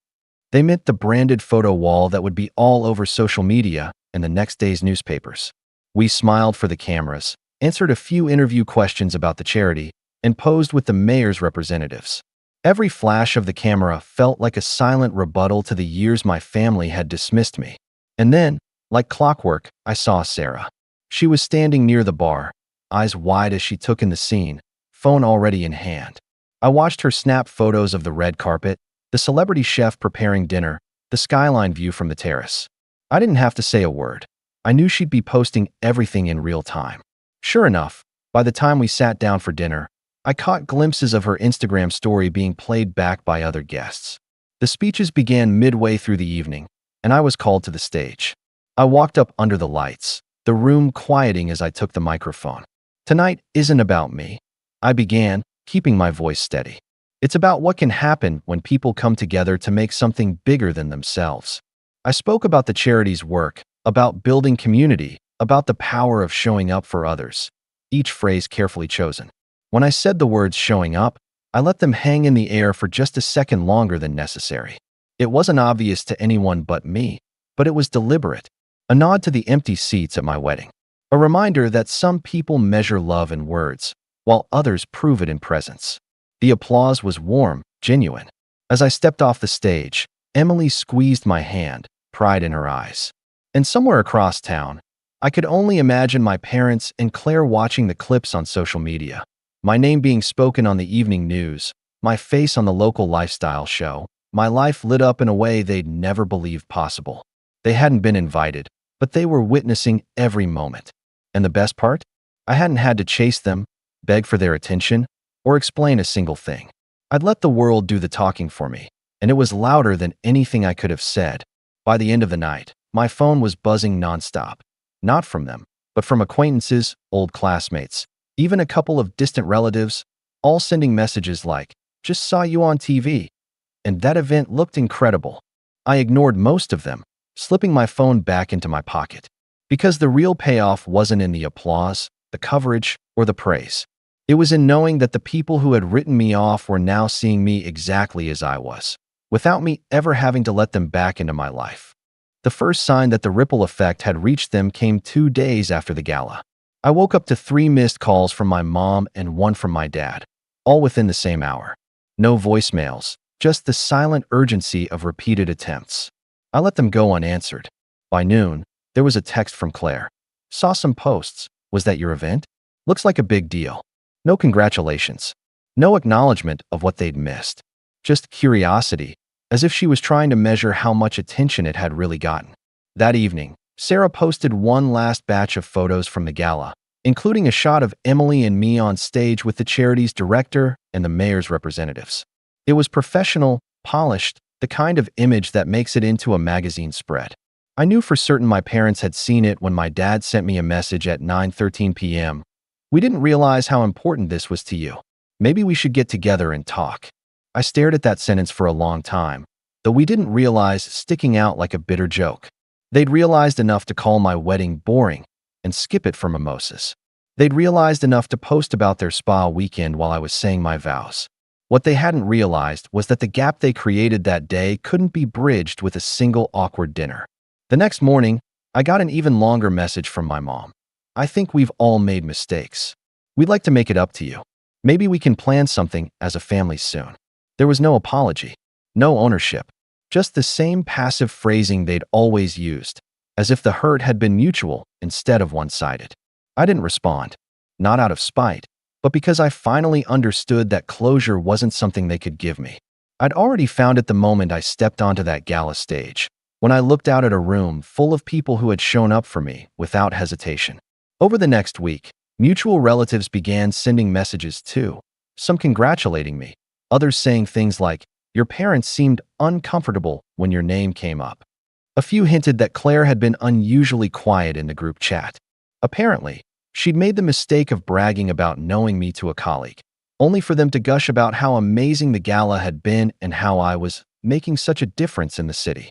They meant the branded photo wall that would be all over social media and the next day's newspapers. We smiled for the cameras, answered a few interview questions about the charity, and posed with the mayor's representatives. Every flash of the camera felt like a silent rebuttal to the years my family had dismissed me. And then, like clockwork, I saw Sarah. She was standing near the bar, eyes wide as she took in the scene, phone already in hand. I watched her snap photos of the red carpet, the celebrity chef preparing dinner, the skyline view from the terrace. I didn't have to say a word. I knew she'd be posting everything in real time. Sure enough, by the time we sat down for dinner, I caught glimpses of her Instagram story being played back by other guests. The speeches began midway through the evening, and I was called to the stage. I walked up under the lights, the room quieting as I took the microphone. Tonight isn't about me, I began, keeping my voice steady. It's about what can happen when people come together to make something bigger than themselves. I spoke about the charity's work, about building community, about the power of showing up for others, each phrase carefully chosen. When I said the words showing up, I let them hang in the air for just a second longer than necessary. It wasn't obvious to anyone but me, but it was deliberate. A nod to the empty seats at my wedding. A reminder that some people measure love in words, while others prove it in presence. The applause was warm, genuine. As I stepped off the stage, Emily squeezed my hand, pride in her eyes. And somewhere across town, I could only imagine my parents and Claire watching the clips on social media. My name being spoken on the evening news, my face on the local lifestyle show, my life lit up in a way they'd never believed possible. They hadn't been invited, but they were witnessing every moment. And the best part? I hadn't had to chase them, beg for their attention, or explain a single thing. I'd let the world do the talking for me, and it was louder than anything I could have said. By the end of the night, my phone was buzzing nonstop. Not from them, but from acquaintances, old classmates, even a couple of distant relatives, all sending messages like, "Just saw you on TV." And that event looked incredible. I ignored most of them, slipping my phone back into my pocket. Because the real payoff wasn't in the applause, the coverage, or the praise. It was in knowing that the people who had written me off were now seeing me exactly as I was, without me ever having to let them back into my life. The first sign that the ripple effect had reached them came 2 days after the gala. I woke up to 3 missed calls from my mom and 1 from my dad, all within the same hour. No voicemails, just the silent urgency of repeated attempts. I let them go unanswered. By noon, there was a text from Claire. "Saw some posts. Was that your event? Looks like a big deal." No congratulations. No acknowledgement of what they'd missed. Just curiosity, as if she was trying to measure how much attention it had really gotten. That evening, Sarah posted one last batch of photos from the gala, including a shot of Emily and me on stage with the charity's director and the mayor's representatives. It was professional, polished, the kind of image that makes it into a magazine spread. I knew for certain my parents had seen it when my dad sent me a message at 9:13 p.m. "We didn't realize how important this was to you. Maybe we should get together and talk." I stared at that sentence for a long time, though we didn't realize sticking out like a bitter joke. They'd realized enough to call my wedding boring and skip it for mimosas. They'd realized enough to post about their spa weekend while I was saying my vows. What they hadn't realized was that the gap they created that day couldn't be bridged with a single awkward dinner. The next morning, I got an even longer message from my mom. "I think we've all made mistakes. We'd like to make it up to you. Maybe we can plan something as a family soon." There was no apology, no ownership, just the same passive phrasing they'd always used, as if the hurt had been mutual instead of one-sided. I didn't respond, not out of spite, but because I finally understood that closure wasn't something they could give me. I'd already found it the moment I stepped onto that gala stage, when I looked out at a room full of people who had shown up for me without hesitation. Over the next week, mutual relatives began sending messages too, some congratulating me, others saying things like, "Your parents seemed uncomfortable when your name came up." A few hinted that Claire had been unusually quiet in the group chat. Apparently, she'd made the mistake of bragging about knowing me to a colleague, only for them to gush about how amazing the gala had been and how I was making such a difference in the city.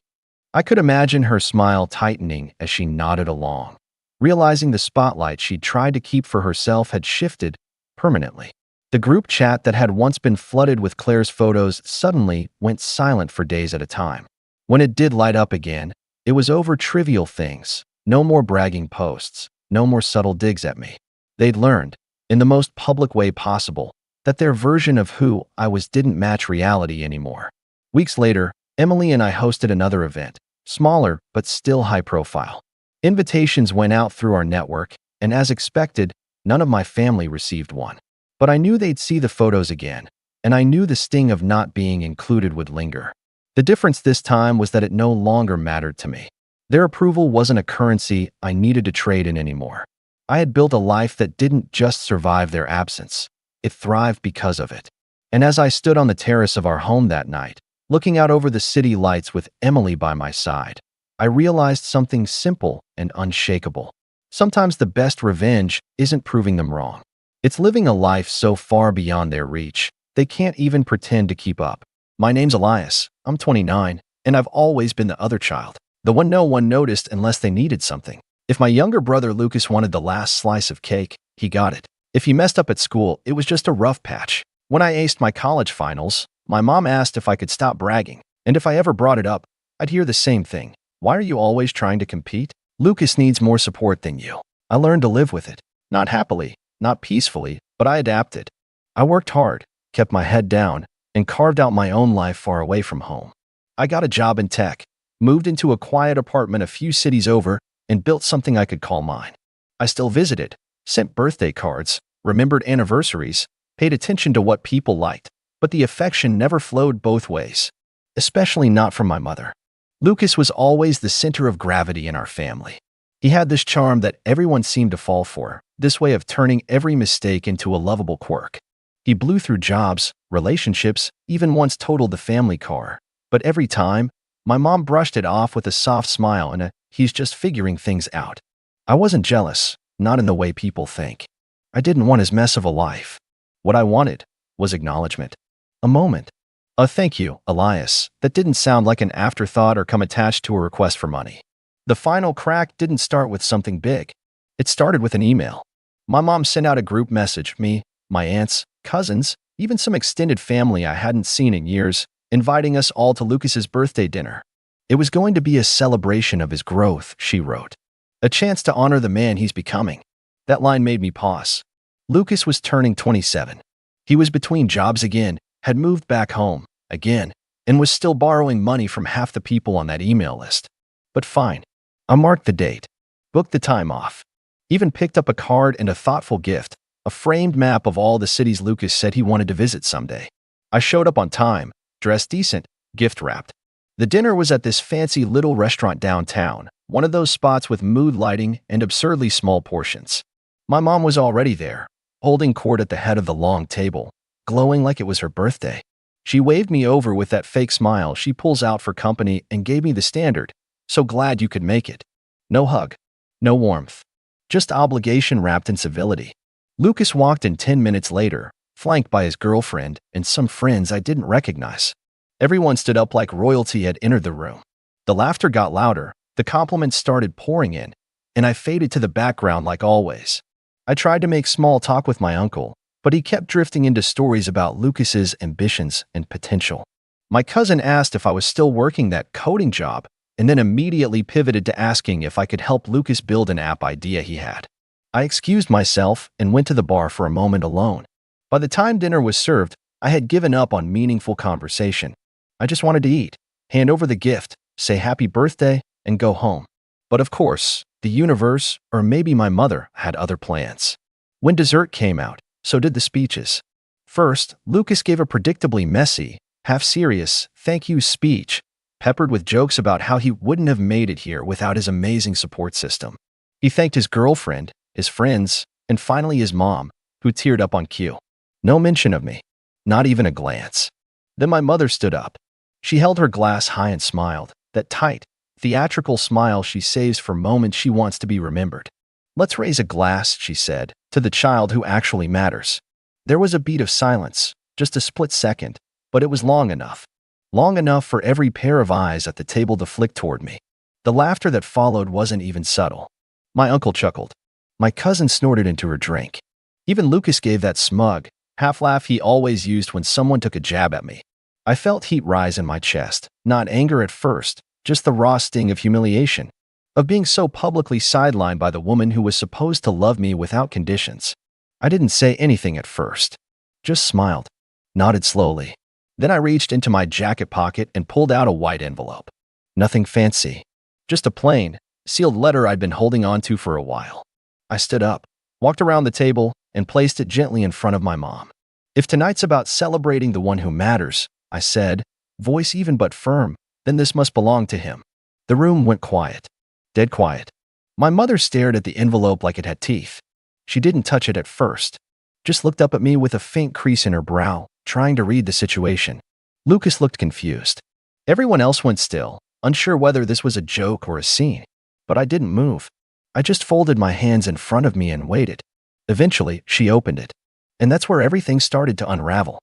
I could imagine her smile tightening as she nodded along, realizing the spotlight she'd tried to keep for herself had shifted permanently. The group chat that had once been flooded with Claire's photos suddenly went silent for days at a time. When it did light up again, it was over trivial things. No more bragging posts, no more subtle digs at me. They'd learned, in the most public way possible, that their version of who I was didn't match reality anymore. Weeks later, Emily and I hosted another event, smaller but still high profile. Invitations went out through our network, and as expected, none of my family received one. But I knew they'd see the photos again, and I knew the sting of not being included would linger. The difference this time was that it no longer mattered to me. Their approval wasn't a currency I needed to trade in anymore. I had built a life that didn't just survive their absence. It thrived because of it. And as I stood on the terrace of our home that night, looking out over the city lights with Emily by my side, I realized something simple and unshakable. Sometimes the best revenge isn't proving them wrong. It's living a life so far beyond their reach, they can't even pretend to keep up. My name's Elias, I'm 29, and I've always been the other child. The one no one noticed unless they needed something. If my younger brother Lucas wanted the last slice of cake, he got it. If he messed up at school, it was just a rough patch. When I aced my college finals, my mom asked if I could stop bragging, and if I ever brought it up, I'd hear the same thing. Why are you always trying to compete? Lucas needs more support than you. I learned to live with it. Not happily, not peacefully, but I adapted. I worked hard, kept my head down, and carved out my own life far away from home. I got a job in tech, moved into a quiet apartment a few cities over, and built something I could call mine. I still visited, sent birthday cards, remembered anniversaries, paid attention to what people liked, but the affection never flowed both ways, especially not from my mother. Lucas was always the center of gravity in our family. He had this charm that everyone seemed to fall for, this way of turning every mistake into a lovable quirk. He blew through jobs, relationships, even once totaled the family car. But every time, my mom brushed it off with a soft smile and he's just figuring things out. I wasn't jealous, not in the way people think. I didn't want his mess of a life. What I wanted was acknowledgement. A moment. A thank you, Elias, that didn't sound like an afterthought or come attached to a request for money. The final crack didn't start with something big. It started with an email. My mom sent out a group message, me, my aunts, cousins, even some extended family I hadn't seen in years, inviting us all to Lucas's birthday dinner. It was going to be a celebration of his growth, she wrote. A chance to honor the man he's becoming. That line made me pause. Lucas was turning 27. He was between jobs again, had moved back home, again, and was still borrowing money from half the people on that email list. But fine. I marked the date, booked the time off, even picked up a card and a thoughtful gift, a framed map of all the cities Lucas said he wanted to visit someday. I showed up on time, dressed decent, gift-wrapped. The dinner was at this fancy little restaurant downtown, one of those spots with mood lighting and absurdly small portions. My mom was already there, holding court at the head of the long table, glowing like it was her birthday. She waved me over with that fake smile she pulls out for company and gave me the standard, "So glad you could make it." No hug, no warmth, just obligation wrapped in civility. Lucas walked in 10 minutes later, flanked by his girlfriend and some friends I didn't recognize. Everyone stood up like royalty had entered the room. The laughter got louder, the compliments started pouring in, and I faded to the background like always. I tried to make small talk with my uncle, but he kept drifting into stories about Lucas's ambitions and potential. My cousin asked if I was still working that coding job, and then immediately pivoted to asking if I could help Lucas build an app idea he had. I excused myself and went to the bar for a moment alone. By the time dinner was served, I had given up on meaningful conversation. I just wanted to eat, hand over the gift, say happy birthday, and go home. But of course, the universe, or maybe my mother, had other plans. When dessert came out, so did the speeches. First, Lucas gave a predictably messy, half-serious thank you speech, peppered with jokes about how he wouldn't have made it here without his amazing support system. He thanked his girlfriend, his friends, and finally his mom, who teared up on cue. No mention of me. Not even a glance. Then my mother stood up. She held her glass high and smiled, that tight, theatrical smile she saves for moments she wants to be remembered. "Let's raise a glass," she said, "to the child who actually matters." There was a beat of silence, just a split second, but it was long enough. Long enough for every pair of eyes at the table to flick toward me. The laughter that followed wasn't even subtle. My uncle chuckled. My cousin snorted into her drink. Even Lucas gave that smug, half laugh he always used when someone took a jab at me. I felt heat rise in my chest, not anger at first, just the raw sting of humiliation, of being so publicly sidelined by the woman who was supposed to love me without conditions. I didn't say anything at first, just smiled, nodded slowly. Then I reached into my jacket pocket and pulled out a white envelope. Nothing fancy, just a plain, sealed letter I'd been holding on to for a while. I stood up, walked around the table, and placed it gently in front of my mom. If tonight's about celebrating the one who matters, I said, voice even but firm, then this must belong to him. The room went quiet, dead quiet. My mother stared at the envelope like it had teeth. She didn't touch it at first, just looked up at me with a faint crease in her brow, trying to read the situation. Lucas looked confused. Everyone else went still, unsure whether this was a joke or a scene. But I didn't move. I just folded my hands in front of me and waited. Eventually, she opened it. And that's where everything started to unravel.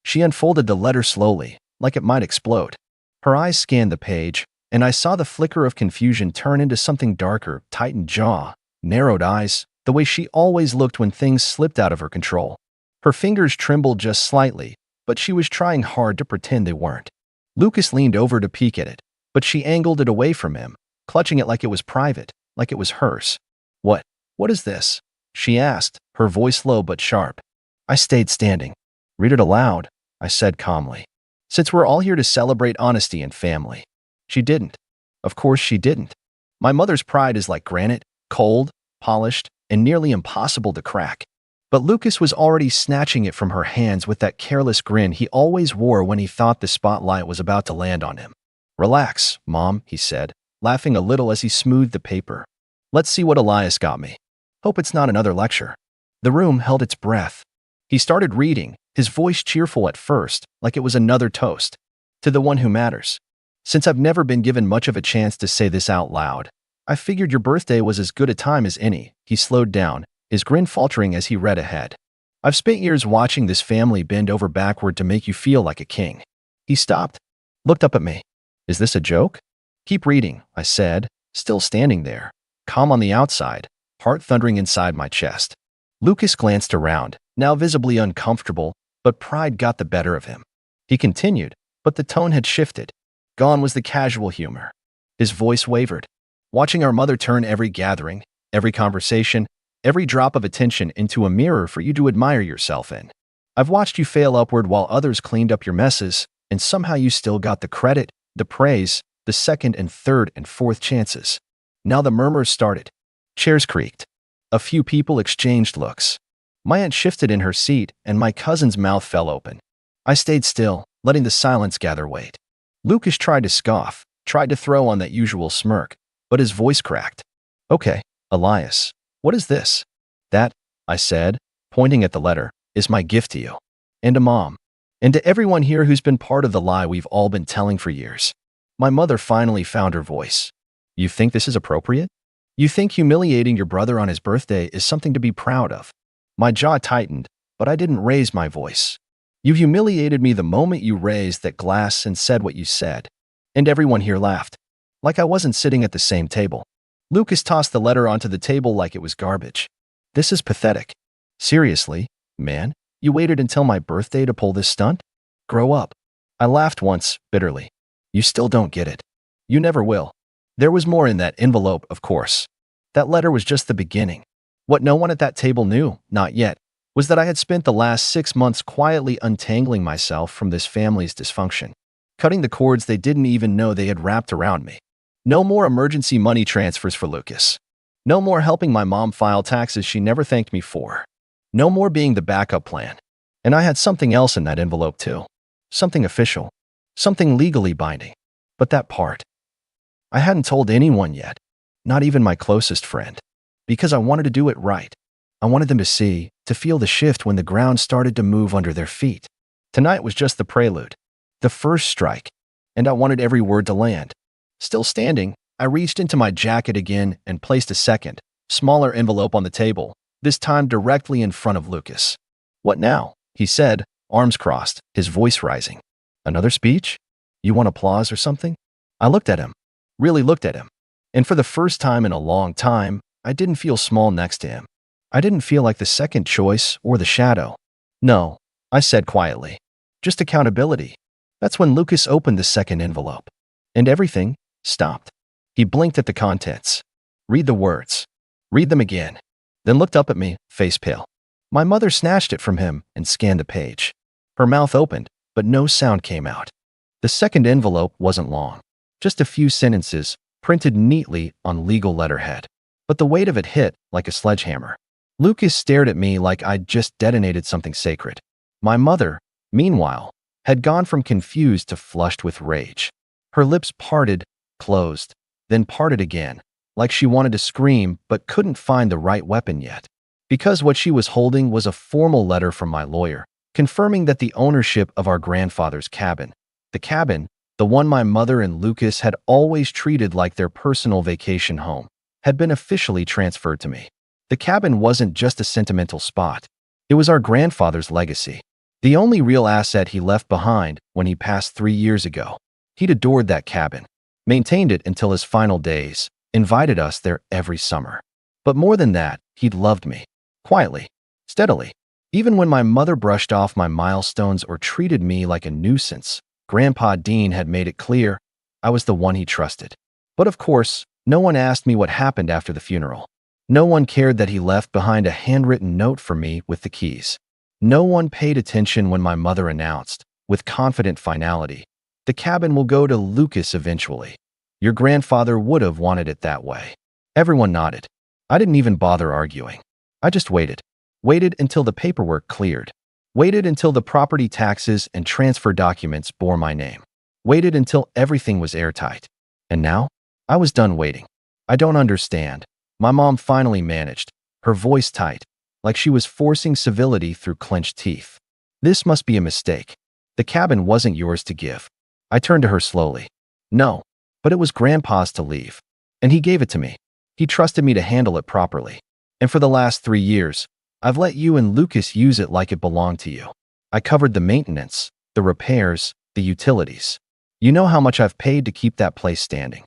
She unfolded the letter slowly, like it might explode. Her eyes scanned the page, and I saw the flicker of confusion turn into something darker, tightened jaw, narrowed eyes, the way she always looked when things slipped out of her control. Her fingers trembled just slightly, but she was trying hard to pretend they weren't. Lucas leaned over to peek at it, but she angled it away from him, clutching it like it was private, like it was hers. What is this?" she asked, her voice low but sharp. I stayed standing. "Read it aloud," I said calmly. "Since we're all here to celebrate honesty and family." She didn't. Of course she didn't. My mother's pride is like granite, cold, polished, and nearly impossible to crack. But Lucas was already snatching it from her hands with that careless grin he always wore when he thought the spotlight was about to land on him. "Relax, Mom," he said, laughing a little as he smoothed the paper. "Let's see what Elias got me. Hope it's not another lecture." The room held its breath. He started reading, his voice cheerful at first, like it was another toast. "To the one who matters. Since I've never been given much of a chance to say this out loud, I figured your birthday was as good a time as any." He slowed down, his grin faltering as he read ahead. "I've spent years watching this family bend over backward to make you feel like a king." He stopped, looked up at me. "Is this a joke?" "Keep reading," I said, still standing there, calm on the outside, heart thundering inside my chest. Lucas glanced around, now visibly uncomfortable, but pride got the better of him. He continued, but the tone had shifted. Gone was the casual humor. His voice wavered. "Watching our mother turn every gathering, every conversation, every drop of attention into a mirror for you to admire yourself in. I've watched you fail upward while others cleaned up your messes, and somehow you still got the credit, the praise, the second and third and fourth chances." Now the murmurs started. Chairs creaked. A few people exchanged looks. My aunt shifted in her seat, and my cousin's mouth fell open. I stayed still, letting the silence gather weight. Lucas tried to scoff, tried to throw on that usual smirk, but his voice cracked. "Okay, Elias, what is this?" "That," I said, pointing at the letter, "is my gift to you. And to Mom. And to everyone here who's been part of the lie we've all been telling for years." My mother finally found her voice. "You think this is appropriate? You think humiliating your brother on his birthday is something to be proud of?" My jaw tightened, but I didn't raise my voice. "You humiliated me the moment you raised that glass and said what you said." And everyone here laughed, like I wasn't sitting at the same table. Lucas tossed the letter onto the table like it was garbage. "This is pathetic. Seriously, man, you waited until my birthday to pull this stunt? Grow up." I laughed once, bitterly. "You still don't get it. You never will." There was more in that envelope, of course. That letter was just the beginning. What no one at that table knew, not yet, was that I had spent the last 6 months quietly untangling myself from this family's dysfunction, cutting the cords they didn't even know they had wrapped around me. No more emergency money transfers for Lucas. No more helping my mom file taxes she never thanked me for. No more being the backup plan. And I had something else in that envelope too. Something official. Something legally binding. But that part, I hadn't told anyone yet, not even my closest friend, because I wanted to do it right. I wanted them to see, to feel the shift when the ground started to move under their feet. Tonight was just the prelude, the first strike, and I wanted every word to land. Still standing, I reached into my jacket again and placed a second, smaller envelope on the table, this time directly in front of Lucas. "What now?" he said, arms crossed, his voice rising. "Another speech? You want applause or something?" I looked at him. Really looked at him. And for the first time in a long time, I didn't feel small next to him. I didn't feel like the second choice or the shadow. "No," I said quietly. "Just accountability. That's when Lucas opened the second envelope. And everything stopped. He blinked at the contents. Read the words. Read them again. Then looked up at me, face pale. My mother snatched it from him and scanned the page. Her mouth opened, but no sound came out. The second envelope wasn't long. Just a few sentences, printed neatly on legal letterhead. But the weight of it hit like a sledgehammer. Lucas stared at me like I'd just detonated something sacred. My mother, meanwhile, had gone from confused to flushed with rage. Her lips parted, closed, then parted again, like she wanted to scream but couldn't find the right weapon yet. Because what she was holding was a formal letter from my lawyer, confirming that the ownership of our grandfather's cabin, the one my mother and Lucas had always treated like their personal vacation home, had been officially transferred to me. The cabin wasn't just a sentimental spot. It was our grandfather's legacy. The only real asset he left behind when he passed 3 years ago. He'd adored that cabin, maintained it until his final days, invited us there every summer. But more than that, he'd loved me. Quietly, steadily. Even when my mother brushed off my milestones or treated me like a nuisance, Grandpa Dean had made it clear I was the one he trusted. But of course, no one asked me what happened after the funeral. No one cared that he left behind a handwritten note for me with the keys. No one paid attention when my mother announced, with confident finality, the cabin will go to Lucas eventually. Your grandfather would have wanted it that way. Everyone nodded. I didn't even bother arguing. I just waited. Waited until the paperwork cleared. Waited until the property taxes and transfer documents bore my name. Waited until everything was airtight. And now, I was done waiting. I don't understand. My mom finally managed, her voice tight, like she was forcing civility through clenched teeth. This must be a mistake. The cabin wasn't yours to give. I turned to her slowly. No, but it was Grandpa's to leave. And he gave it to me. He trusted me to handle it properly. And for the last 3 years, I've let you and Lucas use it like it belonged to you. I covered the maintenance, the repairs, the utilities. You know how much I've paid to keep that place standing.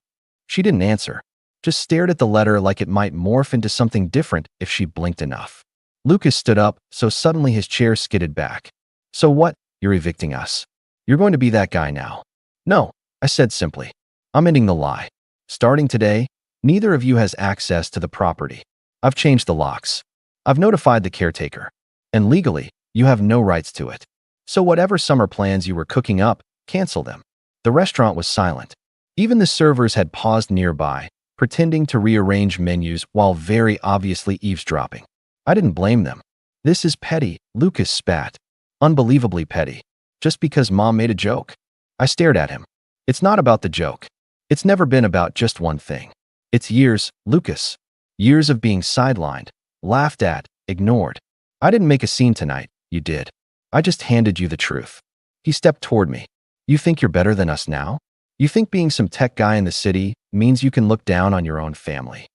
She didn't answer, just stared at the letter like it might morph into something different if she blinked enough. Lucas stood up, so suddenly his chair skidded back. So what? You're evicting us. You're going to be that guy now. No, I said simply. I'm ending the lie. Starting today, neither of you has access to the property. I've changed the locks. I've notified the caretaker. And legally, you have no rights to it. So whatever summer plans you were cooking up, cancel them. The restaurant was silent. Even the servers had paused nearby, pretending to rearrange menus while very obviously eavesdropping. I didn't blame them. This is petty, Lucas spat. Unbelievably petty. Just because Mom made a joke. I stared at him. It's not about the joke. It's never been about just one thing. It's years, Lucas. Years of being sidelined, laughed at, ignored. I didn't make a scene tonight, you did. I just handed you the truth. He stepped toward me. You think you're better than us now? You think being some tech guy in the city means you can look down on your own family?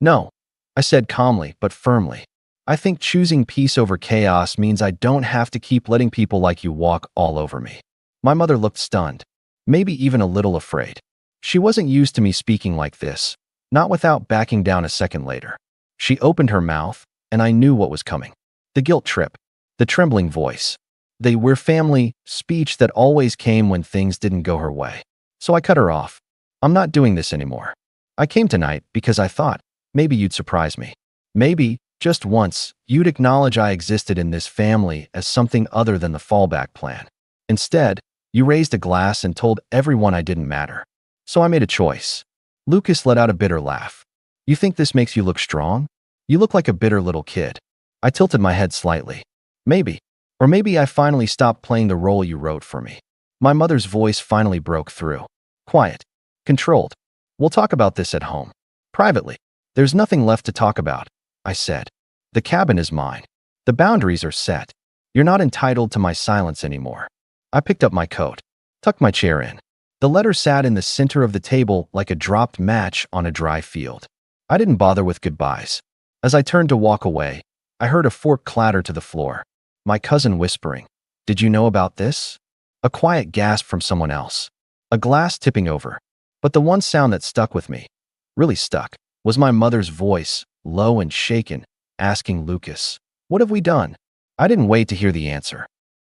No, I said calmly but firmly. I think choosing peace over chaos means I don't have to keep letting people like you walk all over me. My mother looked stunned, maybe even a little afraid. She wasn't used to me speaking like this, not without backing down a second later. She opened her mouth, and I knew what was coming. The guilt trip, the trembling voice, the "we're family" speech that always came when things didn't go her way. So I cut her off. I'm not doing this anymore. I came tonight because I thought, maybe you'd surprise me. Maybe, just once, you'd acknowledge I existed in this family as something other than the fallback plan. Instead, you raised a glass and told everyone I didn't matter. So I made a choice. Lucas let out a bitter laugh. You think this makes you look strong? You look like a bitter little kid. I tilted my head slightly. Maybe. Or maybe I finally stopped playing the role you wrote for me. My mother's voice finally broke through. Quiet. Controlled. We'll talk about this at home. Privately. There's nothing left to talk about, I said. The cabin is mine. The boundaries are set. You're not entitled to my silence anymore. I picked up my coat, tucked my chair in. The letter sat in the center of the table like a dropped match on a dry field. I didn't bother with goodbyes. As I turned to walk away, I heard a fork clatter to the floor. My cousin whispering, "Did you know about this?" A quiet gasp from someone else. A glass tipping over. But the one sound that stuck with me, really stuck, was my mother's voice, low and shaken, asking Lucas, "What have we done?" I didn't wait to hear the answer.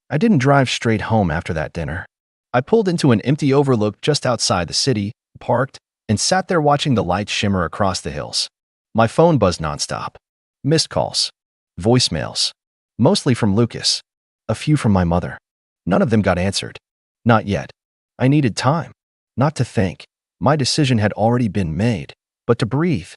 I didn't drive straight home after that dinner. I pulled into an empty overlook just outside the city, parked, and sat there watching the lights shimmer across the hills. My phone buzzed nonstop. Missed calls. Voicemails. Mostly from Lucas. A few from my mother. None of them got answered. Not yet. I needed time. Not to think. My decision had already been made. But to breathe.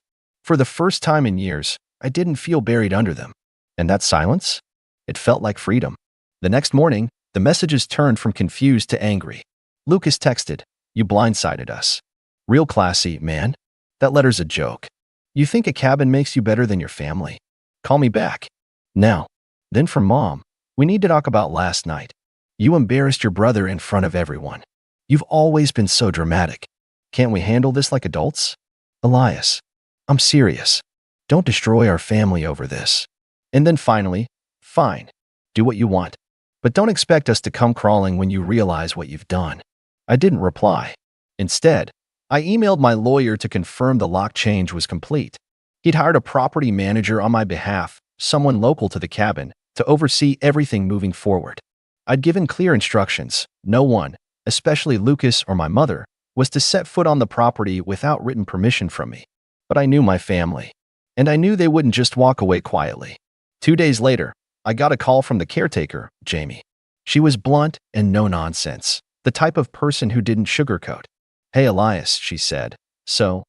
For the first time in years, I didn't feel buried under them. And that silence? It felt like freedom. The next morning, the messages turned from confused to angry. Lucas texted, "You blindsided us." Real classy, man. That letter's a joke. You think a cabin makes you better than your family? Call me back. Now. Then from Mom, "We need to talk about last night. You embarrassed your brother in front of everyone. You've always been so dramatic. Can't we handle this like adults?" Elias, "I'm serious. Don't destroy our family over this." And then finally, "Fine. Do what you want. But don't expect us to come crawling when you realize what you've done." I didn't reply. Instead, I emailed my lawyer to confirm the lock change was complete. He'd hired a property manager on my behalf, someone local to the cabin, to oversee everything moving forward. I'd given clear instructions. No one, especially Lucas or my mother, was to set foot on the property without written permission from me. But I knew my family. And I knew they wouldn't just walk away quietly. 2 days later, I got a call from the caretaker, Jamie. She was blunt and no nonsense, the type of person who didn't sugarcoat. "Hey Elias," she said. "So,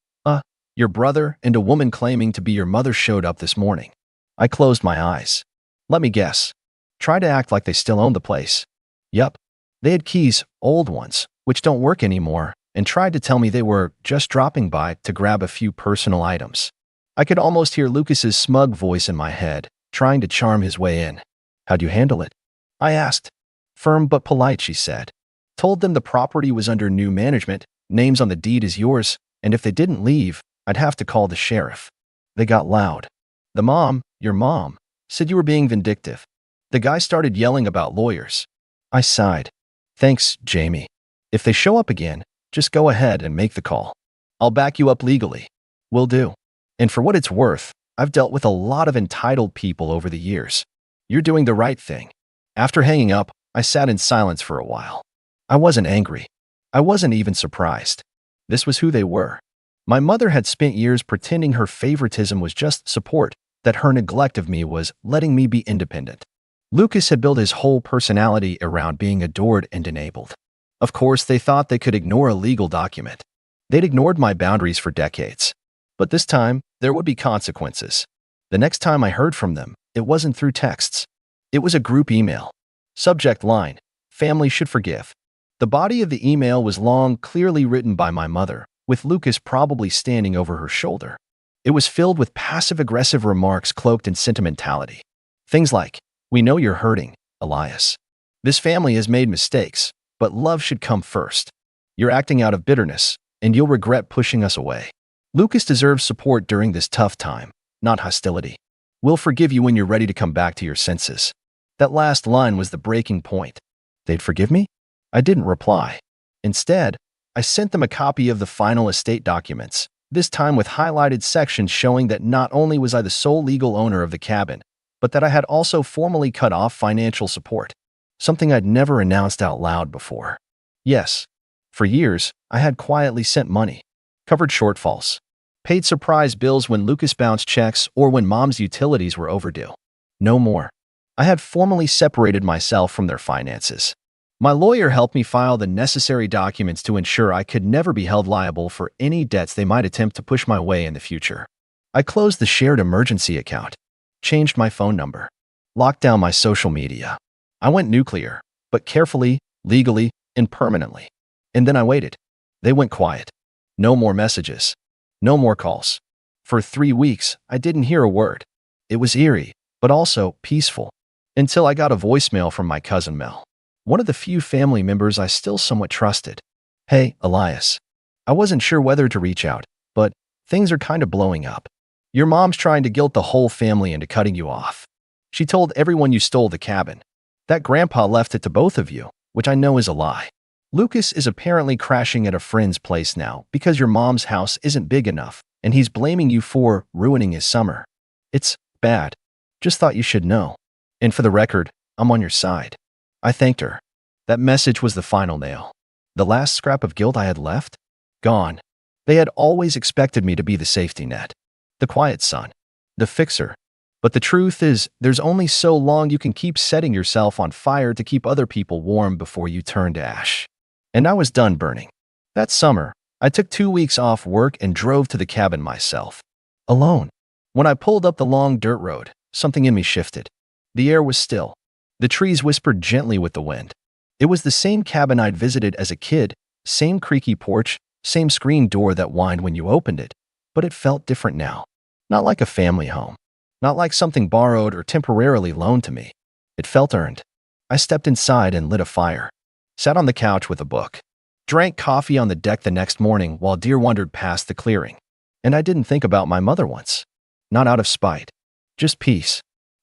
your brother and a woman claiming to be your mother showed up this morning." I closed my eyes. Let me guess. Try to act like they still own the place. Yup. They had keys, old ones, which don't work anymore, and tried to tell me they were just dropping by to grab a few personal items. I could almost hear Lucas's smug voice in my head, trying to charm his way in. "How'd you handle it?" I asked. "Firm but polite," she said. "Told them the property was under new management, names on the deed is yours, and if they didn't leave, I'd have to call the sheriff." They got loud. "The mom, your mom, said you were being vindictive." The guy started yelling about lawyers. I sighed. "Thanks, Jamie. If they show up again, just go ahead and make the call. I'll back you up legally." "Will do. And for what it's worth, I've dealt with a lot of entitled people over the years. You're doing the right thing." After hanging up, I sat in silence for a while. I wasn't angry. I wasn't even surprised. This was who they were. My mother had spent years pretending her favoritism was just support, that her neglect of me was letting me be independent. Lucas had built his whole personality around being adored and enabled. Of course, they thought they could ignore a legal document. They'd ignored my boundaries for decades. But this time, there would be consequences. The next time I heard from them, it wasn't through texts. It was a group email. Subject line, "Family should forgive." The body of the email was long, clearly written by my mother, with Lucas probably standing over her shoulder. It was filled with passive-aggressive remarks cloaked in sentimentality. Things like, "We know you're hurting, Elias. This family has made mistakes, but love should come first. You're acting out of bitterness, and you'll regret pushing us away. Lucas deserves support during this tough time, not hostility. We'll forgive you when you're ready to come back to your senses." That last line was the breaking point. They'd forgive me? I didn't reply. Instead, I sent them a copy of the final estate documents, this time with highlighted sections showing that not only was I the sole legal owner of the cabin, but that I had also formally cut off financial support, something I'd never announced out loud before. Yes, for years, I had quietly sent money, covered shortfalls, paid surprise bills when Lucas bounced checks or when Mom's utilities were overdue. No more. I had formally separated myself from their finances. My lawyer helped me file the necessary documents to ensure I could never be held liable for any debts they might attempt to push my way in the future. I closed the shared emergency account, changed my phone number, locked down my social media. I went nuclear, but carefully, legally, and permanently. And then I waited. They went quiet. No more messages. No more calls. For 3 weeks, I didn't hear a word. It was eerie, but also peaceful. Until I got a voicemail from my cousin Mel, one of the few family members I still somewhat trusted. "Hey, Elias. I wasn't sure whether to reach out, but things are kind of blowing up. Your mom's trying to guilt the whole family into cutting you off. She told everyone you stole the cabin. That grandpa left it to both of you, which I know is a lie. Lucas is apparently crashing at a friend's place now because your mom's house isn't big enough, and he's blaming you for ruining his summer. It's bad. Just thought you should know. And for the record, I'm on your side." I thanked her. That message was the final nail. The last scrap of guilt I had left? Gone. They had always expected me to be the safety net, the quiet son, the fixer. But the truth is, there's only so long you can keep setting yourself on fire to keep other people warm before you turn to ash. And I was done burning. That summer, I took 2 weeks off work and drove to the cabin myself. Alone. When I pulled up the long dirt road, something in me shifted. The air was still. The trees whispered gently with the wind. It was the same cabin I'd visited as a kid, same creaky porch, same screen door that whined when you opened it, but it felt different now. Not like a family home. Not like something borrowed or temporarily loaned to me. It felt earned. I stepped inside and lit a fire. Sat on the couch with a book. Drank coffee on the deck the next morning while deer wandered past the clearing. And I didn't think about my mother once. Not out of spite. Just peace.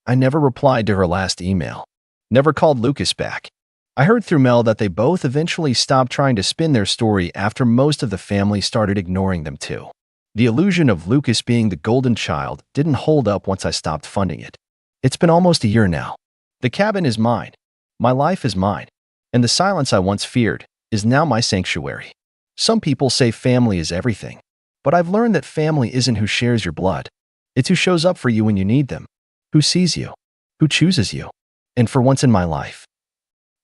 I never replied to her last email. Never called Lucas back. I heard through Mel that they both eventually stopped trying to spin their story after most of the family started ignoring them too. The illusion of Lucas being the golden child didn't hold up once I stopped funding it. It's been almost a year now. The cabin is mine. My life is mine. And the silence I once feared is now my sanctuary. Some people say family is everything. But I've learned that family isn't who shares your blood. It's who shows up for you when you need them. Who sees you. Who chooses you. And for once in my life,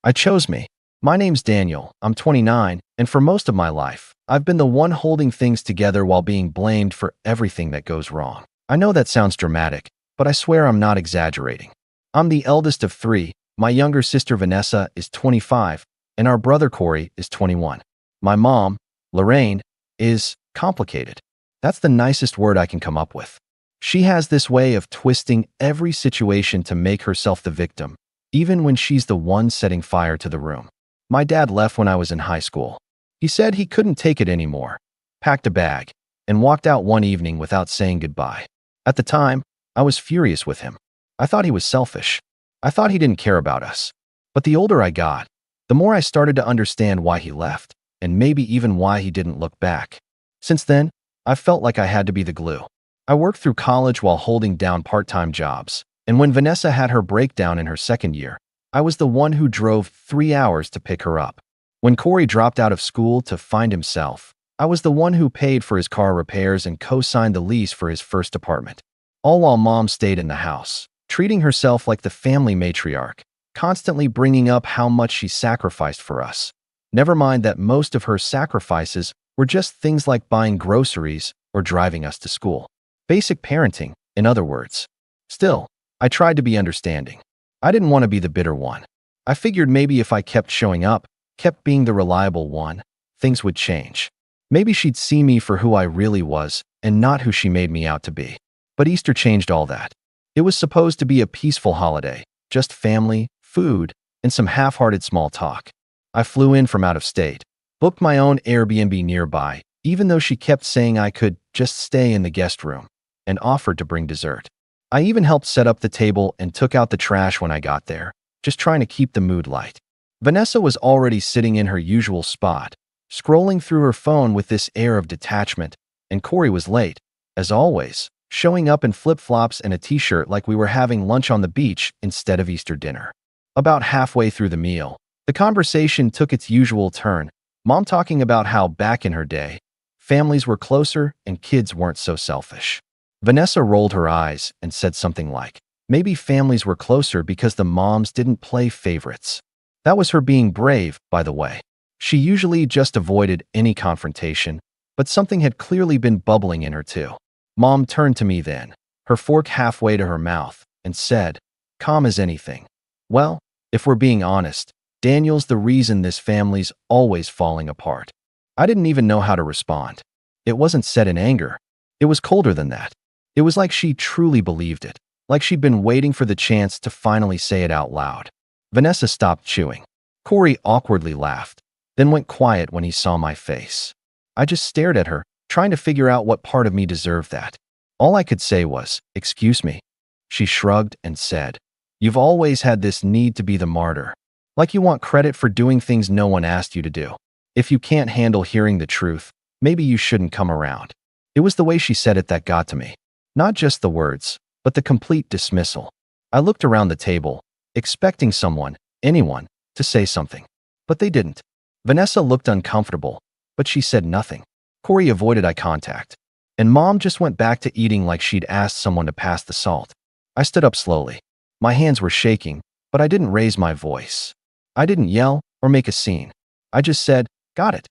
I chose me. My name's Daniel, I'm 29, and for most of my life, I've been the one holding things together while being blamed for everything that goes wrong. I know that sounds dramatic, but I swear I'm not exaggerating. I'm the eldest of 3, my younger sister Vanessa is 25, and our brother Corey is 21. My mom, Lorraine, is complicated. That's the nicest word I can come up with. She has this way of twisting every situation to make herself the victim, even when she's the one setting fire to the room. My dad left when I was in high school. He said he couldn't take it anymore, packed a bag, and walked out one evening without saying goodbye. At the time, I was furious with him. I thought he was selfish. I thought he didn't care about us. But the older I got, the more I started to understand why he left, and maybe even why he didn't look back. Since then, I felt like I had to be the glue. I worked through college while holding down part-time jobs. And when Vanessa had her breakdown in her second year, I was the one who drove 3 hours to pick her up. When Corey dropped out of school to find himself, I was the one who paid for his car repairs and co-signed the lease for his first apartment. All while Mom stayed in the house, treating herself like the family matriarch, constantly bringing up how much she sacrificed for us. Never mind that most of her sacrifices were just things like buying groceries or driving us to school. Basic parenting, in other words. Still, I tried to be understanding. I didn't want to be the bitter one. I figured maybe if I kept showing up, kept being the reliable one, things would change. Maybe she'd see me for who I really was and not who she made me out to be. But Easter changed all that. It was supposed to be a peaceful holiday, just family, food, and some half-hearted small talk. I flew in from out of state, booked my own Airbnb nearby, even though she kept saying I could just stay in the guest room, and offered to bring dessert. I even helped set up the table and took out the trash when I got there, just trying to keep the mood light. Vanessa was already sitting in her usual spot, scrolling through her phone with this air of detachment, and Corey was late, as always, showing up in flip-flops and a t-shirt like we were having lunch on the beach instead of Easter dinner. About halfway through the meal, the conversation took its usual turn, Mom talking about how back in her day, families were closer and kids weren't so selfish. Vanessa rolled her eyes and said something like, maybe families were closer because the moms didn't play favorites. That was her being brave, by the way. She usually just avoided any confrontation, but something had clearly been bubbling in her too. Mom turned to me then, her fork halfway to her mouth, and said, calm as anything. Well, if we're being honest, Daniel's the reason this family's always falling apart. I didn't even know how to respond. It wasn't said in anger. It was colder than that. It was like she truly believed it, like she'd been waiting for the chance to finally say it out loud. Vanessa stopped chewing. Corey awkwardly laughed, then went quiet when he saw my face. I just stared at her, trying to figure out what part of me deserved that. All I could say was, excuse me. She shrugged and said, you've always had this need to be the martyr. Like you want credit for doing things no one asked you to do. If you can't handle hearing the truth, maybe you shouldn't come around. It was the way she said it that got to me. Not just the words, but the complete dismissal. I looked around the table, expecting someone, anyone, to say something. But they didn't. Vanessa looked uncomfortable, but she said nothing. Corey avoided eye contact, and Mom just went back to eating like she'd asked someone to pass the salt. I stood up slowly. My hands were shaking, but I didn't raise my voice. I didn't yell or make a scene. I just said, "Got it."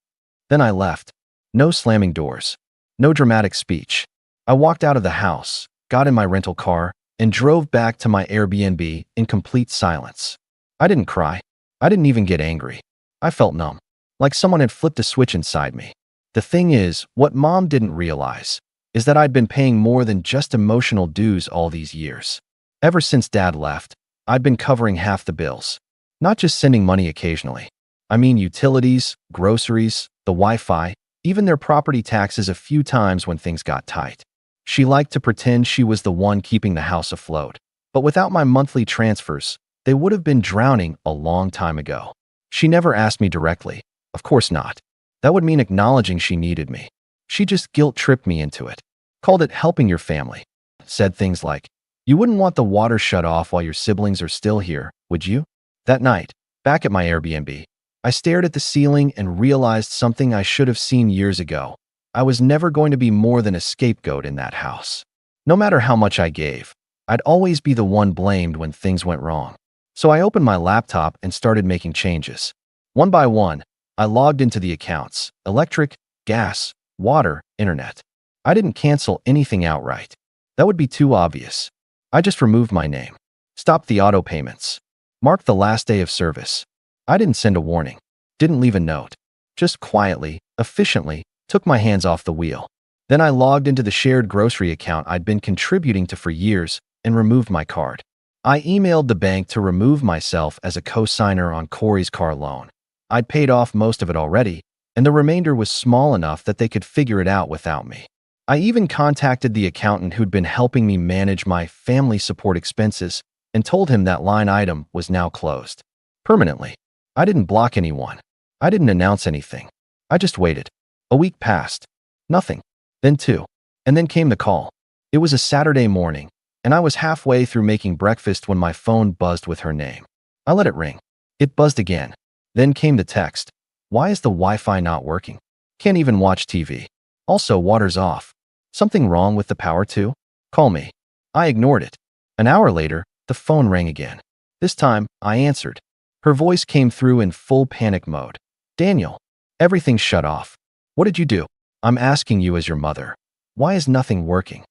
Then I left. No slamming doors. No dramatic speech. I walked out of the house, got in my rental car, and drove back to my Airbnb in complete silence. I didn't cry. I didn't even get angry. I felt numb, like someone had flipped a switch inside me. The thing is, what Mom didn't realize is that I'd been paying more than just emotional dues all these years. Ever since Dad left, I'd been covering half the bills. Not just sending money occasionally. I mean utilities, groceries, the Wi-Fi, even their property taxes a few times when things got tight. She liked to pretend she was the one keeping the house afloat. But without my monthly transfers, they would have been drowning a long time ago. She never asked me directly. Of course not. That would mean acknowledging she needed me. She just guilt-tripped me into it. Called it helping your family. Said things like, "You wouldn't want the water shut off while your siblings are still here, would you?" That night, back at my Airbnb, I stared at the ceiling and realized something I should have seen years ago. I was never going to be more than a scapegoat in that house. No matter how much I gave, I'd always be the one blamed when things went wrong. So I opened my laptop and started making changes. One by one, I logged into the accounts: electric, gas, water, internet. I didn't cancel anything outright. That would be too obvious. I just removed my name, stopped the auto payments, marked the last day of service. I didn't send a warning, didn't leave a note. Just quietly, efficiently, took my hands off the wheel. Then I logged into the shared grocery account I'd been contributing to for years and removed my card. I emailed the bank to remove myself as a co-signer on Corey's car loan. I'd paid off most of it already, and the remainder was small enough that they could figure it out without me. I even contacted the accountant who'd been helping me manage my family support expenses and told him that line item was now closed. Permanently. I didn't block anyone. I didn't announce anything. I just waited. A week passed. Nothing. Then two. And then came the call. It was a Saturday morning, and I was halfway through making breakfast when my phone buzzed with her name. I let it ring. It buzzed again. Then came the text. "Why is the Wi-Fi not working? Can't even watch TV. Also, water's off. Something wrong with the power too? Call me." I ignored it. An hour later, the phone rang again. This time, I answered. Her voice came through in full panic mode. "Daniel, everything's shut off. What did you do? I'm asking you as your mother. Why is nothing working?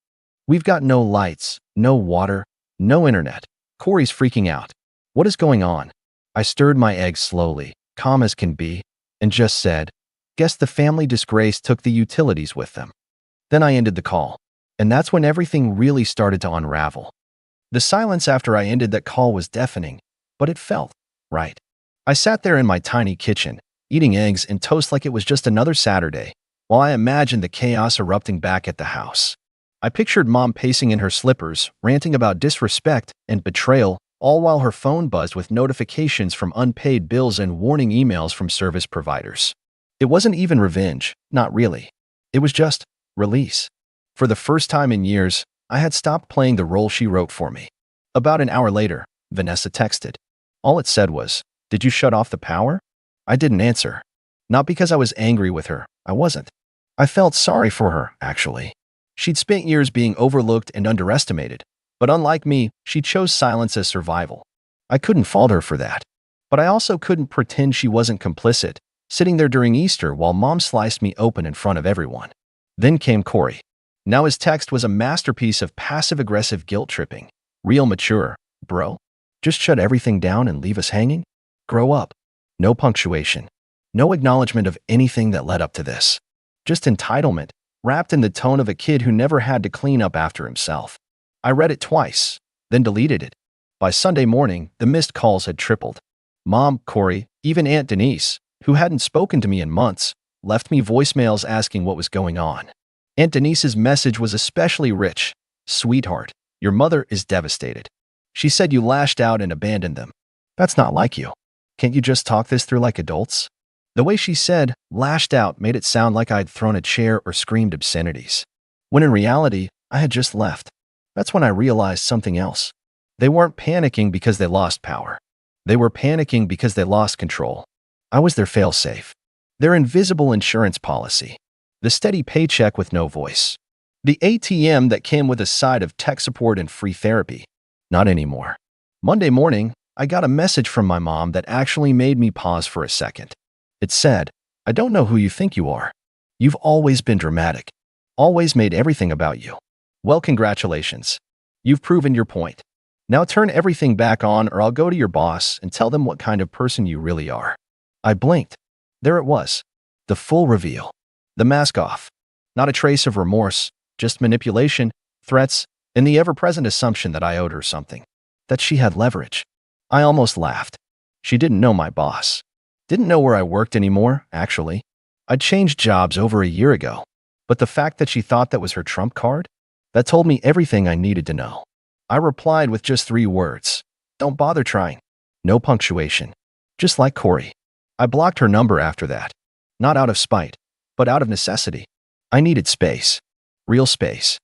We've got no lights, no water, no internet. Corey's freaking out. What is going on?" I stirred my eggs slowly, calm as can be, and just said, "Guess the family disgrace took the utilities with them." Then I ended the call. And that's when everything really started to unravel. The silence after I ended that call was deafening, but it felt right. I sat there in my tiny kitchen, eating eggs and toast like it was just another Saturday, while I imagined the chaos erupting back at the house. I pictured Mom pacing in her slippers, ranting about disrespect and betrayal, all while her phone buzzed with notifications from unpaid bills and warning emails from service providers. It wasn't even revenge, not really. It was just release. For the first time in years, I had stopped playing the role she wrote for me. About an hour later, Vanessa texted. All it said was, "Did you shut off the power?" I didn't answer. Not because I was angry with her. I wasn't. I felt sorry for her, actually. She'd spent years being overlooked and underestimated, but unlike me, she chose silence as survival. I couldn't fault her for that. But I also couldn't pretend she wasn't complicit, sitting there during Easter while Mom sliced me open in front of everyone. Then came Corey. Now his text was a masterpiece of passive-aggressive guilt-tripping. Real mature. Bro, just shut everything down and leave us hanging? Grow up. No punctuation. No acknowledgement of anything that led up to this. Just entitlement, wrapped in the tone of a kid who never had to clean up after himself. I read it twice, then deleted it. By Sunday morning, the missed calls had tripled. Mom, Corey, even Aunt Denise, who hadn't spoken to me in months, left me voicemails asking what was going on. Aunt Denise's message was especially rich. "Sweetheart, your mother is devastated. She said you lashed out and abandoned them. That's not like you. Can't you just talk this through like adults?" The way she said "lashed out" made it sound like I'd thrown a chair or screamed obscenities, when in reality, I had just left. That's when I realized something else. They weren't panicking because they lost power. They were panicking because they lost control. I was their failsafe, their invisible insurance policy, the steady paycheck with no voice, the ATM that came with a side of tech support and free therapy. Not anymore. Monday morning, I got a message from my mom that actually made me pause for a second. It said, "I don't know who you think you are. You've always been dramatic, always made everything about you. Well, congratulations. You've proven your point. Now turn everything back on or I'll go to your boss and tell them what kind of person you really are." I blinked. There it was. The full reveal. The mask off. Not a trace of remorse, just manipulation, threats, and the ever-present assumption that I owed her something. That she had leverage. I almost laughed. She didn't know my boss. Didn't know where I worked anymore, actually. I'd changed jobs over a year ago. But the fact that she thought that was her trump card? That told me everything I needed to know. I replied with just 3 words. Don't bother trying. No punctuation. Just like Corey. I blocked her number after that. Not out of spite, but out of necessity. I needed space. Real space.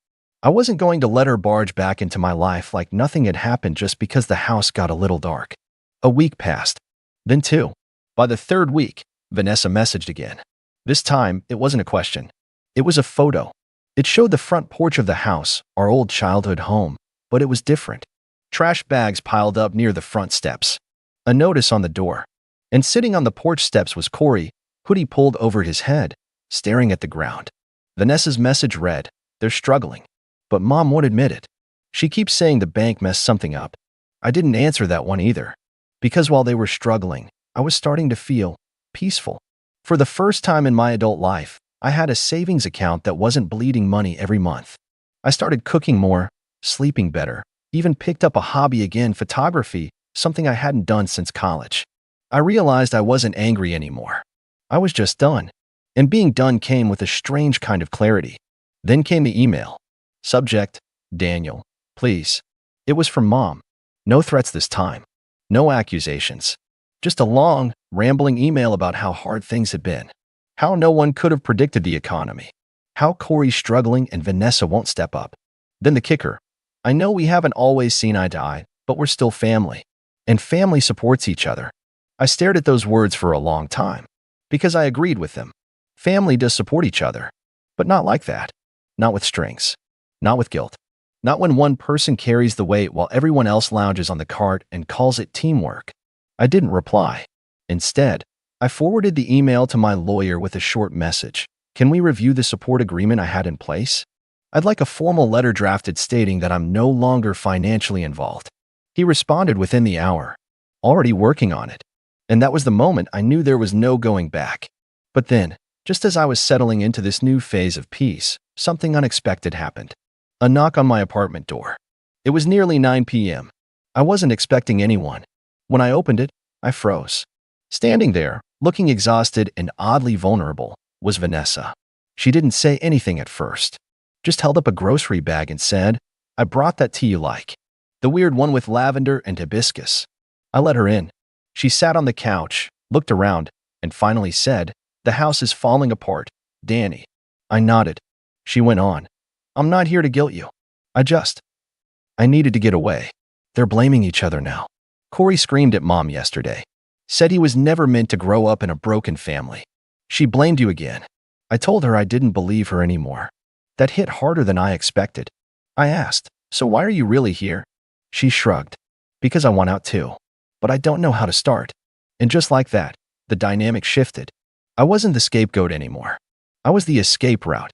I wasn't going to let her barge back into my life like nothing had happened just because the house got a little dark. A week passed. Then 2. By the 3rd week, Vanessa messaged again. This time, it wasn't a question. It was a photo. It showed the front porch of the house, our old childhood home, but it was different. Trash bags piled up near the front steps. A notice on the door. And sitting on the porch steps was Corey, hoodie pulled over his head, staring at the ground. Vanessa's message read, "They're struggling." But Mom won't admit it. She keeps saying the bank messed something up. I didn't answer that one either. Because while they were struggling, I was starting to feel peaceful. For the first time in my adult life, I had a savings account that wasn't bleeding money every month. I started cooking more, sleeping better, even picked up a hobby again, photography, something I hadn't done since college. I realized I wasn't angry anymore. I was just done. And being done came with a strange kind of clarity. Then came the email. Subject, Daniel, please. It was from Mom. No threats this time. No accusations. Just a long, rambling email about how hard things had been. How no one could have predicted the economy. How Corey's struggling and Vanessa won't step up. Then the kicker. I know we haven't always seen eye to eye, but we're still family. And family supports each other. I stared at those words for a long time. Because I agreed with them. Family does support each other. But not like that. Not with strings. Not with guilt. Not when one person carries the weight while everyone else lounges on the cart and calls it teamwork. I didn't reply. Instead, I forwarded the email to my lawyer with a short message. Can we review the support agreement I had in place? I'd like a formal letter drafted stating that I'm no longer financially involved. He responded within the hour. Already working on it. And that was the moment I knew there was no going back. But then, just as I was settling into this new phase of peace, something unexpected happened. A knock on my apartment door. It was nearly 9 p.m. I wasn't expecting anyone. When I opened it, I froze. Standing there, looking exhausted and oddly vulnerable, was Vanessa. She didn't say anything at first. Just held up a grocery bag and said, "I brought that tea you like. The weird one with lavender and hibiscus." I let her in. She sat on the couch, looked around, and finally said, "The house is falling apart, Danny." I nodded. She went on. "I'm not here to guilt you. I needed to get away. They're blaming each other now. Corey screamed at Mom yesterday. Said he was never meant to grow up in a broken family. She blamed you again." I told her I didn't believe her anymore. That hit harder than I expected. I asked, "So why are you really here?" She shrugged. "Because I want out too. But I don't know how to start." And just like that, the dynamic shifted. I wasn't the scapegoat anymore. I was the escape route.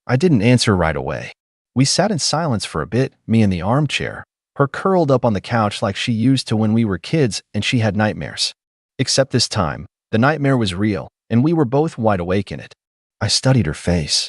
I didn't answer right away. We sat in silence for a bit, me in the armchair, her curled up on the couch like she used to when we were kids and she had nightmares. Except this time, the nightmare was real, and we were both wide awake in it. I studied her face.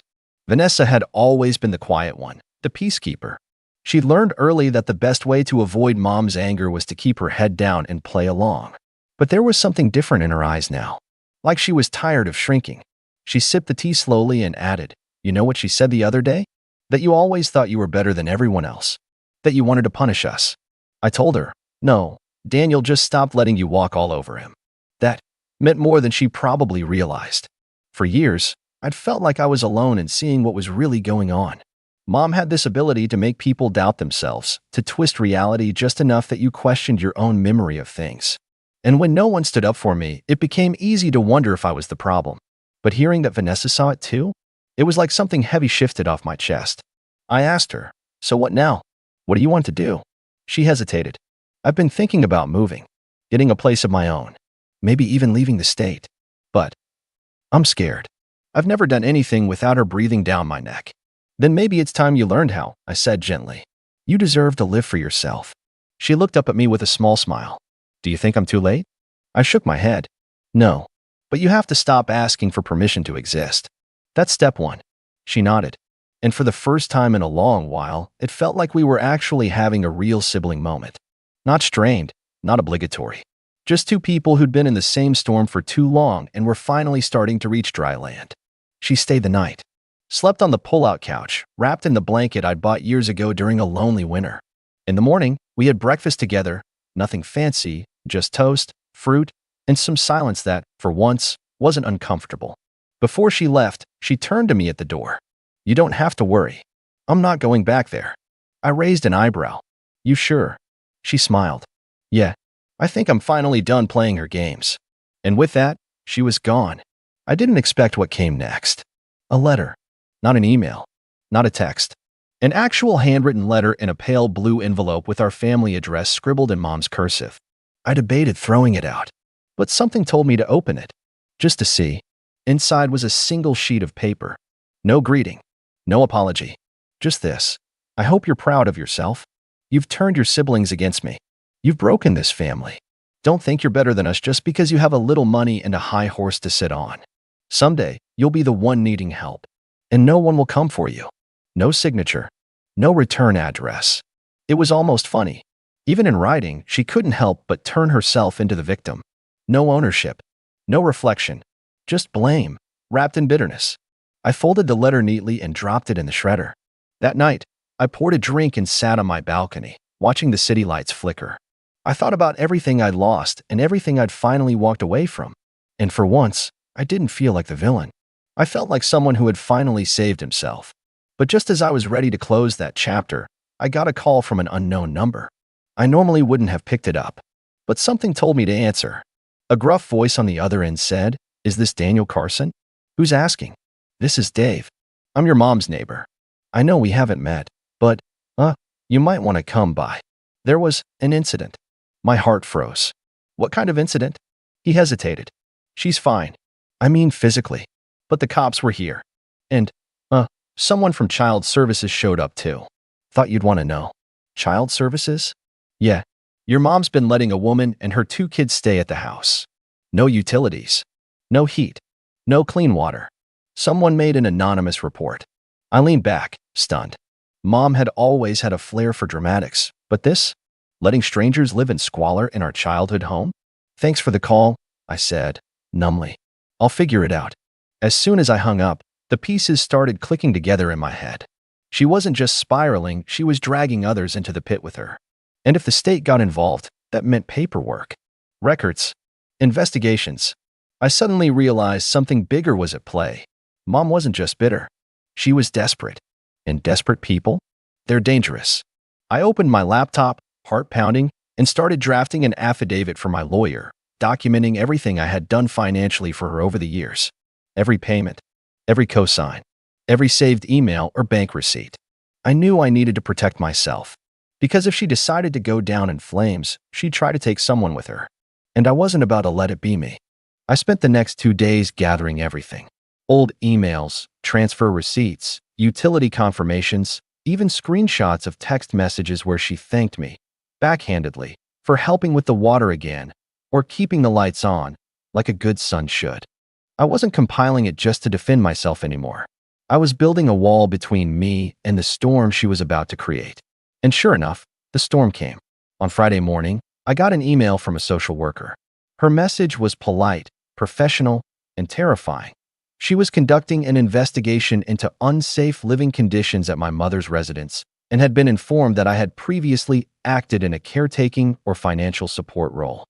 Vanessa had always been the quiet one, the peacekeeper. She'd learned early that the best way to avoid Mom's anger was to keep her head down and play along. But there was something different in her eyes now. Like she was tired of shrinking. She sipped the tea slowly and added, "You know what she said the other day? That you always thought you were better than everyone else. That you wanted to punish us." I told her, "No, Daniel just stopped letting you walk all over him." That meant more than she probably realized. For years, I'd felt like I was alone in seeing what was really going on. Mom had this ability to make people doubt themselves, to twist reality just enough that you questioned your own memory of things. And when no one stood up for me, it became easy to wonder if I was the problem. But hearing that Vanessa saw it too, it was like something heavy shifted off my chest. I asked her, "So what now? What do you want to do?" She hesitated. "I've been thinking about moving, getting a place of my own, maybe even leaving the state. But I'm scared. I've never done anything without her breathing down my neck." "Then maybe it's time you learned how," I said gently. "You deserve to live for yourself." She looked up at me with a small smile. "Do you think I'm too late?" I shook my head. "No, but you have to stop asking for permission to exist. That's step one." She nodded. And for the first time in a long while, it felt like we were actually having a real sibling moment. Not strained, not obligatory. Just two people who'd been in the same storm for too long and were finally starting to reach dry land. She stayed the night. Slept on the pull-out couch, wrapped in the blanket I'd bought years ago during a lonely winter. In the morning, we had breakfast together, nothing fancy, just toast, fruit, and some silence that, for once, wasn't uncomfortable. Before she left, she turned to me at the door. "You don't have to worry. I'm not going back there." I raised an eyebrow. "You sure?" She smiled. "Yeah, I think I'm finally done playing her games." And with that, she was gone. I didn't expect what came next. A letter. Not an email. Not a text. An actual handwritten letter in a pale blue envelope with our family address scribbled in Mom's cursive. I debated throwing it out, but something told me to open it, just to see. Inside was a single sheet of paper. No greeting. No apology. Just this. "I hope you're proud of yourself. You've turned your siblings against me. You've broken this family. Don't think you're better than us just because you have a little money and a high horse to sit on. Someday, you'll be the one needing help, and no one will come for you." No signature. No return address. It was almost funny. Even in writing, she couldn't help but turn herself into the victim. No ownership. No reflection. Just blame, wrapped in bitterness. I folded the letter neatly and dropped it in the shredder. That night, I poured a drink and sat on my balcony, watching the city lights flicker. I thought about everything I'd lost and everything I'd finally walked away from. And for once, I didn't feel like the villain. I felt like someone who had finally saved himself. But just as I was ready to close that chapter, I got a call from an unknown number. I normally wouldn't have picked it up, but something told me to answer. A gruff voice on the other end said, "Is this Daniel Carson?" "Who's asking?" "This is Dave. I'm your mom's neighbor. I know we haven't met, but, you might want to come by. There was an incident." My heart froze. "What kind of incident?" He hesitated. "She's fine. I mean physically. But the cops were here. And, someone from Child Services showed up too. Thought you'd want to know." "Child Services?" "Yeah. Your mom's been letting a woman and her 2 kids stay at the house. No utilities. No heat. No clean water. Someone made an anonymous report." I leaned back, stunned. Mom had always had a flair for dramatics, but this? Letting strangers live in squalor in our childhood home? "Thanks for the call," I said, numbly. "I'll figure it out." As soon as I hung up, the pieces started clicking together in my head. She wasn't just spiraling, she was dragging others into the pit with her. And if the state got involved, that meant paperwork, records, investigations. I suddenly realized something bigger was at play. Mom wasn't just bitter. She was desperate. And desperate people? They're dangerous. I opened my laptop, heart pounding, and started drafting an affidavit for my lawyer, documenting everything I had done financially for her over the years. Every payment, every cosign, every saved email or bank receipt. I knew I needed to protect myself, because if she decided to go down in flames, she'd try to take someone with her. And I wasn't about to let it be me. I spent the next 2 days gathering everything. Old emails, transfer receipts, utility confirmations, even screenshots of text messages where she thanked me, backhandedly, for helping with the water again, or keeping the lights on, like a good son should. I wasn't compiling it just to defend myself anymore. I was building a wall between me and the storm she was about to create. And sure enough, the storm came. On Friday morning, I got an email from a social worker. Her message was polite, professional, and terrifying. She was conducting an investigation into unsafe living conditions at my mother's residence and had been informed that I had previously acted in a caretaking or financial support role.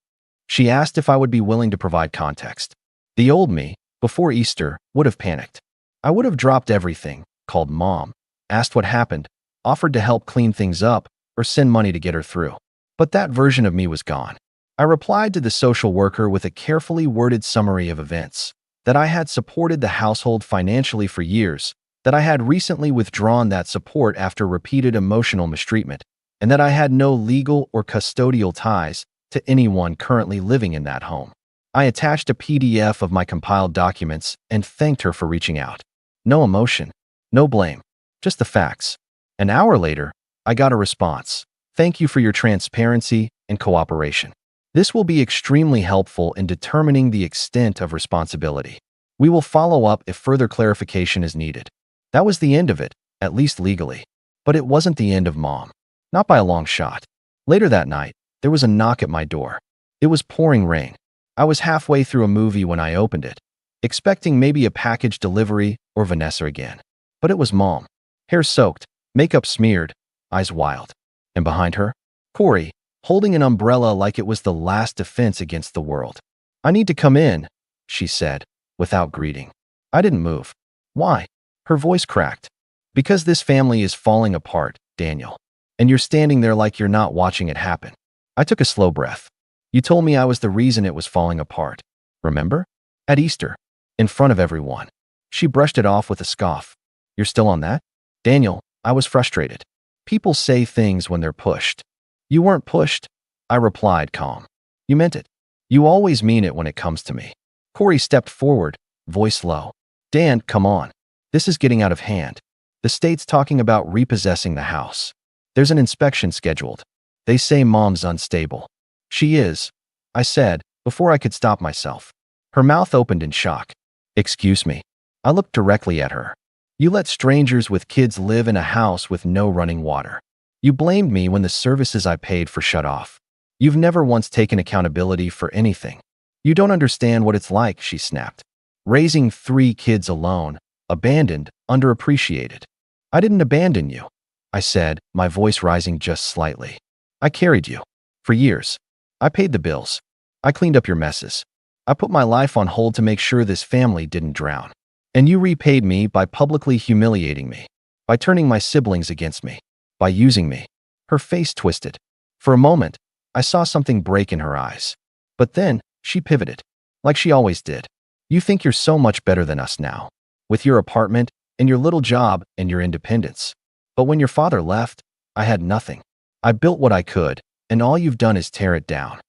She asked if I would be willing to provide context. The old me, before Easter, would have panicked. I would have dropped everything, called Mom, asked what happened, offered to help clean things up, or send money to get her through. But that version of me was gone. I replied to the social worker with a carefully worded summary of events, that I had supported the household financially for years, that I had recently withdrawn that support after repeated emotional mistreatment, and that I had no legal or custodial ties to anyone currently living in that home. I attached a PDF of my compiled documents and thanked her for reaching out. No emotion, no blame, just the facts. An hour later, I got a response. Thank you for your transparency and cooperation. This will be extremely helpful in determining the extent of responsibility. We will follow up if further clarification is needed. That was the end of it, at least legally. But it wasn't the end of Mom. Not by a long shot. Later that night, there was a knock at my door. It was pouring rain. I was halfway through a movie when I opened it, expecting maybe a package delivery or Vanessa again. But it was Mom. Hair soaked, makeup smeared, eyes wild. And behind her, Corey, holding an umbrella like it was the last defense against the world. I need to come in, she said, without greeting. I didn't move. Why? Her voice cracked. Because this family is falling apart, Daniel. And you're standing there like you're not watching it happen. I took a slow breath. You told me I was the reason it was falling apart. Remember? At Easter. In front of everyone. She brushed it off with a scoff. You're still on that? Daniel, I was frustrated. People say things when they're pushed. You weren't pushed, I replied calm. You meant it. You always mean it when it comes to me. Corey stepped forward, voice low. Dan, come on. This is getting out of hand. The state's talking about repossessing the house. There's an inspection scheduled. They say Mom's unstable. She is, I said, before I could stop myself. Her mouth opened in shock. Excuse me. I looked directly at her. You let strangers with kids live in a house with no running water. You blamed me when the services I paid for shut off. You've never once taken accountability for anything. You don't understand what it's like, she snapped. Raising 3 kids alone, abandoned, underappreciated. I didn't abandon you, I said, my voice rising just slightly. I carried you. For years. I paid the bills. I cleaned up your messes. I put my life on hold to make sure this family didn't drown. And you repaid me by publicly humiliating me, by turning my siblings against me, by using me. Her face twisted. For a moment, I saw something break in her eyes. But then, she pivoted, like she always did. You think you're so much better than us now, with your apartment and your little job and your independence. But when your father left, I had nothing. I built what I could, and all you've done is tear it down.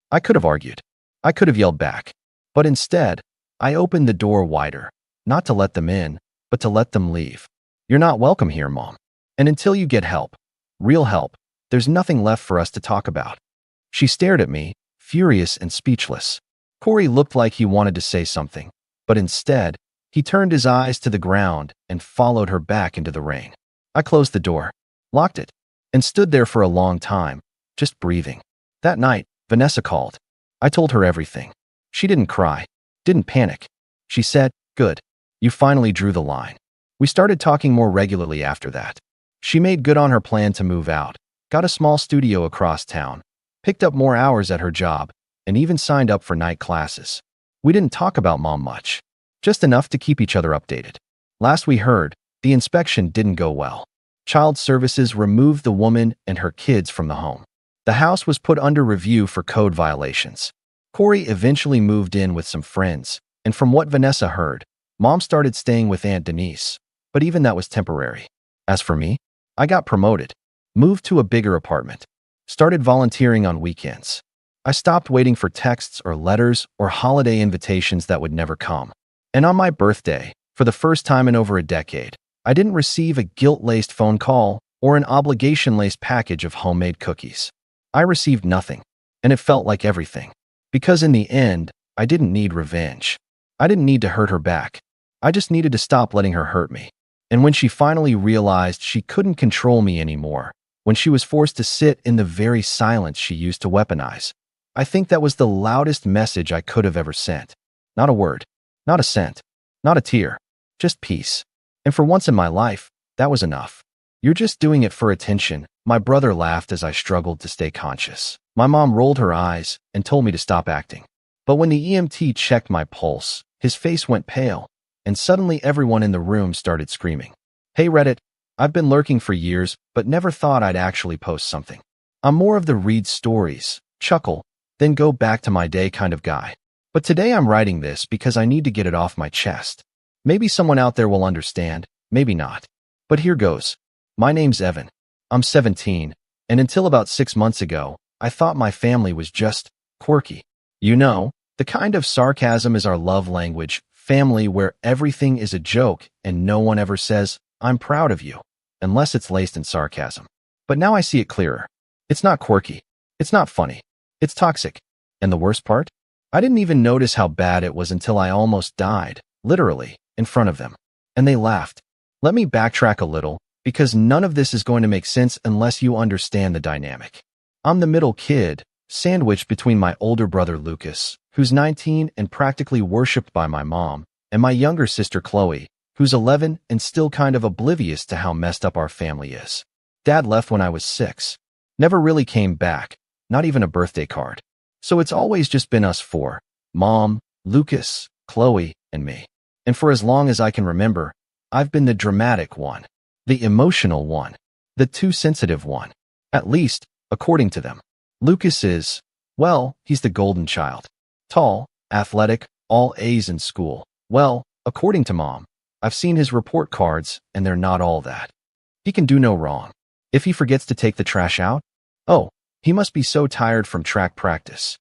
I could have argued. I could have yelled back. But instead, I opened the door wider, not to let them in, but to let them leave. You're not welcome here, Mom. And until you get help, real help, there's nothing left for us to talk about. She stared at me, furious and speechless. Corey looked like he wanted to say something, but instead, he turned his eyes to the ground and followed her back into the rain. I closed the door, locked it, and stood there for a long time, just breathing. That night, Vanessa called. I told her everything. She didn't cry, didn't panic. She said, "Good. You finally drew the line." We started talking more regularly after that. She made good on her plan to move out, got a small studio across town, picked up more hours at her job, and even signed up for night classes. We didn't talk about Mom much, just enough to keep each other updated. Last we heard, the inspection didn't go well. Child Services removed the woman and her kids from the home. The house was put under review for code violations. Corey eventually moved in with some friends, and from what Vanessa heard, Mom started staying with Aunt Denise, but even that was temporary. As for me, I got promoted, moved to a bigger apartment, started volunteering on weekends. I stopped waiting for texts or letters or holiday invitations that would never come. And on my birthday, for the first time in over a decade, I didn't receive a guilt-laced phone call or an obligation-laced package of homemade cookies. I received nothing, and it felt like everything. Because in the end, I didn't need revenge. I didn't need to hurt her back. I just needed to stop letting her hurt me. And when she finally realized she couldn't control me anymore, when she was forced to sit in the very silence she used to weaponize, I think that was the loudest message I could have ever sent. Not a word, not a cent, not a tear, just peace. And for once in my life, that was enough. You're just doing it for attention, my brother laughed as I struggled to stay conscious. My mom rolled her eyes and told me to stop acting. But when the EMT checked my pulse, his face went pale, and suddenly everyone in the room started screaming. Hey Reddit, I've been lurking for years, but never thought I'd actually post something. I'm more of the read stories, chuckle, then go back to my day kind of guy. But today I'm writing this because I need to get it off my chest. Maybe someone out there will understand, maybe not. But here goes. My name's Evan. I'm 17, and until about 6 months ago, I thought my family was just quirky. You know, the kind of sarcasm is our love language, family where everything is a joke and no one ever says, "I'm proud of you," unless it's laced in sarcasm. But now I see it clearer. It's not quirky. It's not funny. It's toxic. And the worst part? I didn't even notice how bad it was until I almost died, literally, in front of them. And they laughed. Let me backtrack a little, because none of this is going to make sense unless you understand the dynamic. I'm the middle kid, sandwiched between my older brother Lucas, who's 19 and practically worshipped by my mom, and my younger sister Chloe, who's 11 and still kind of oblivious to how messed up our family is. Dad left when I was 6. Never really came back, not even a birthday card. So it's always just been us four: Mom, Lucas, Chloe, and me. And for as long as I can remember, I've been the dramatic one, the emotional one, the too sensitive one. At least, according to them. Lucas is, well, he's the golden child. Tall, athletic, all A's in school. Well, according to Mom, I've seen his report cards, and they're not all that. He can do no wrong. If he forgets to take the trash out, oh, he must be so tired from track practice.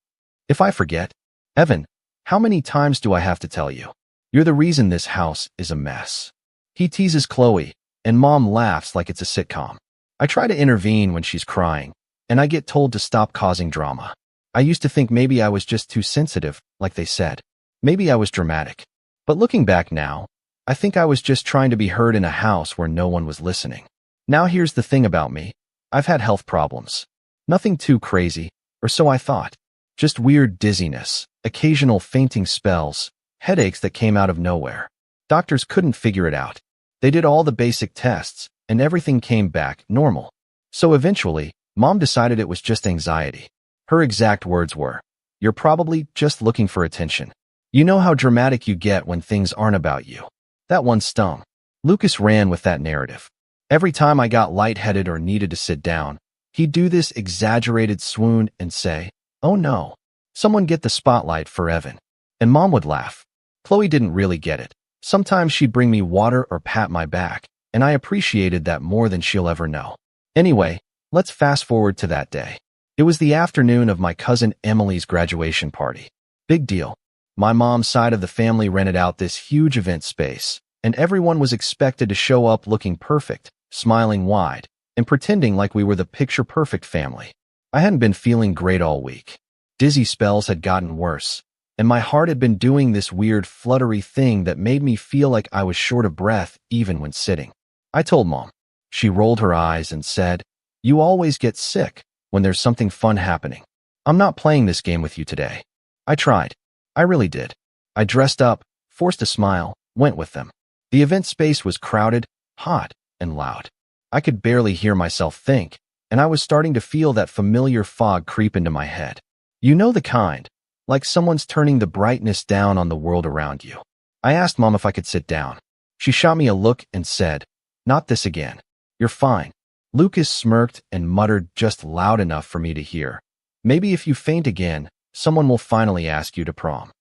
If I forget, Evan, how many times do I have to tell you? You're the reason this house is a mess. He teases Chloe, and Mom laughs like it's a sitcom. I try to intervene when she's crying, and I get told to stop causing drama. I used to think maybe I was just too sensitive, like they said. Maybe I was dramatic. But looking back now, I think I was just trying to be heard in a house where no one was listening. Now here's the thing about me. I've had health problems. Nothing too crazy, or so I thought. Just weird dizziness, occasional fainting spells, headaches that came out of nowhere. Doctors couldn't figure it out. They did all the basic tests, and everything came back normal. So eventually, Mom decided it was just anxiety. Her exact words were, "You're probably just looking for attention. You know how dramatic you get when things aren't about you." That one stung. Lucas ran with that narrative. Every time I got lightheaded or needed to sit down, he'd do this exaggerated swoon and say, "Oh no, someone get the spotlight for Evan." And Mom would laugh. Chloe didn't really get it. Sometimes she'd bring me water or pat my back, and I appreciated that more than she'll ever know. Anyway, let's fast forward to that day. It was the afternoon of my cousin Emily's graduation party. Big deal. My mom's side of the family rented out this huge event space, and everyone was expected to show up looking perfect, smiling wide, and pretending like we were the picture-perfect family. I hadn't been feeling great all week. Dizzy spells had gotten worse, and my heart had been doing this weird fluttery thing that made me feel like I was short of breath even when sitting. I told Mom. She rolled her eyes and said, "You always get sick when there's something fun happening. I'm not playing this game with you today." I tried. I really did. I dressed up, forced a smile, went with them. The event space was crowded, hot, and loud. I could barely hear myself think, and I was starting to feel that familiar fog creep into my head. You know the kind, like someone's turning the brightness down on the world around you. I asked Mom if I could sit down. She shot me a look and said, "Not this again. You're fine." Lucas smirked and muttered just loud enough for me to hear, "Maybe if you faint again, someone will finally ask you to prom."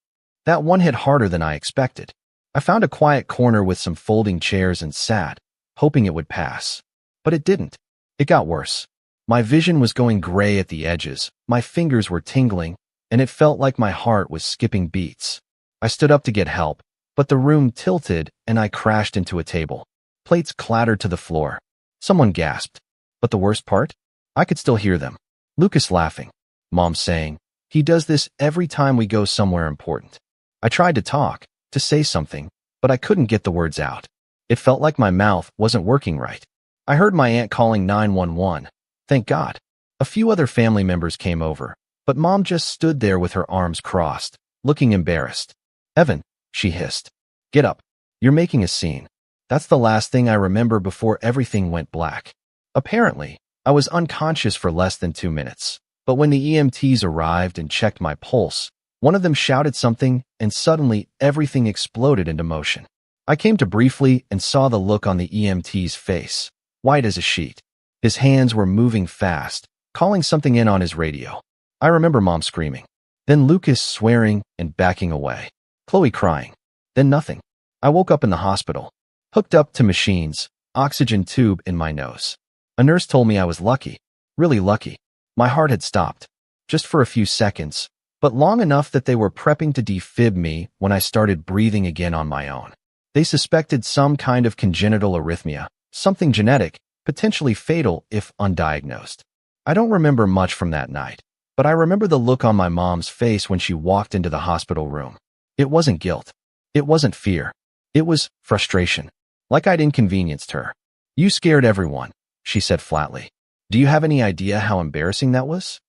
That one hit harder than I expected. I found a quiet corner with some folding chairs and sat, hoping it would pass. But it didn't. It got worse. My vision was going gray at the edges, my fingers were tingling, and it felt like my heart was skipping beats. I stood up to get help, but the room tilted and I crashed into a table. Plates clattered to the floor. Someone gasped. But the worst part? I could still hear them. Lucas laughing. Mom saying, "He does this every time we go somewhere important." I tried to talk, to say something, but I couldn't get the words out. It felt like my mouth wasn't working right. I heard my aunt calling 911. Thank God. A few other family members came over, but Mom just stood there with her arms crossed, looking embarrassed. "Evan," she hissed. "Get up. You're making a scene." That's the last thing I remember before everything went black. Apparently, I was unconscious for less than 2 minutes, but when the EMTs arrived and checked my pulse, one of them shouted something, and suddenly everything exploded into motion. I came to briefly and saw the look on the EMT's face, white as a sheet. His hands were moving fast, calling something in on his radio. I remember Mom screaming. Then Lucas swearing and backing away. Chloe crying. Then nothing. I woke up in the hospital, hooked up to machines, oxygen tube in my nose. A nurse told me I was lucky, really lucky. My heart had stopped, just for a few seconds, but long enough that they were prepping to defib me when I started breathing again on my own. They suspected some kind of congenital arrhythmia, something genetic, potentially fatal if undiagnosed. I don't remember much from that night, but I remember the look on my mom's face when she walked into the hospital room. It wasn't guilt. It wasn't fear. It was frustration, like I'd inconvenienced her. "You scared everyone," she said flatly. "Do you have any idea how embarrassing that was?"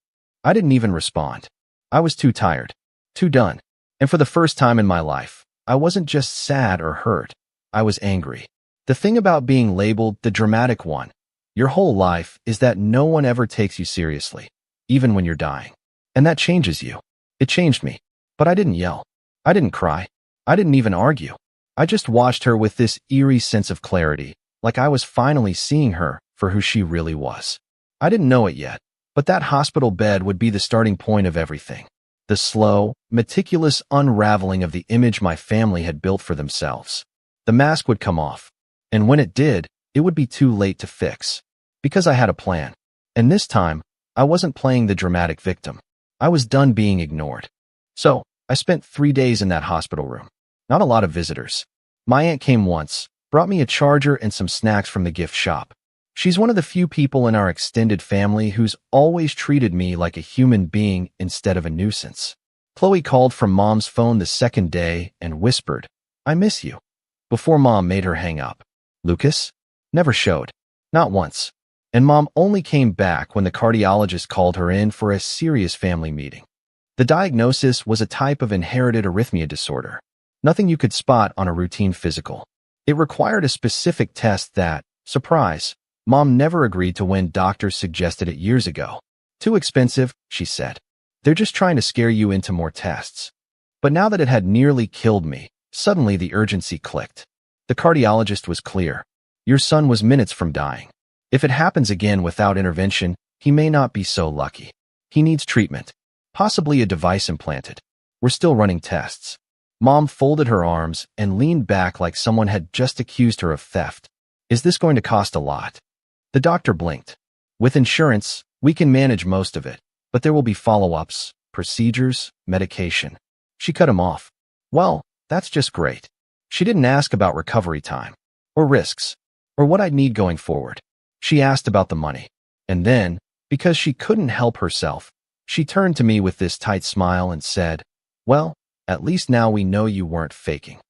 I didn't even respond. I was too tired, too done. And for the first time in my life, I wasn't just sad or hurt. I was angry. The thing about being labeled the dramatic one, your whole life, is that no one ever takes you seriously, even when you're dying. And that changes you. It changed me. But I didn't yell. I didn't cry. I didn't even argue. I just watched her with this eerie sense of clarity, like I was finally seeing her for who she really was. I didn't know it yet, but that hospital bed would be the starting point of everything. The slow, meticulous unraveling of the image my family had built for themselves. The mask would come off, and when it did, it would be too late to fix. Because I had a plan. And this time, I wasn't playing the dramatic victim. I was done being ignored. So, I spent 3 days in that hospital room. Not a lot of visitors. My aunt came once, brought me a charger and some snacks from the gift shop. She's one of the few people in our extended family who's always treated me like a human being instead of a nuisance. Chloe called from Mom's phone the second day and whispered, "I miss you," before Mom made her hang up. Lucas? Never showed. Not once. And Mom only came back when the cardiologist called her in for a serious family meeting. The diagnosis was a type of inherited arrhythmia disorder. Nothing you could spot on a routine physical. It required a specific test that, surprise, Mom never agreed to when doctors suggested it years ago. "Too expensive," she said. "They're just trying to scare you into more tests." But now that it had nearly killed me, suddenly the urgency clicked. The cardiologist was clear. "Your son was minutes from dying. If it happens again without intervention, he may not be so lucky. He needs treatment, possibly a device implanted. We're still running tests." Mom folded her arms and leaned back like someone had just accused her of theft. "Is this going to cost a lot?" The doctor blinked. "With insurance, we can manage most of it, but there will be follow-ups, procedures, medication." She cut him off. "Well, that's just great." She didn't ask about recovery time, or risks, or what I'd need going forward. She asked about the money. And then, because she couldn't help herself, she turned to me with this tight smile and said, "Well, at least now we know you weren't faking."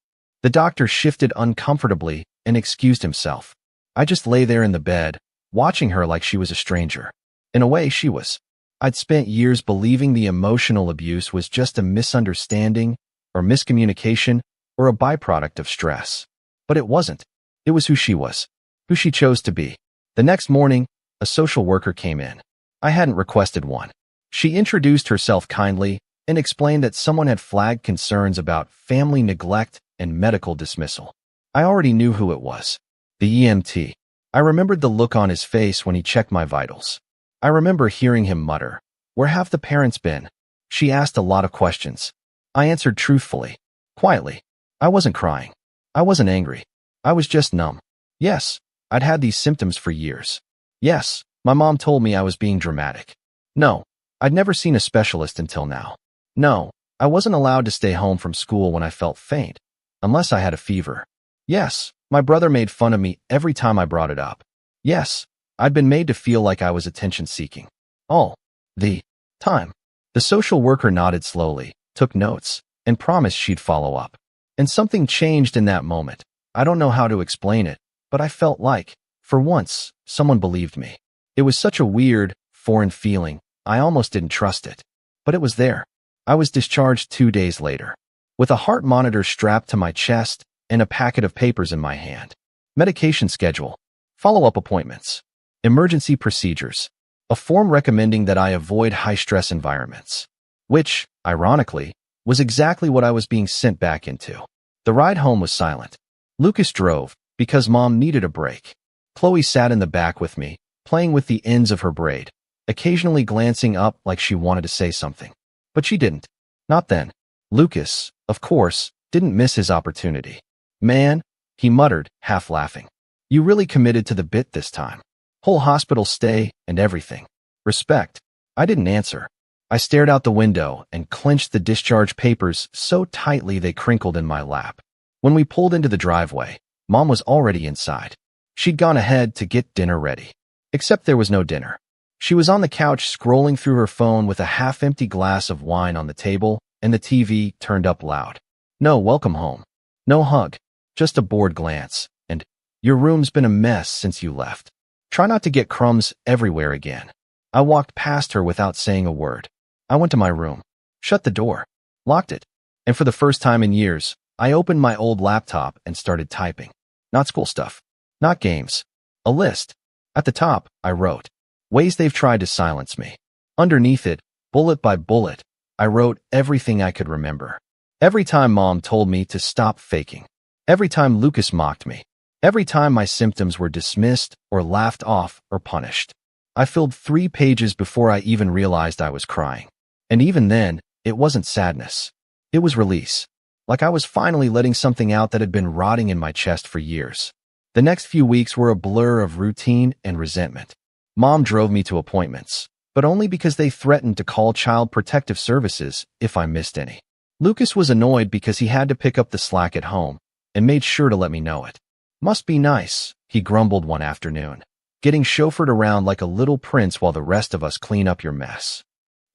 The doctor shifted uncomfortably and excused himself. I just lay there in the bed, watching her like she was a stranger. In a way, she was. I'd spent years believing the emotional abuse was just a misunderstanding or miscommunication or a byproduct of stress. But it wasn't. It was who she was, who she chose to be. The next morning, a social worker came in. I hadn't requested one. She introduced herself kindly and explained that someone had flagged concerns about family neglect and medical dismissal. I already knew who it was. The EMT. I remembered the look on his face when he checked my vitals. I remember hearing him mutter, "Where have the parents been?" She asked a lot of questions. I answered truthfully, quietly. I wasn't crying. I wasn't angry. I was just numb. Yes, I'd had these symptoms for years. Yes, my mom told me I was being dramatic. No, I'd never seen a specialist until now. No, I wasn't allowed to stay home from school when I felt faint, unless I had a fever. Yes, my brother made fun of me every time I brought it up. Yes, I'd been made to feel like I was attention-seeking. All the time. The social worker nodded slowly, took notes, and promised she'd follow up. And something changed in that moment. I don't know how to explain it, but I felt like, for once, someone believed me. It was such a weird, foreign feeling, I almost didn't trust it. But it was there. I was discharged 2 days later, with a heart monitor strapped to my chest and a packet of papers in my hand. Medication schedule, follow-up appointments, emergency procedures, a form recommending that I avoid high-stress environments, which, ironically, was exactly what I was being sent back into. The ride home was silent. Lucas drove, because Mom needed a break. Chloe sat in the back with me, playing with the ends of her braid. occasionally glancing up like she wanted to say something. But she didn't. Not then. Lucas, of course, didn't miss his opportunity. "Man," he muttered, half laughing. "You really committed to the bit this time. Whole hospital stay and everything. Respect." I didn't answer. I stared out the window and clenched the discharge papers so tightly they crinkled in my lap. When we pulled into the driveway, Mom was already inside. She'd gone ahead to get dinner ready. Except there was no dinner. She was on the couch scrolling through her phone with a half-empty glass of wine on the table and the TV turned up loud. No welcome home. No hug. Just a bored glance. And, "Your room's been a mess since you left. Try not to get crumbs everywhere again." I walked past her without saying a word. I went to my room, shut the door, locked it, and for the first time in years, I opened my old laptop and started typing. Not school stuff. Not games. A list. At the top, I wrote, "Ways they've tried to silence me." Underneath it, bullet by bullet, I wrote everything I could remember. Every time Mom told me to stop faking. Every time Lucas mocked me. Every time my symptoms were dismissed or laughed off or punished. I filled 3 pages before I even realized I was crying. And even then, it wasn't sadness. It was release. Like I was finally letting something out that had been rotting in my chest for years. The next few weeks were a blur of routine and resentment. Mom drove me to appointments, but only because they threatened to call Child Protective Services if I missed any. Lucas was annoyed because he had to pick up the slack at home and made sure to let me know it. "Must be nice," he grumbled one afternoon, "getting chauffeured around like a little prince while the rest of us clean up your mess."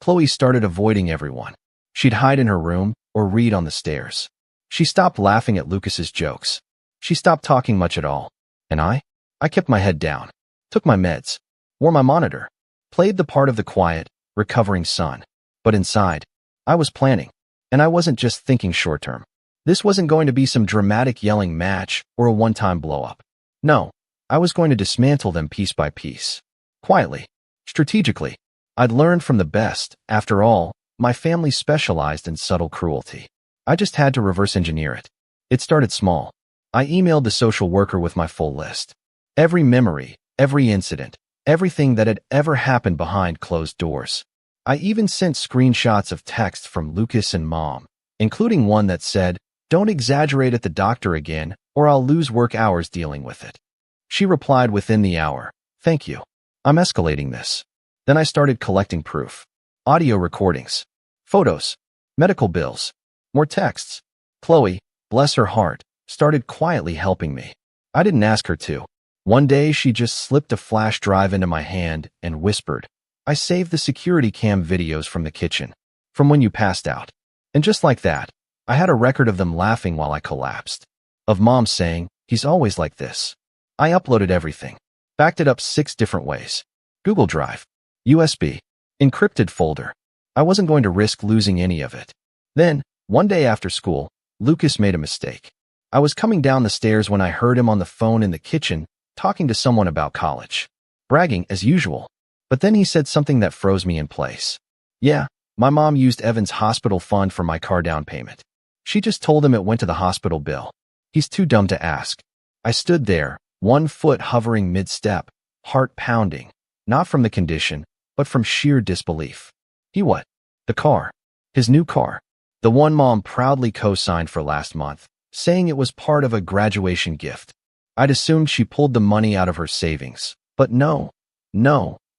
Chloe started avoiding everyone. She'd hide in her room or read on the stairs. She stopped laughing at Lucas's jokes. She stopped talking much at all. And I kept my head down, took my meds, wore my monitor, played the part of the quiet, recovering son. But inside, I was planning, and I wasn't just thinking short-term. This wasn't going to be some dramatic yelling match or a one-time blow-up. No, I was going to dismantle them piece by piece. Quietly, strategically. I'd learned from the best. After all, my family specialized in subtle cruelty. I just had to reverse engineer it. It started small. I emailed the social worker with my full list. Every memory, every incident, everything that had ever happened behind closed doors. I even sent screenshots of texts from Lucas and Mom, including one that said, "Don't exaggerate at the doctor again, or I'll lose work hours dealing with it." She replied within the hour, "Thank you. I'm escalating this." Then I started collecting proof. Audio recordings, photos, medical bills, more texts. Chloe, bless her heart, started quietly helping me. I didn't ask her to. One day she just slipped a flash drive into my hand and whispered, "I saved the security cam videos from the kitchen, from when you passed out." And just like that, I had a record of them laughing while I collapsed. Of Mom saying, "He's always like this." I uploaded everything. Backed it up 6 different ways. Google Drive, USB, encrypted folder. I wasn't going to risk losing any of it. Then, one day after school, Lucas made a mistake. I was coming down the stairs when I heard him on the phone in the kitchen, talking to someone about college. Bragging as usual. But then he said something that froze me in place. "Yeah, my mom used Evan's hospital fund for my car down payment. She just told him it went to the hospital bill. He's too dumb to ask." I stood there, one foot hovering mid-step, heart pounding, not from the condition, but from sheer disbelief. He what? The car. His new car. The one Mom proudly co-signed for last month, saying it was part of a graduation gift. I'd assumed she pulled the money out of her savings. But no,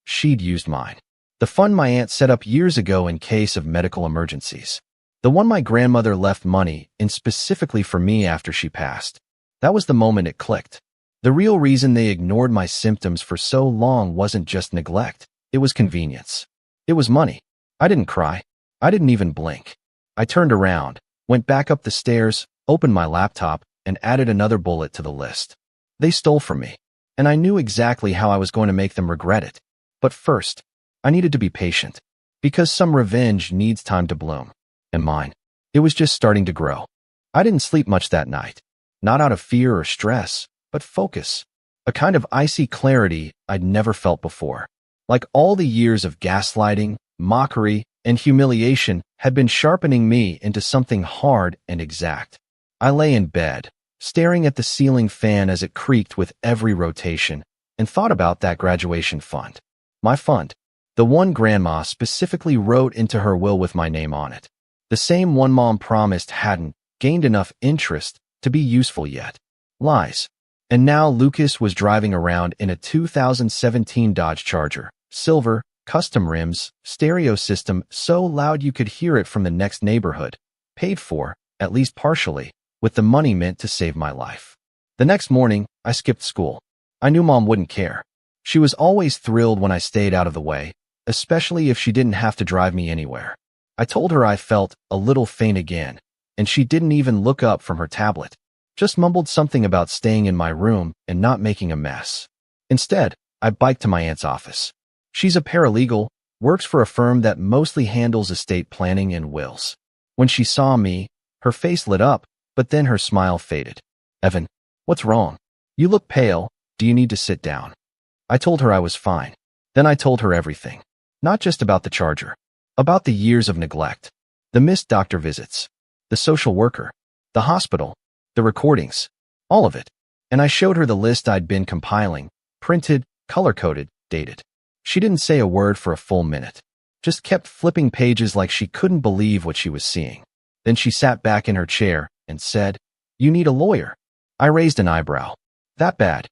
she'd used mine. The fund my aunt set up years ago in case of medical emergencies. The one my grandmother left money in specifically for me after she passed. That was the moment it clicked. The real reason they ignored my symptoms for so long wasn't just neglect. It was convenience. It was money. I didn't cry. I didn't even blink. I turned around, went back up the stairs, opened my laptop, and added another bullet to the list. They stole from me, and I knew exactly how I was going to make them regret it. But first, I needed to be patient, because some revenge needs time to bloom. And mine, it was just starting to grow. I didn't sleep much that night, not out of fear or stress, but focus, a kind of icy clarity I'd never felt before. Like all the years of gaslighting, mockery, and humiliation had been sharpening me into something hard and exact. I lay in bed, staring at the ceiling fan as it creaked with every rotation, and thought about that graduation fund. My fund. The one Grandma specifically wrote into her will with my name on it. The same one Mom promised hadn't gained enough interest to be useful yet. Lies. And now Lucas was driving around in a 2017 Dodge Charger, silver, custom rims, stereo system so loud you could hear it from the next neighborhood, paid for, at least partially, with the money meant to save my life. The next morning, I skipped school. I knew Mom wouldn't care. She was always thrilled when I stayed out of the way, especially if she didn't have to drive me anywhere. I told her I felt a little faint again, and she didn't even look up from her tablet. Just mumbled something about staying in my room and not making a mess. Instead, I biked to my aunt's office. She's a paralegal, works for a firm that mostly handles estate planning and wills. When she saw me, her face lit up, but then her smile faded. "Evan, what's wrong? You look pale. Do you need to sit down?" I told her I was fine. Then I told her everything. Not just about the Charger. About the years of neglect. The missed doctor visits. The social worker. The hospital. The recordings. All of it. And I showed her the list I'd been compiling. Printed, color-coded, dated. She didn't say a word for a full minute. Just kept flipping pages like she couldn't believe what she was seeing. Then she sat back in her chair and said, "You need a lawyer." I raised an eyebrow. "That bad?"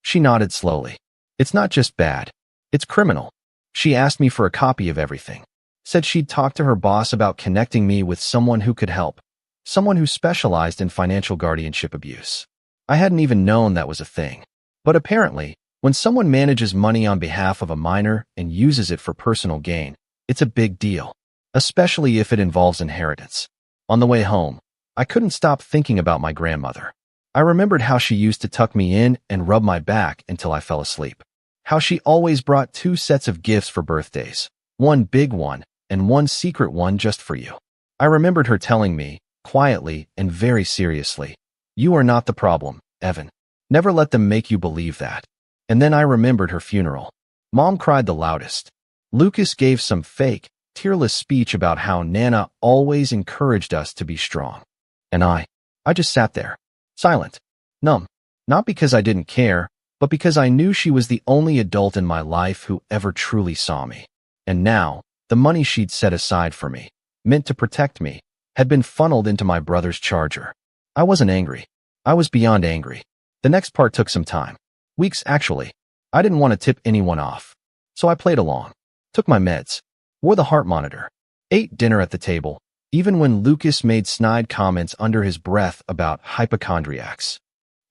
She nodded slowly. "It's not just bad. It's criminal." She asked me for a copy of everything. Said she'd talk to her boss about connecting me with someone who could help. Someone who specialized in financial guardianship abuse. I hadn't even known that was a thing. But apparently, when someone manages money on behalf of a minor and uses it for personal gain, it's a big deal. Especially if it involves inheritance. On the way home, I couldn't stop thinking about my grandmother. I remembered how she used to tuck me in and rub my back until I fell asleep. How she always brought 2 sets of gifts for birthdays. One big one, and one secret one just for you. I remembered her telling me, quietly and very seriously, "You are not the problem, Evan. Never let them make you believe that." And then I remembered her funeral. Mom cried the loudest. Lucas gave some fake, tearless speech about how Nana always encouraged us to be strong. And I just sat there, silent, numb, not because I didn't care, but because I knew she was the only adult in my life who ever truly saw me. And now, the money she'd set aside for me, meant to protect me, had been funneled into my brother's Charger. I wasn't angry. I was beyond angry. The next part took some time. Weeks, actually. I didn't want to tip anyone off. So I played along. Took my meds. Wore the heart monitor. Ate dinner at the table, even when Lucas made snide comments under his breath about hypochondriacs.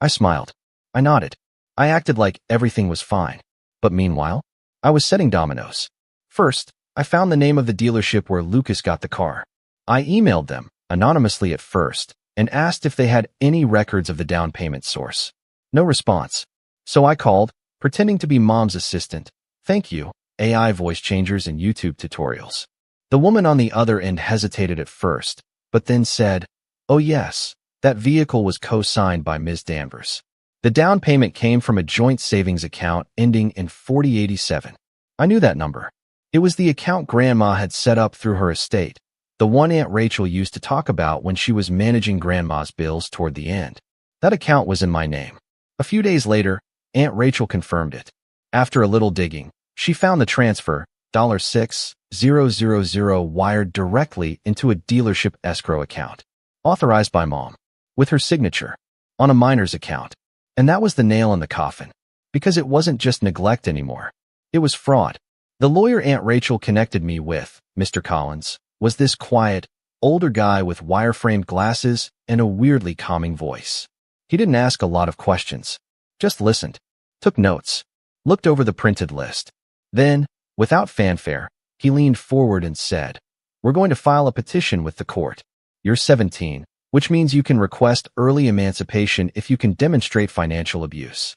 I smiled. I nodded. I acted like everything was fine. But meanwhile, I was setting dominoes. First, I found the name of the dealership where Lucas got the car. I emailed them, anonymously at first, and asked if they had any records of the down payment source. No response. So I called, pretending to be Mom's assistant. Thank you, AI voice changers and YouTube tutorials. The woman on the other end hesitated at first, but then said, "Oh yes, that vehicle was co-signed by Ms. Danvers. The down payment came from a joint savings account ending in 4087. I knew that number. It was the account Grandma had set up through her estate, the one Aunt Rachel used to talk about when she was managing Grandma's bills toward the end. That account was in my name. A few days later, Aunt Rachel confirmed it. After a little digging, she found the transfer, $6,000 wired directly into a dealership escrow account, authorized by Mom, with her signature, on a minor's account. And that was the nail in the coffin, because it wasn't just neglect anymore. It was fraud. The lawyer Aunt Rachel connected me with, Mr. Collins, was this quiet, older guy with wire-framed glasses and a weirdly calming voice. He didn't ask a lot of questions, just listened, took notes, looked over the printed list. Then, without fanfare, he leaned forward and said, "We're going to file a petition with the court. You're 17, which means you can request early emancipation if you can demonstrate financial abuse."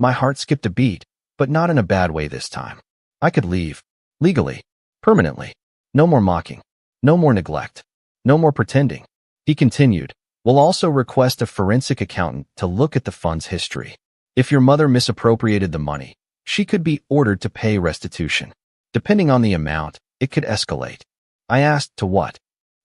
My heart skipped a beat, but not in a bad way this time. I could leave, legally, permanently. No more mocking. No more neglect. No more pretending. He continued, "We'll also request a forensic accountant to look at the fund's history. If your mother misappropriated the money, she could be ordered to pay restitution. Depending on the amount, it could escalate." I asked, "To what?"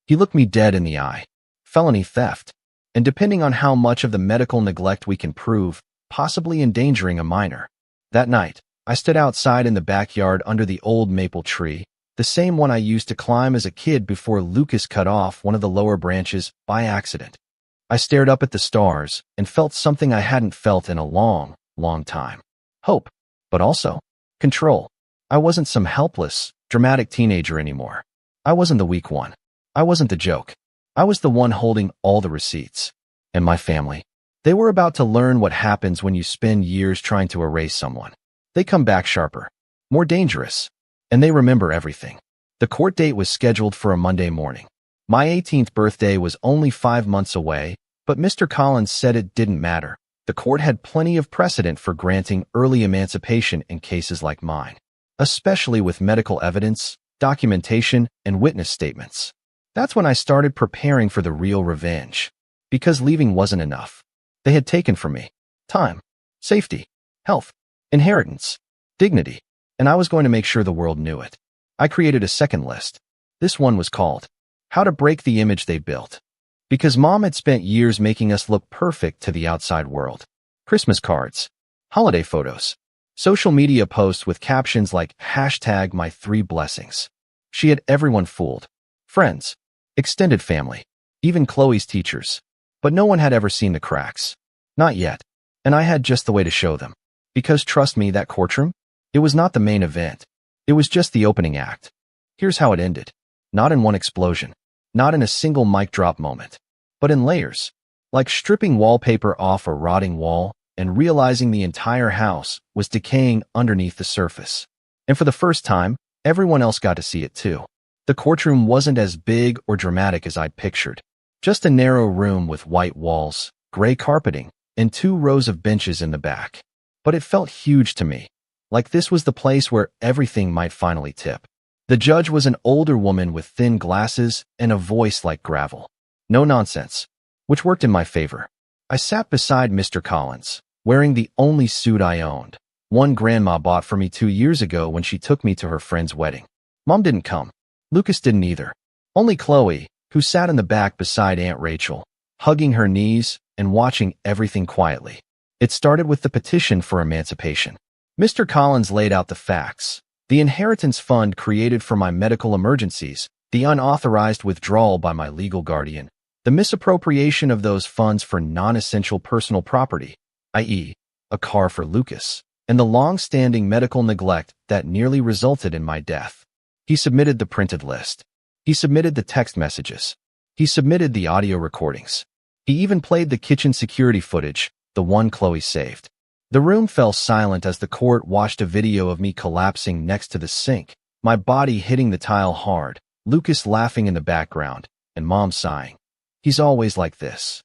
He looked me dead in the eye. "Felony theft. And depending on how much of the medical neglect we can prove, possibly endangering a minor." That night, I stood outside in the backyard under the old maple tree, the same one I used to climb as a kid before Lucas cut off one of the lower branches by accident. I stared up at the stars and felt something I hadn't felt in a long, long time. Hope, but also control. I wasn't some helpless, dramatic teenager anymore. I wasn't the weak one. I wasn't the joke. I was the one holding all the receipts. And my family, they were about to learn what happens when you spend years trying to erase someone. They come back sharper, more dangerous, and they remember everything. The court date was scheduled for a Monday morning. My 18th birthday was only 5 months away, but Mr. Collins said it didn't matter. The court had plenty of precedent for granting early emancipation in cases like mine, especially with medical evidence, documentation, and witness statements. That's when I started preparing for the real revenge. Because leaving wasn't enough. They had taken from me time, safety, health, inheritance, dignity, and I was going to make sure the world knew it. I created a second list. This one was called How to Break the Image They Built. Because Mom had spent years making us look perfect to the outside world. Christmas cards, holiday photos, social media posts with captions like #my3blessings. She had everyone fooled. Friends, extended family, even Chloe's teachers. But no one had ever seen the cracks. Not yet. And I had just the way to show them. Because trust me, that courtroom, it was not the main event. It was just the opening act. Here's how it ended. Not in one explosion. Not in a single mic drop moment. But in layers. Like stripping wallpaper off a rotting wall and realizing the entire house was decaying underneath the surface. And for the first time, everyone else got to see it too. The courtroom wasn't as big or dramatic as I'd pictured. Just a narrow room with white walls, gray carpeting, and 2 rows of benches in the back. But it felt huge to me. Like this was the place where everything might finally tip. The judge was an older woman with thin glasses and a voice like gravel. No nonsense. Which worked in my favor. I sat beside Mr. Collins, wearing the only suit I owned. One Grandma bought for me 2 years ago when she took me to her friend's wedding. Mom didn't come. Lucas didn't either. Only Chloe, who sat in the back beside Aunt Rachel, hugging her knees and watching everything quietly. It started with the petition for emancipation. Mr. Collins laid out the facts. The inheritance fund created for my medical emergencies, the unauthorized withdrawal by my legal guardian, the misappropriation of those funds for non-essential personal property, i.e., a car for Lucas, and the long-standing medical neglect that nearly resulted in my death. He submitted the printed list. He submitted the text messages. He submitted the audio recordings. He even played the kitchen security footage, the one Chloe saved. The room fell silent as the court watched a video of me collapsing next to the sink, my body hitting the tile hard, Lucas laughing in the background, and Mom sighing. He's always like this.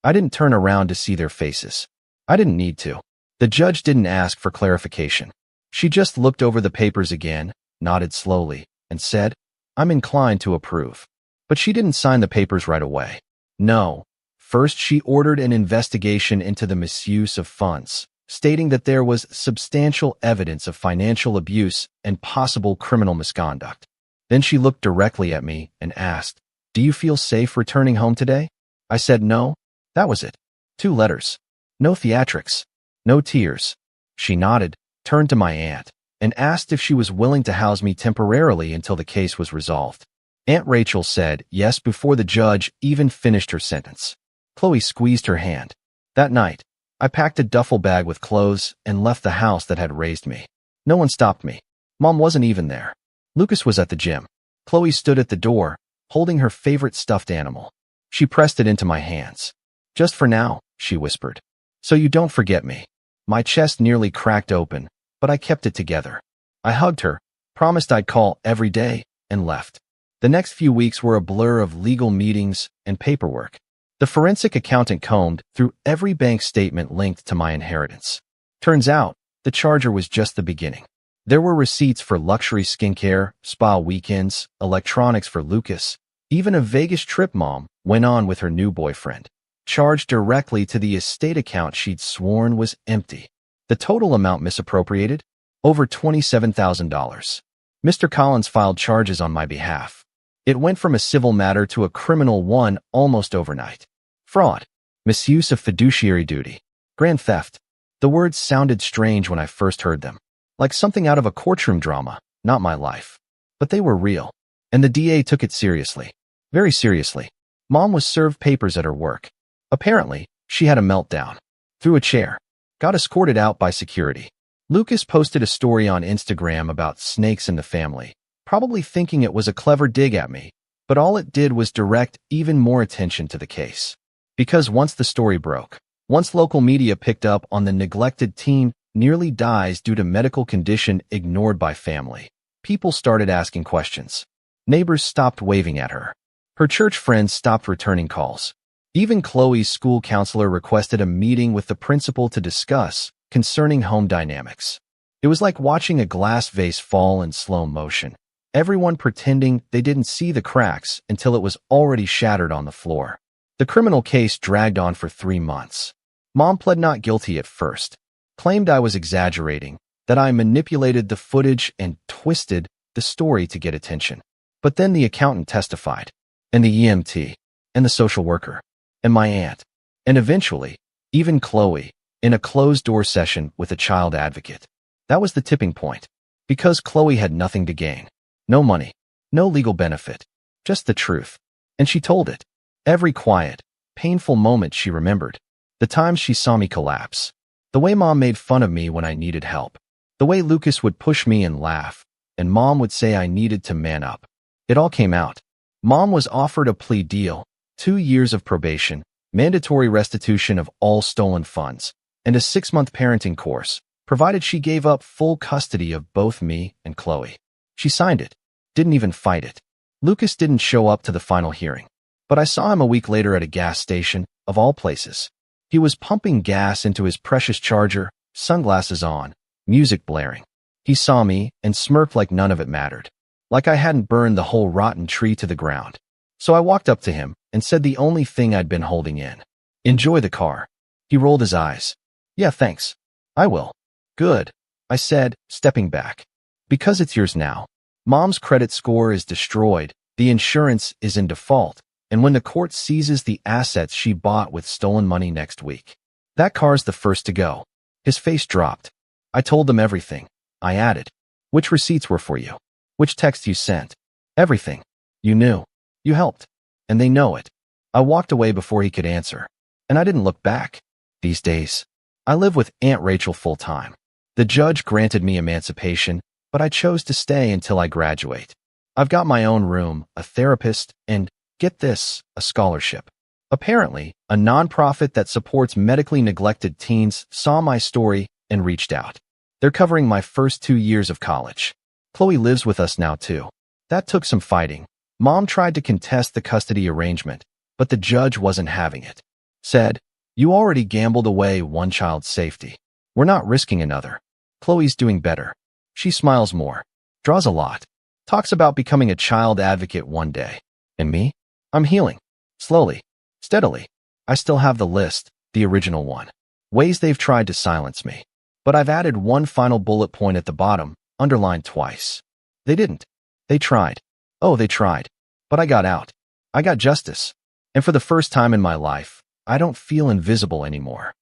I didn't turn around to see their faces. I didn't need to. The judge didn't ask for clarification. She just looked over the papers again, nodded slowly, and said, "I'm inclined to approve." But she didn't sign the papers right away. No. First, she ordered an investigation into the misuse of funds, stating that there was substantial evidence of financial abuse and possible criminal misconduct. Then she looked directly at me and asked, "Do you feel safe returning home today?" I said no. That was it. 2 letters. No theatrics. No tears. She nodded, turned to my aunt, and asked if she was willing to house me temporarily until the case was resolved. Aunt Rachel said yes before the judge even finished her sentence. Chloe squeezed her hand. That night, I packed a duffel bag with clothes and left the house that had raised me. No one stopped me. Mom wasn't even there. Lucas was at the gym. Chloe stood at the door, holding her favorite stuffed animal. She pressed it into my hands. "Just for now," she whispered. "So you don't forget me." My chest nearly cracked open, but I kept it together. I hugged her, promised I'd call every day, and left. The next few weeks were a blur of legal meetings and paperwork. The forensic accountant combed through every bank statement linked to my inheritance. Turns out, the charger was just the beginning. There were receipts for luxury skincare, spa weekends, electronics for Lucas, even a Vegas trip Mom went on with her new boyfriend, charged directly to the estate account she'd sworn was empty. The total amount misappropriated? Over $27,000. Mr. Collins filed charges on my behalf. It went from a civil matter to a criminal one almost overnight. Fraud, misuse of fiduciary duty, grand theft. The words sounded strange when I first heard them. Like something out of a courtroom drama, not my life. But they were real. And the DA took it seriously. Very seriously. Mom was served papers at her work. Apparently, she had a meltdown. Threw a chair. Got escorted out by security. Lucas posted a story on Instagram about snakes in the family, probably thinking it was a clever dig at me, but all it did was direct even more attention to the case. Because once the story broke, once local media picked up on the neglected teen nearly dies due to medical condition ignored by family, people started asking questions. Neighbors stopped waving at her. Her church friends stopped returning calls. Even Chloe's school counselor requested a meeting with the principal to discuss concerning home dynamics. It was like watching a glass vase fall in slow motion, everyone pretending they didn't see the cracks until it was already shattered on the floor. The criminal case dragged on for 3 months. Mom pled not guilty at first, claimed I was exaggerating, that I manipulated the footage and twisted the story to get attention. But then the accountant testified, and the EMT, and the social worker, and my aunt, and eventually, even Chloe, in a closed-door session with a child advocate. That was the tipping point, because Chloe had nothing to gain. No money, no legal benefit, just the truth. And she told it. Every quiet, painful moment she remembered. The times she saw me collapse. The way Mom made fun of me when I needed help. The way Lucas would push me and laugh, and Mom would say I needed to man up. It all came out. Mom was offered a plea deal, 2 years of probation, mandatory restitution of all stolen funds, and a 6-month parenting course, provided she gave up full custody of both me and Chloe. She signed it. Didn't even fight it. Lucas didn't show up to the final hearing. But I saw him a week later at a gas station, of all places. He was pumping gas into his precious Charger, sunglasses on, music blaring. He saw me and smirked like none of it mattered. Like I hadn't burned the whole rotten tree to the ground. So I walked up to him and said the only thing I'd been holding in. Enjoy the car. He rolled his eyes. Yeah, thanks. I will. Good, I said, stepping back. Because it's yours now. Mom's credit score is destroyed, the insurance is in default, and when the court seizes the assets she bought with stolen money next week, that car's the first to go. His face dropped. I told them everything. I added. Which receipts were for you? Which text you sent? Everything. You knew. You helped. And they know it. I walked away before he could answer. And I didn't look back. These days, I live with Aunt Rachel full-time. The judge granted me emancipation, but I chose to stay until I graduate. I've got my own room, a therapist, and, get this, a scholarship. Apparently, a nonprofit that supports medically neglected teens saw my story and reached out. They're covering my first 2 years of college. Chloe lives with us now, too. That took some fighting. Mom tried to contest the custody arrangement, but the judge wasn't having it. Said, you already gambled away one child's safety. We're not risking another. Chloe's doing better. She smiles more. Draws a lot. Talks about becoming a child advocate one day. And me? I'm healing. Slowly. Steadily. I still have the list, the original one. Ways they've tried to silence me. But I've added one final bullet point at the bottom, underlined twice. They didn't. They tried. Oh, they tried. But I got out. I got justice. And for the first time in my life, I don't feel invisible anymore.